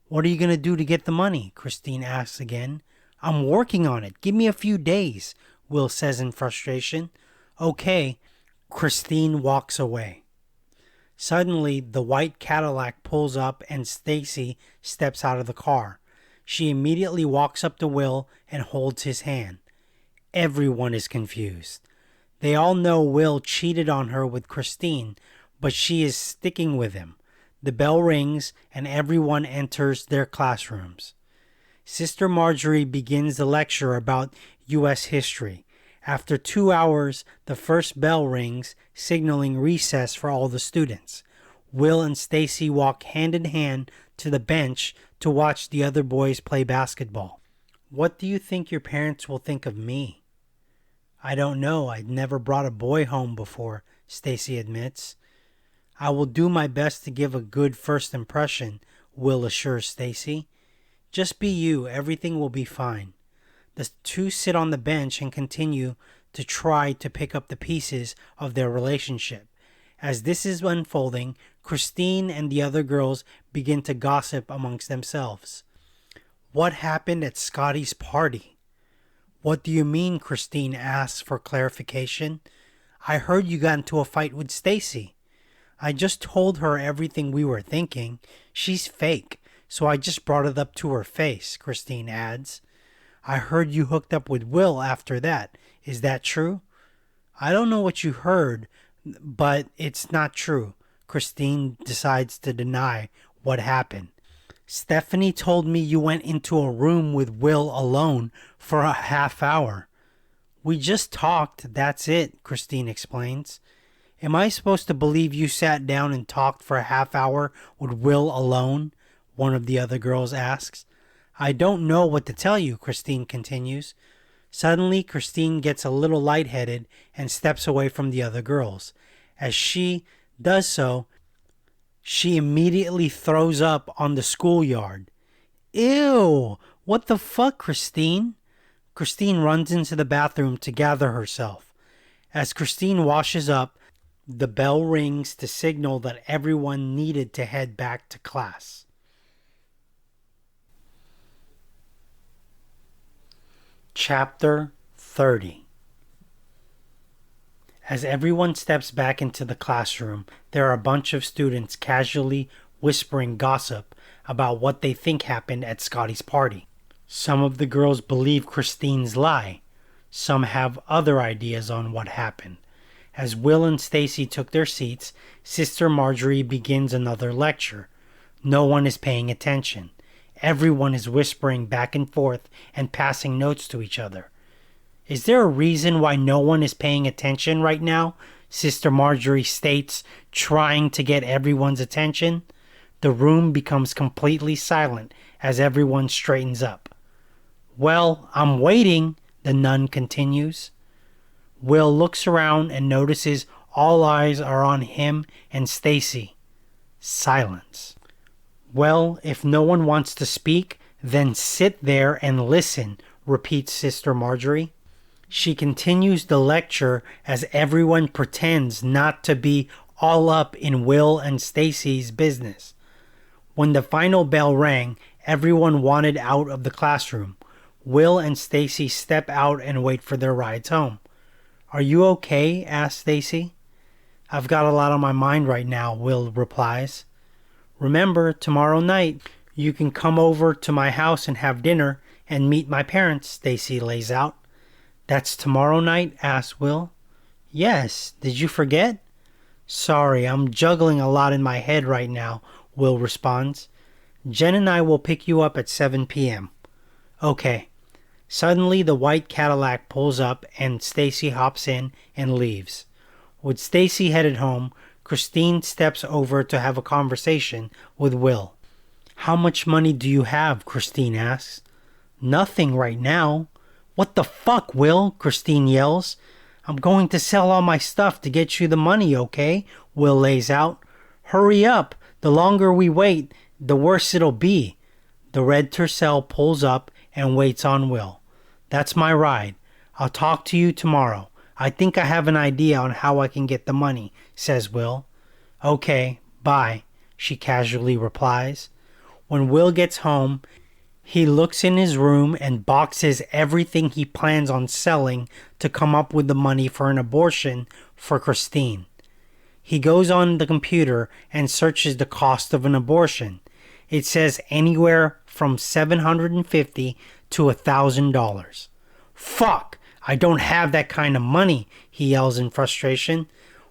What are you going to do to get the money? Christine asks again. I'm working on it. Give me a few days, Will says in frustration. Okay. Christine walks away. Suddenly, the white Cadillac pulls up and Stacy steps out of the car. She immediately walks up to Will and holds his hand. Everyone is confused. They all know Will cheated on her with Christine, but she is sticking with him. The bell rings and everyone enters their classrooms. Sister Marjorie begins the lecture about U.S. history. After 2 hours, the first bell rings, signaling recess for all the students. Will and Stacy walk hand in hand to the bench to watch the other boys play basketball. What do you think your parents will think of me? I don't know. I'd never brought a boy home before, Stacy admits. I will do my best to give a good first impression, Will assures Stacy. Just be you. Everything will be fine. The two sit on the bench and continue to try to pick up the pieces of their relationship. As this is unfolding, Christine and the other girls begin to gossip amongst themselves. What happened at Scotty's party? What do you mean? Christine asks for clarification. I heard you got into a fight with Stacy. I just told her everything we were thinking. She's fake, so I just brought it up to her face, Christine adds. I heard you hooked up with Will after that. Is that true? I don't know what you heard, but it's not true. Christine decides to deny what happened. Stephanie told me you went into a room with Will alone for a half hour. We just talked, that's it, Christine explains. Am I supposed to believe you sat down and talked for a half hour with Will alone? One of the other girls asks. I don't know what to tell you, Christine continues. Suddenly, Christine gets a little lightheaded and steps away from the other girls. As she does so, she immediately throws up on the schoolyard. Ew! What the fuck, Christine? Christine runs into the bathroom to gather herself. As Christine washes up, The bell rings to signal that everyone needed to head back to class. Chapter 30. As everyone steps back into the classroom, there are a bunch of students casually whispering gossip about what they think happened at Scotty's party. Some of the girls believe Christine's lie. Some have other ideas on what happened. As Will and Stacy took their seats, Sister Marjorie begins another lecture. No one is paying attention. Everyone is whispering back and forth and passing notes to each other. Is there a reason why no one is paying attention right now? Sister Marjorie states, trying to get everyone's attention. The room becomes completely silent as everyone straightens up. Well, I'm waiting, the nun continues. Will looks around and notices all eyes are on him and Stacy. Silence. Well, if no one wants to speak, then sit there and listen, repeats Sister Marjorie. She continues the lecture as everyone pretends not to be all up in Will and Stacy's business. When the final bell rang, everyone wanted out of the classroom. Will and Stacy step out and wait for their rides home. Are you okay? Asks Stacy. I've got a lot on my mind right now, Will replies. Remember, tomorrow night, you can come over to my house and have dinner and meet my parents, Stacy lays out. That's tomorrow night? Asks Will. Yes, did you forget? Sorry, I'm juggling a lot in my head right now, Will responds. Jen and I will pick you up at 7 p.m. Okay. Suddenly, the white Cadillac pulls up and Stacy hops in and leaves. With Stacy headed home, Christine steps over to have a conversation with Will. How much money do you have? Christine asks. Nothing right now. What the fuck, Will? Christine yells. I'm going to sell all my stuff to get you the money, okay? Will lays out. Hurry up. The longer we wait, the worse it'll be. The red Tercel pulls up and waits on Will. That's my ride. I'll talk to you tomorrow. I think I have an idea on how I can get the money, says Will. Okay, bye, she casually replies. When Will gets home, he looks in his room and boxes everything he plans on selling to come up with the money for an abortion for Christine. He goes on the computer and searches the cost of an abortion. It says anywhere from $750 to $1,000. Fuck! I don't have that kind of money, he yells in frustration.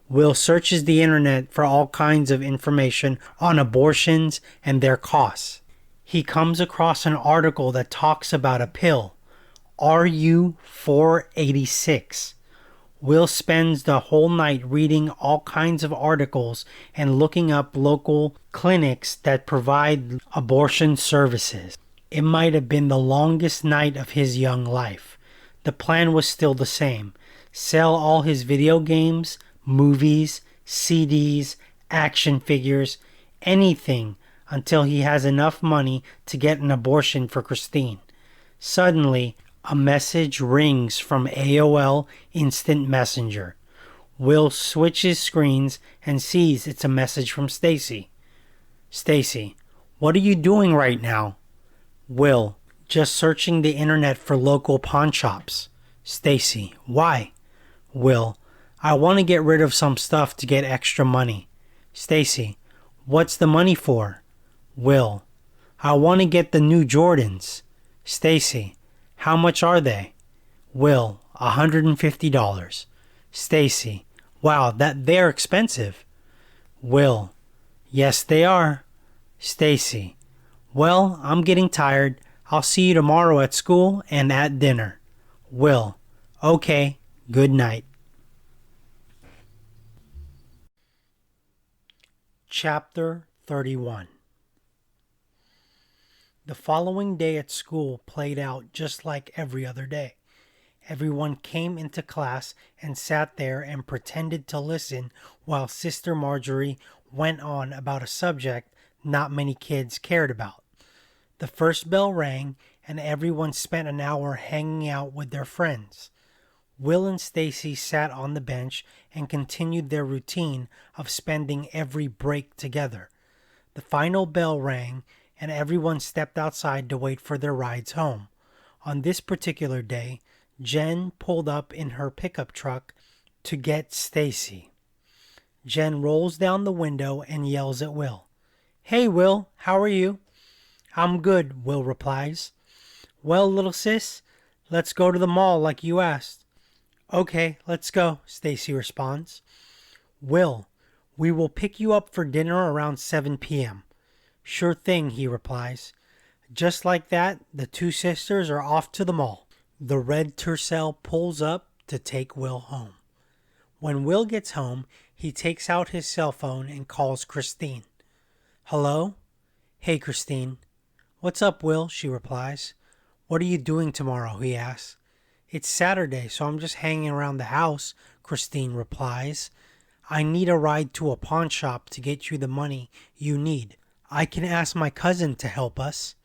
Will searches the internet for all kinds of information on abortions and their costs. He comes across an article that talks about a pill, RU486. Will spends the whole night reading all kinds of articles and looking up local clinics that provide abortion services. It might have been the longest night of his young life. The plan was still the same. Sell all his video games, movies, CDs, action figures, anything until he has enough money to get an abortion for Christine. Suddenly, a message rings from AOL Instant Messenger. Will switches screens and sees it's a message from Stacy. Stacy, what are you doing right now? Will, just searching the internet for local pawn shops. Stacy, why? Will, I want to get rid of some stuff to get extra money. Stacy, what's the money for? Will, I want to get the new Jordans. Stacy, how much are they? Will, $150. Stacy, wow, they're expensive. Will, yes they are. Stacy, well, I'm getting tired. I'll see you tomorrow at school and at dinner. Will, okay, good night. Chapter 31. The following day at school played out just like every other day. Everyone came into class and sat there and pretended to listen while Sister Marjorie went on about a subject not many kids cared about. The first bell rang and everyone spent an hour hanging out with their friends. Will and Stacy sat on the bench and continued their routine of spending every break together. The final bell rang, and everyone stepped outside to wait for their rides home. On this particular day, Jen pulled up in her pickup truck to get Stacy. Jen rolls down the window and yells at Will. "Hey, Will, how are you?" "I'm good," Will replies. "Well, little sis, let's go to the mall like you asked." "Okay, let's go," Stacy responds. "Will, we will pick you up for dinner around 7 p.m. "Sure thing," he replies. Just like that, the two sisters are off to the mall. The red Tercel pulls up to take Will home. When Will gets home, he takes out his cell phone and calls Christine. "Hello?" "Hey, Christine." "What's up, Will?" she replies. "What are you doing tomorrow?" he asks. "It's Saturday, so I'm just hanging around the house," Christine replies. "I need a ride to a pawn shop to get you the money you need. I can ask my cousin to help us."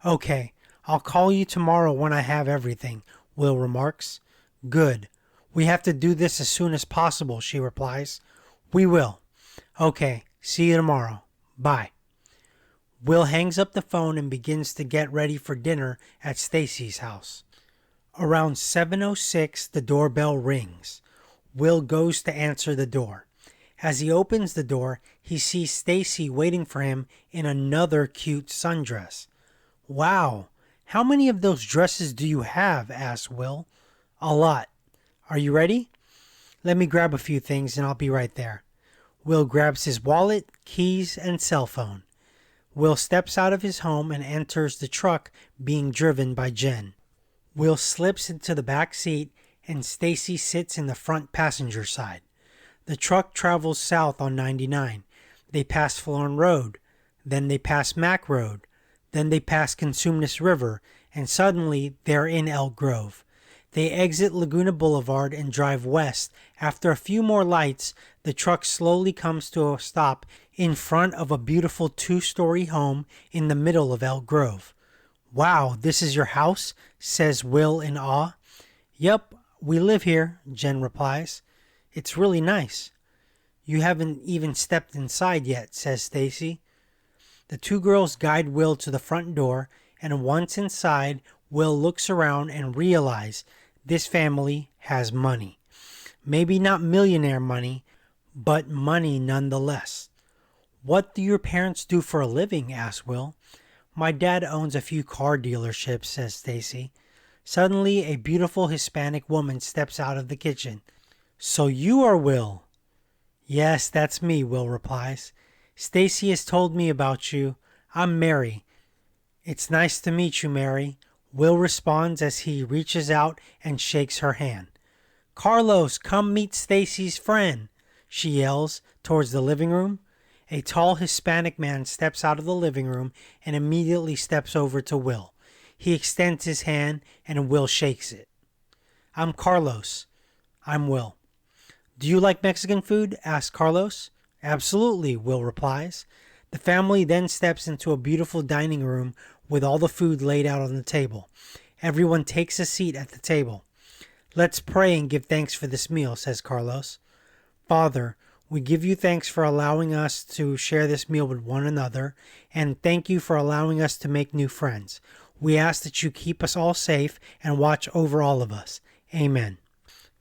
"Okay, I'll call you tomorrow when I have everything," Will remarks. "Good. We have to do this as soon as possible," she replies. "We will." "Okay, see you tomorrow. Bye." Will hangs up the phone and begins to get ready for dinner at Stacy's house. Around 7:06, the doorbell rings. Will goes to answer the door. As he opens the door, he sees Stacy waiting for him in another cute sundress. "Wow, how many of those dresses do you have?" asks Will. "A lot. Are you ready?" "Let me grab a few things and I'll be right there." Will grabs his wallet, keys, and cell phone. Will steps out of his home and enters the truck being driven by Jen. Will slips into the back seat and Stacy sits in the front passenger side. The truck travels south on 99. They pass Florin Road, then they pass Mack Road, then they pass Consumnes River, and suddenly they're in Elk Grove. They exit Laguna Boulevard and drive west. After a few more lights, the truck slowly comes to a stop in front of a beautiful 2-story home in the middle of Elk Grove. "Wow, this is your house?" says Will in awe. "Yep, we live here," Jen replies. "It's really nice." "You haven't even stepped inside yet," says Stacy. The two girls guide Will to the front door, and once inside, Will looks around and realizes this family has money. Maybe not millionaire money, but money nonetheless. "What do your parents do for a living?" asks Will. "My dad owns a few car dealerships," says Stacy. Suddenly, a beautiful Hispanic woman steps out of the kitchen. "So you are Will?" "Yes, that's me," Will replies. "Stacy has told me about you. I'm Mary." "It's nice to meet you, Mary," Will responds as he reaches out and shakes her hand. "Carlos, come meet Stacy's friend," she yells towards the living room. A tall Hispanic man steps out of the living room and immediately steps over to Will. He extends his hand and Will shakes it. "I'm Carlos." "I'm Will." "Do you like Mexican food?" asks Carlos. "Absolutely," Will replies. The family then steps into a beautiful dining room with all the food laid out on the table. Everyone takes a seat at the table. "Let's pray and give thanks for this meal," says Carlos. "Father, we give you thanks for allowing us to share this meal with one another, and thank you for allowing us to make new friends. We ask that you keep us all safe and watch over all of us. Amen."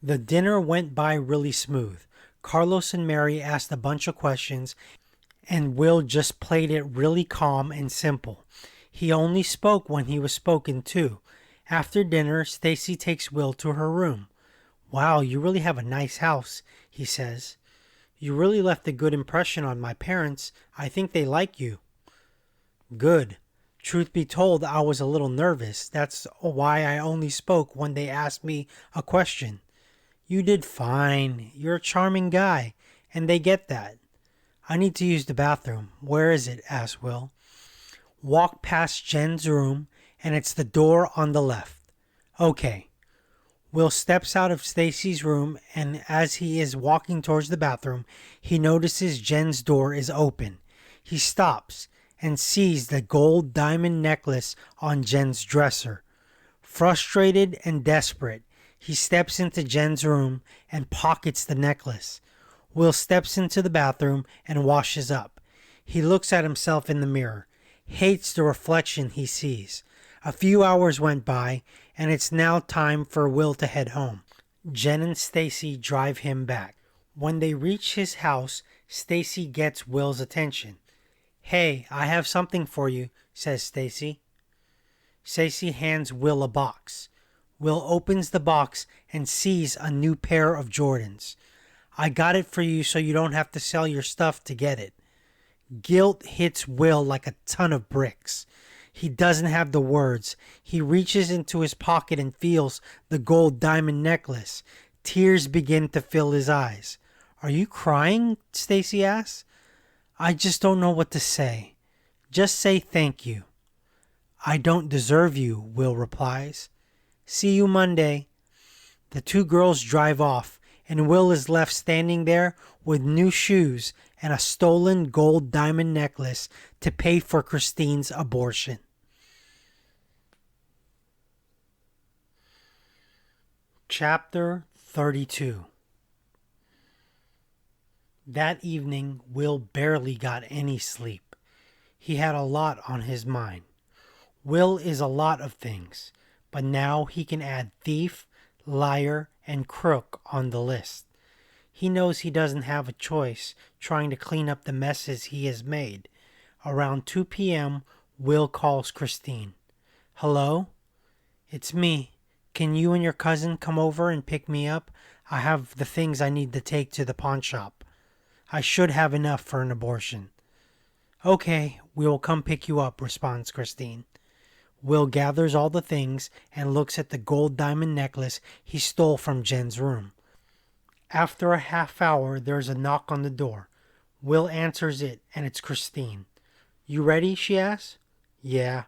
The dinner went by really smooth. Carlos and Mary asked a bunch of questions, and Will just played it really calm and simple. He only spoke when he was spoken to. After dinner, Stacy takes Will to her room. "Wow, you really have a nice house," he says. "You really left a good impression on my parents. I think they like you." "Good. Truth be told, I was a little nervous. That's why I only spoke when they asked me a question." "You did fine. You're a charming guy, and they get that." "I need to use the bathroom. Where is it?" asked Will. "Walk past Jen's room, and it's the door on the left." "Okay." Will steps out of Stacy's room, and as he is walking towards the bathroom, he notices Jen's door is open. He stops and sees the gold diamond necklace on Jen's dresser. Frustrated and desperate, He steps into Jen's room and pockets the necklace. Will steps into the bathroom and washes up. He looks at himself in the mirror, hates the reflection he sees. A few hours went by, and it's now time for Will to head home. Jen and Stacy drive him back. When they reach his house, Stacy gets Will's attention. "Hey, I have something for you," says Stacy. Stacy hands Will a box. Will opens the box and sees a new pair of Jordans. "I got it for you so you don't have to sell your stuff to get it." Guilt hits Will like a ton of bricks. He doesn't have the words. He reaches into his pocket and feels the gold diamond necklace. Tears begin to fill his eyes. "Are you crying?" Stacy asks. "I just don't know what to say." "Just say thank you." "I don't deserve you," Will replies. "See you Monday." The two girls drive off, and Will is left standing there with new shoes and a stolen gold diamond necklace to pay for Christine's abortion. Chapter 32. That evening, Will barely got any sleep. He had a lot on his mind. Will is a lot of things, but now he can add thief, liar, and crook on the list. He knows he doesn't have a choice trying to clean up the messes he has made. Around 2 p.m., Will calls Christine. "Hello? It's me. Can you and your cousin come over and pick me up? I have the things I need to take to the pawn shop. I should have enough for an abortion." "Okay, we will come pick you up," responds Christine. Will gathers all the things and looks at the gold diamond necklace he stole from Jen's room. After a half hour, there's a knock on the door. Will answers it, and it's Christine. "You ready?" she asks. "Yeah."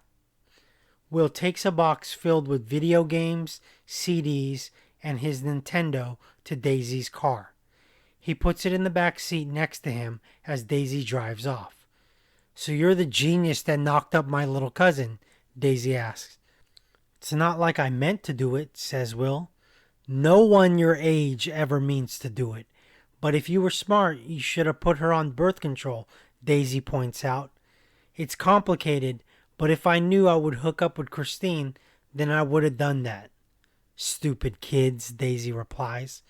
Will takes a box filled with video games, CDs, and his Nintendo to Daisy's car. He puts it in the back seat next to him as Daisy drives off. "So you're the genius that knocked up my little cousin?" Daisy asks. "It's not like I meant to do it," says Will. "No one your age ever means to do it. But if you were smart, you should have put her on birth control," Daisy points out. "It's complicated, but if I knew I would hook up with Christine, then I would have done that." "Stupid kids," Daisy replies.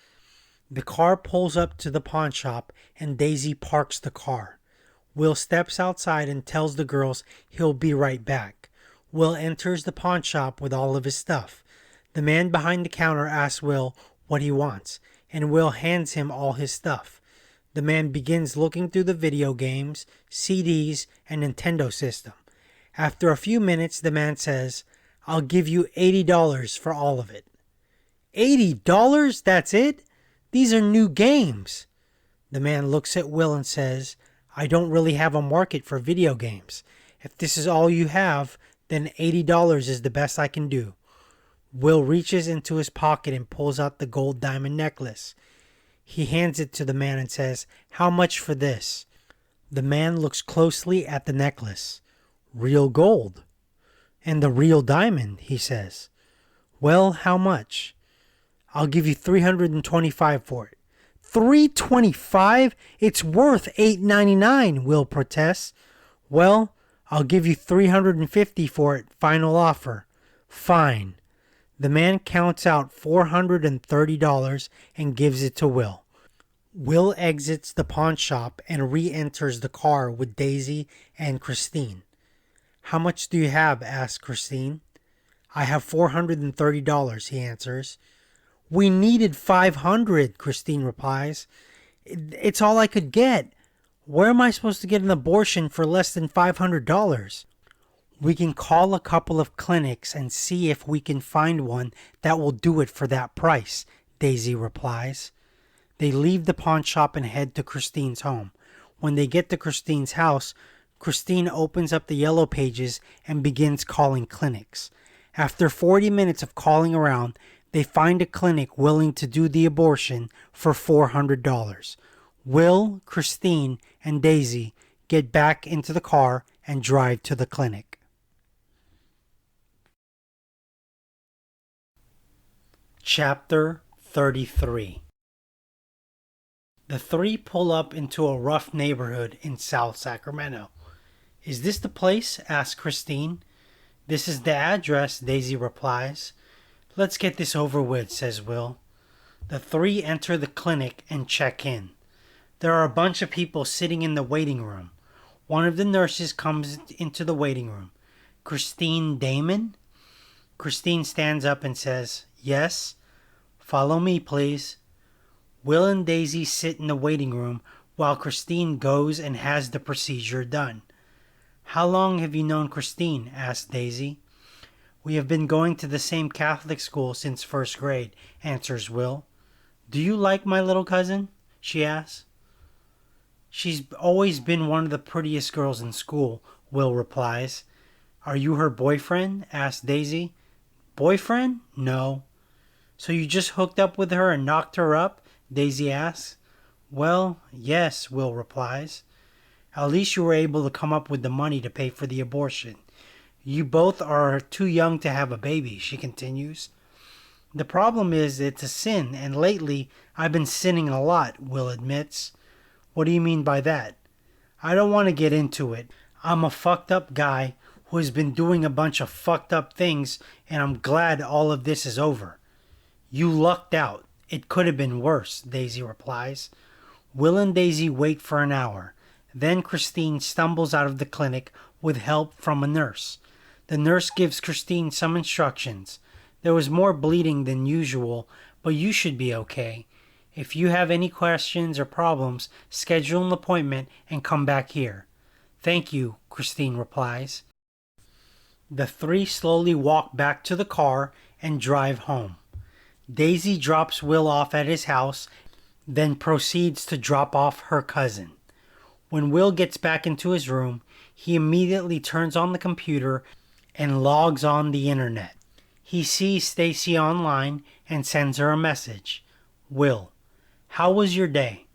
The car pulls up to the pawn shop and Daisy parks the car. Will steps outside and tells the girls he'll be right back. Will enters the pawn shop with all of his stuff. The man behind the counter asks Will what he wants, and Will hands him all his stuff. The man begins looking through the video games, CDs, and Nintendo system. After a few minutes, the man says, "I'll give you $80 for all of it." $80? That's it? These are new games. The man looks at Will and says, "I don't really have a market for video games. If this is all you have, then $80 is the best I can do." Will reaches into his pocket and pulls out the gold diamond necklace. He hands it to the man and says, "How much for this?" The man looks closely at the necklace. "Real gold." "And the real diamond," he says. "Well, how much?" "I'll give you $325 for it." $325? It's worth $899, Will protests. "Well, I'll give you $350 for it, final offer." "Fine." The man counts out $430 and gives it to Will. Will exits the pawn shop and re-enters the car with Daisy and Christine. "How much do you have?" asks Christine. "I have $430, he answers. "We needed $500, Christine replies. "It's all I could get. Where am I supposed to get an abortion for less than $500? "We can call a couple of clinics and see if we can find one that will do it for that price," Daisy replies. They leave the pawn shop and head to Christine's home. When they get to Christine's house, Christine opens up the yellow pages and begins calling clinics. After 40 minutes of calling around, they find a clinic willing to do the abortion for $400. Will, Christine, and Daisy get back into the car and drive to the clinic. Chapter 33. The three pull up into a rough neighborhood in South Sacramento. "Is this the place?" asks Christine. "This is the address," Daisy replies. "Let's get this over with," says Will. The three enter the clinic and check in. There are a bunch of people sitting in the waiting room. One of the nurses comes into the waiting room. "Christine Damon?" Christine stands up and says, "Yes." "Follow me, please." Will and Daisy sit in the waiting room while Christine goes and has the procedure done. "How long have you known Christine?" asks Daisy. "We have been going to the same Catholic school since first grade," answers Will. "Do you like my little cousin?" she asks. "She's always been one of the prettiest girls in school," Will replies. "Are you her boyfriend?" asks Daisy. "Boyfriend? No." "So you just hooked up with her and knocked her up?" Daisy asks. "Well, yes," Will replies. "At least you were able to come up with the money to pay for the abortion. You both are too young to have a baby," she continues. "The problem is it's a sin, and lately I've been sinning a lot," Will admits. "What do you mean by that?" "I don't want to get into it. I'm a fucked up guy who has been doing a bunch of fucked up things, and I'm glad all of this is over." "You lucked out. It could have been worse," Daisy replies. Will and Daisy wait for an hour. Then Christine stumbles out of the clinic with help from a nurse. The nurse gives Christine some instructions. "There was more bleeding than usual, but you should be okay. If you have any questions or problems, schedule an appointment and come back here." "Thank you," Christine replies. The three slowly walk back to the car and drive home. Daisy drops Will off at his house, then proceeds to drop off her cousin. When Will gets back into his room, he immediately turns on the computer and logs on the internet. He sees Stacy online and sends her a message. "Will, how was your day?"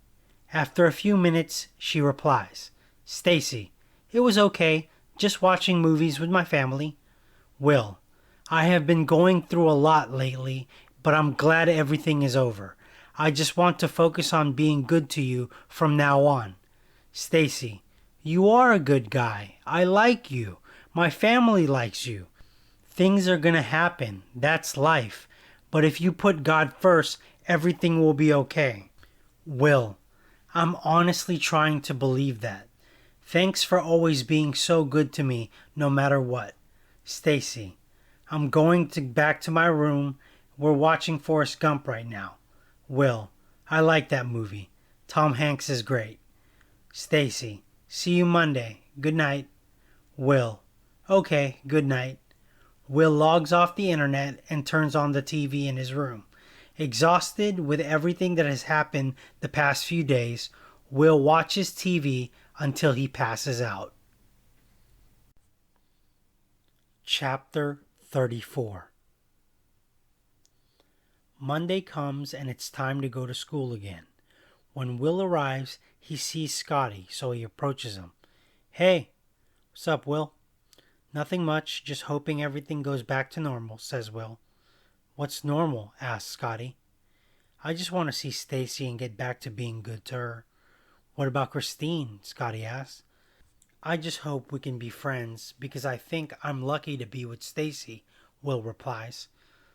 After a few minutes, she replies, "Stacy, it was okay, just watching movies with my family." "Will, I have been going through a lot lately, but I'm glad everything is over. I just want to focus on being good to you from now on." "Stacy, you are a good guy. I like you. My family likes you. Things are gonna happen. That's life. But if you put God first, everything will be okay." "Will, I'm honestly trying to believe that. Thanks for always being so good to me, no matter what." "Stacy, I'm going back to my room. We're watching Forrest Gump right now." "Will, I like that movie. Tom Hanks is great." "Stacy, see you Monday. Good night." "Will, okay, good night." Will logs off the internet and turns on the TV in his room. Exhausted with everything that has happened the past few days, Will watches TV until he passes out. Chapter 34. Monday comes and it's time to go to school again. When Will arrives, he sees Scotty, so he approaches him. "Hey." "What's up, Will?" "Nothing much, just hoping everything goes back to normal," says Will. "What's normal?" asks Scotty. "I just want to see Stacy and get back to being good to her." "What about Christine?" Scotty asks. "I just hope we can be friends because I think I'm lucky to be with Stacy," Will replies.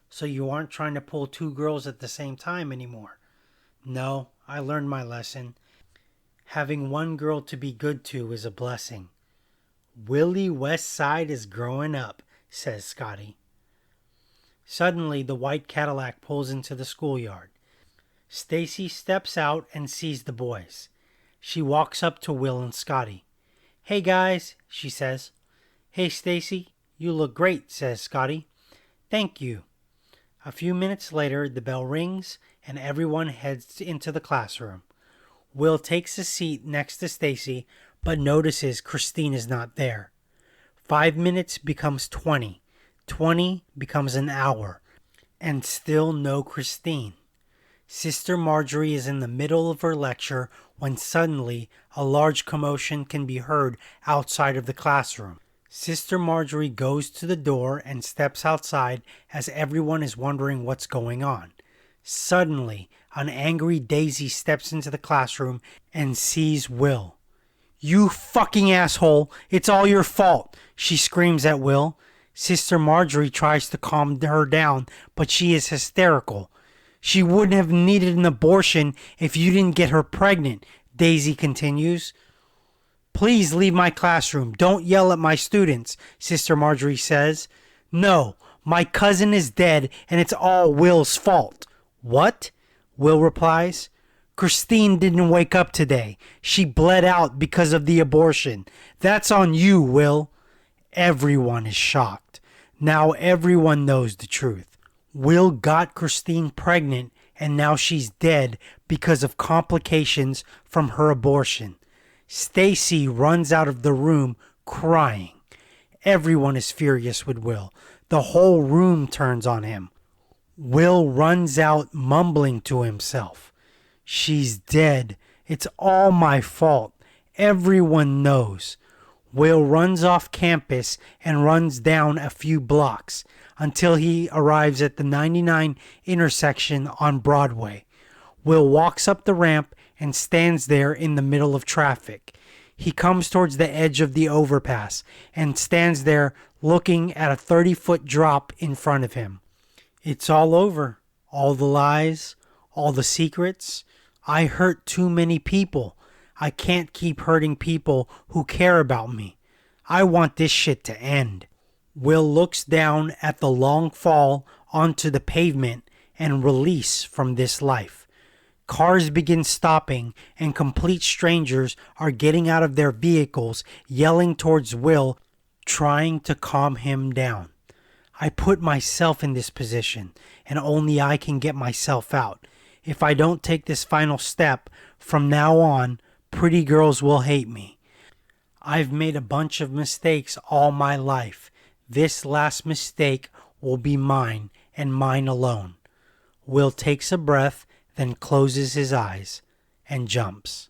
"So you aren't trying to pull two girls at the same time anymore?" "No, I learned my lesson. Having one girl to be good to is a blessing." "Willie West Side is growing up," says Scotty. Suddenly, the white Cadillac pulls into the schoolyard. Stacy steps out and sees the boys. She walks up to Will and Scotty. "Hey guys," she says. "Hey Stacy, you look great," says Scotty. "Thank you." A few minutes later, the bell rings and everyone heads into the classroom. Will takes a seat next to Stacy, but notices Christine is not there. 5 minutes becomes 20. 20 becomes an hour, and still no Christine. Sister Marjorie is in the middle of her lecture when suddenly a large commotion can be heard outside of the classroom. Sister Marjorie goes to the door and steps outside as everyone is wondering what's going on. Suddenly, an angry Daisy steps into the classroom and sees Will. "You fucking asshole! It's all your fault!" she screams at Will. Sister Marjorie tries to calm her down, but she is hysterical. "She wouldn't have needed an abortion if you didn't get her pregnant," Daisy continues. "Please leave my classroom. Don't yell at my students," Sister Marjorie says. "No, my cousin is dead and it's all Will's fault." "What?" Will replies. "Christine didn't wake up today. She bled out because of the abortion. That's on you, Will." Everyone is shocked. Now everyone knows the truth. Will got Christine pregnant and now she's dead because of complications from her abortion. Stacy runs out of the room crying. Everyone is furious with Will. The whole room turns on him. Will runs out mumbling to himself. "She's dead. It's all my fault. Everyone knows." Will runs off campus and runs down a few blocks until he arrives at the 99 intersection on Broadway. Will walks up the ramp and stands there in the middle of traffic. He comes towards the edge of the overpass and stands there looking at a 30-foot drop in front of him. It's all over. All the lies, all the secrets. I hurt too many people. I can't keep hurting people who care about me. I want this shit to end. Will looks down at the long fall onto the pavement and release from this life. Cars begin stopping and complete strangers are getting out of their vehicles, yelling towards Will, trying to calm him down. I put myself in this position, and only I can get myself out. If I don't take this final step, from now on, pretty girls will hate me. I've made a bunch of mistakes all my life. This last mistake will be mine, and mine alone. Will takes a breath, then closes his eyes, and jumps.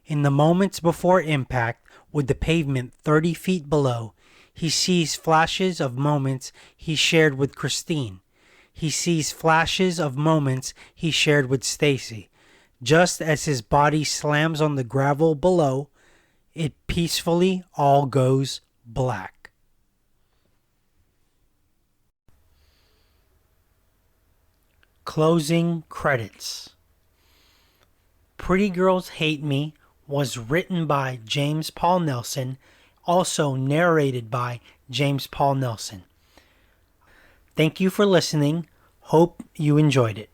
In the moments before impact, with the pavement 30 feet below, he sees flashes of moments he shared with Christine. He sees flashes of moments he shared with Stacy. Just as his body slams on the gravel below, it peacefully all goes black. Closing credits. Pretty Girls Hate Me was written by James Paul Nelson, also narrated by James Paul Nelson. Thank you for listening. Hope you enjoyed it.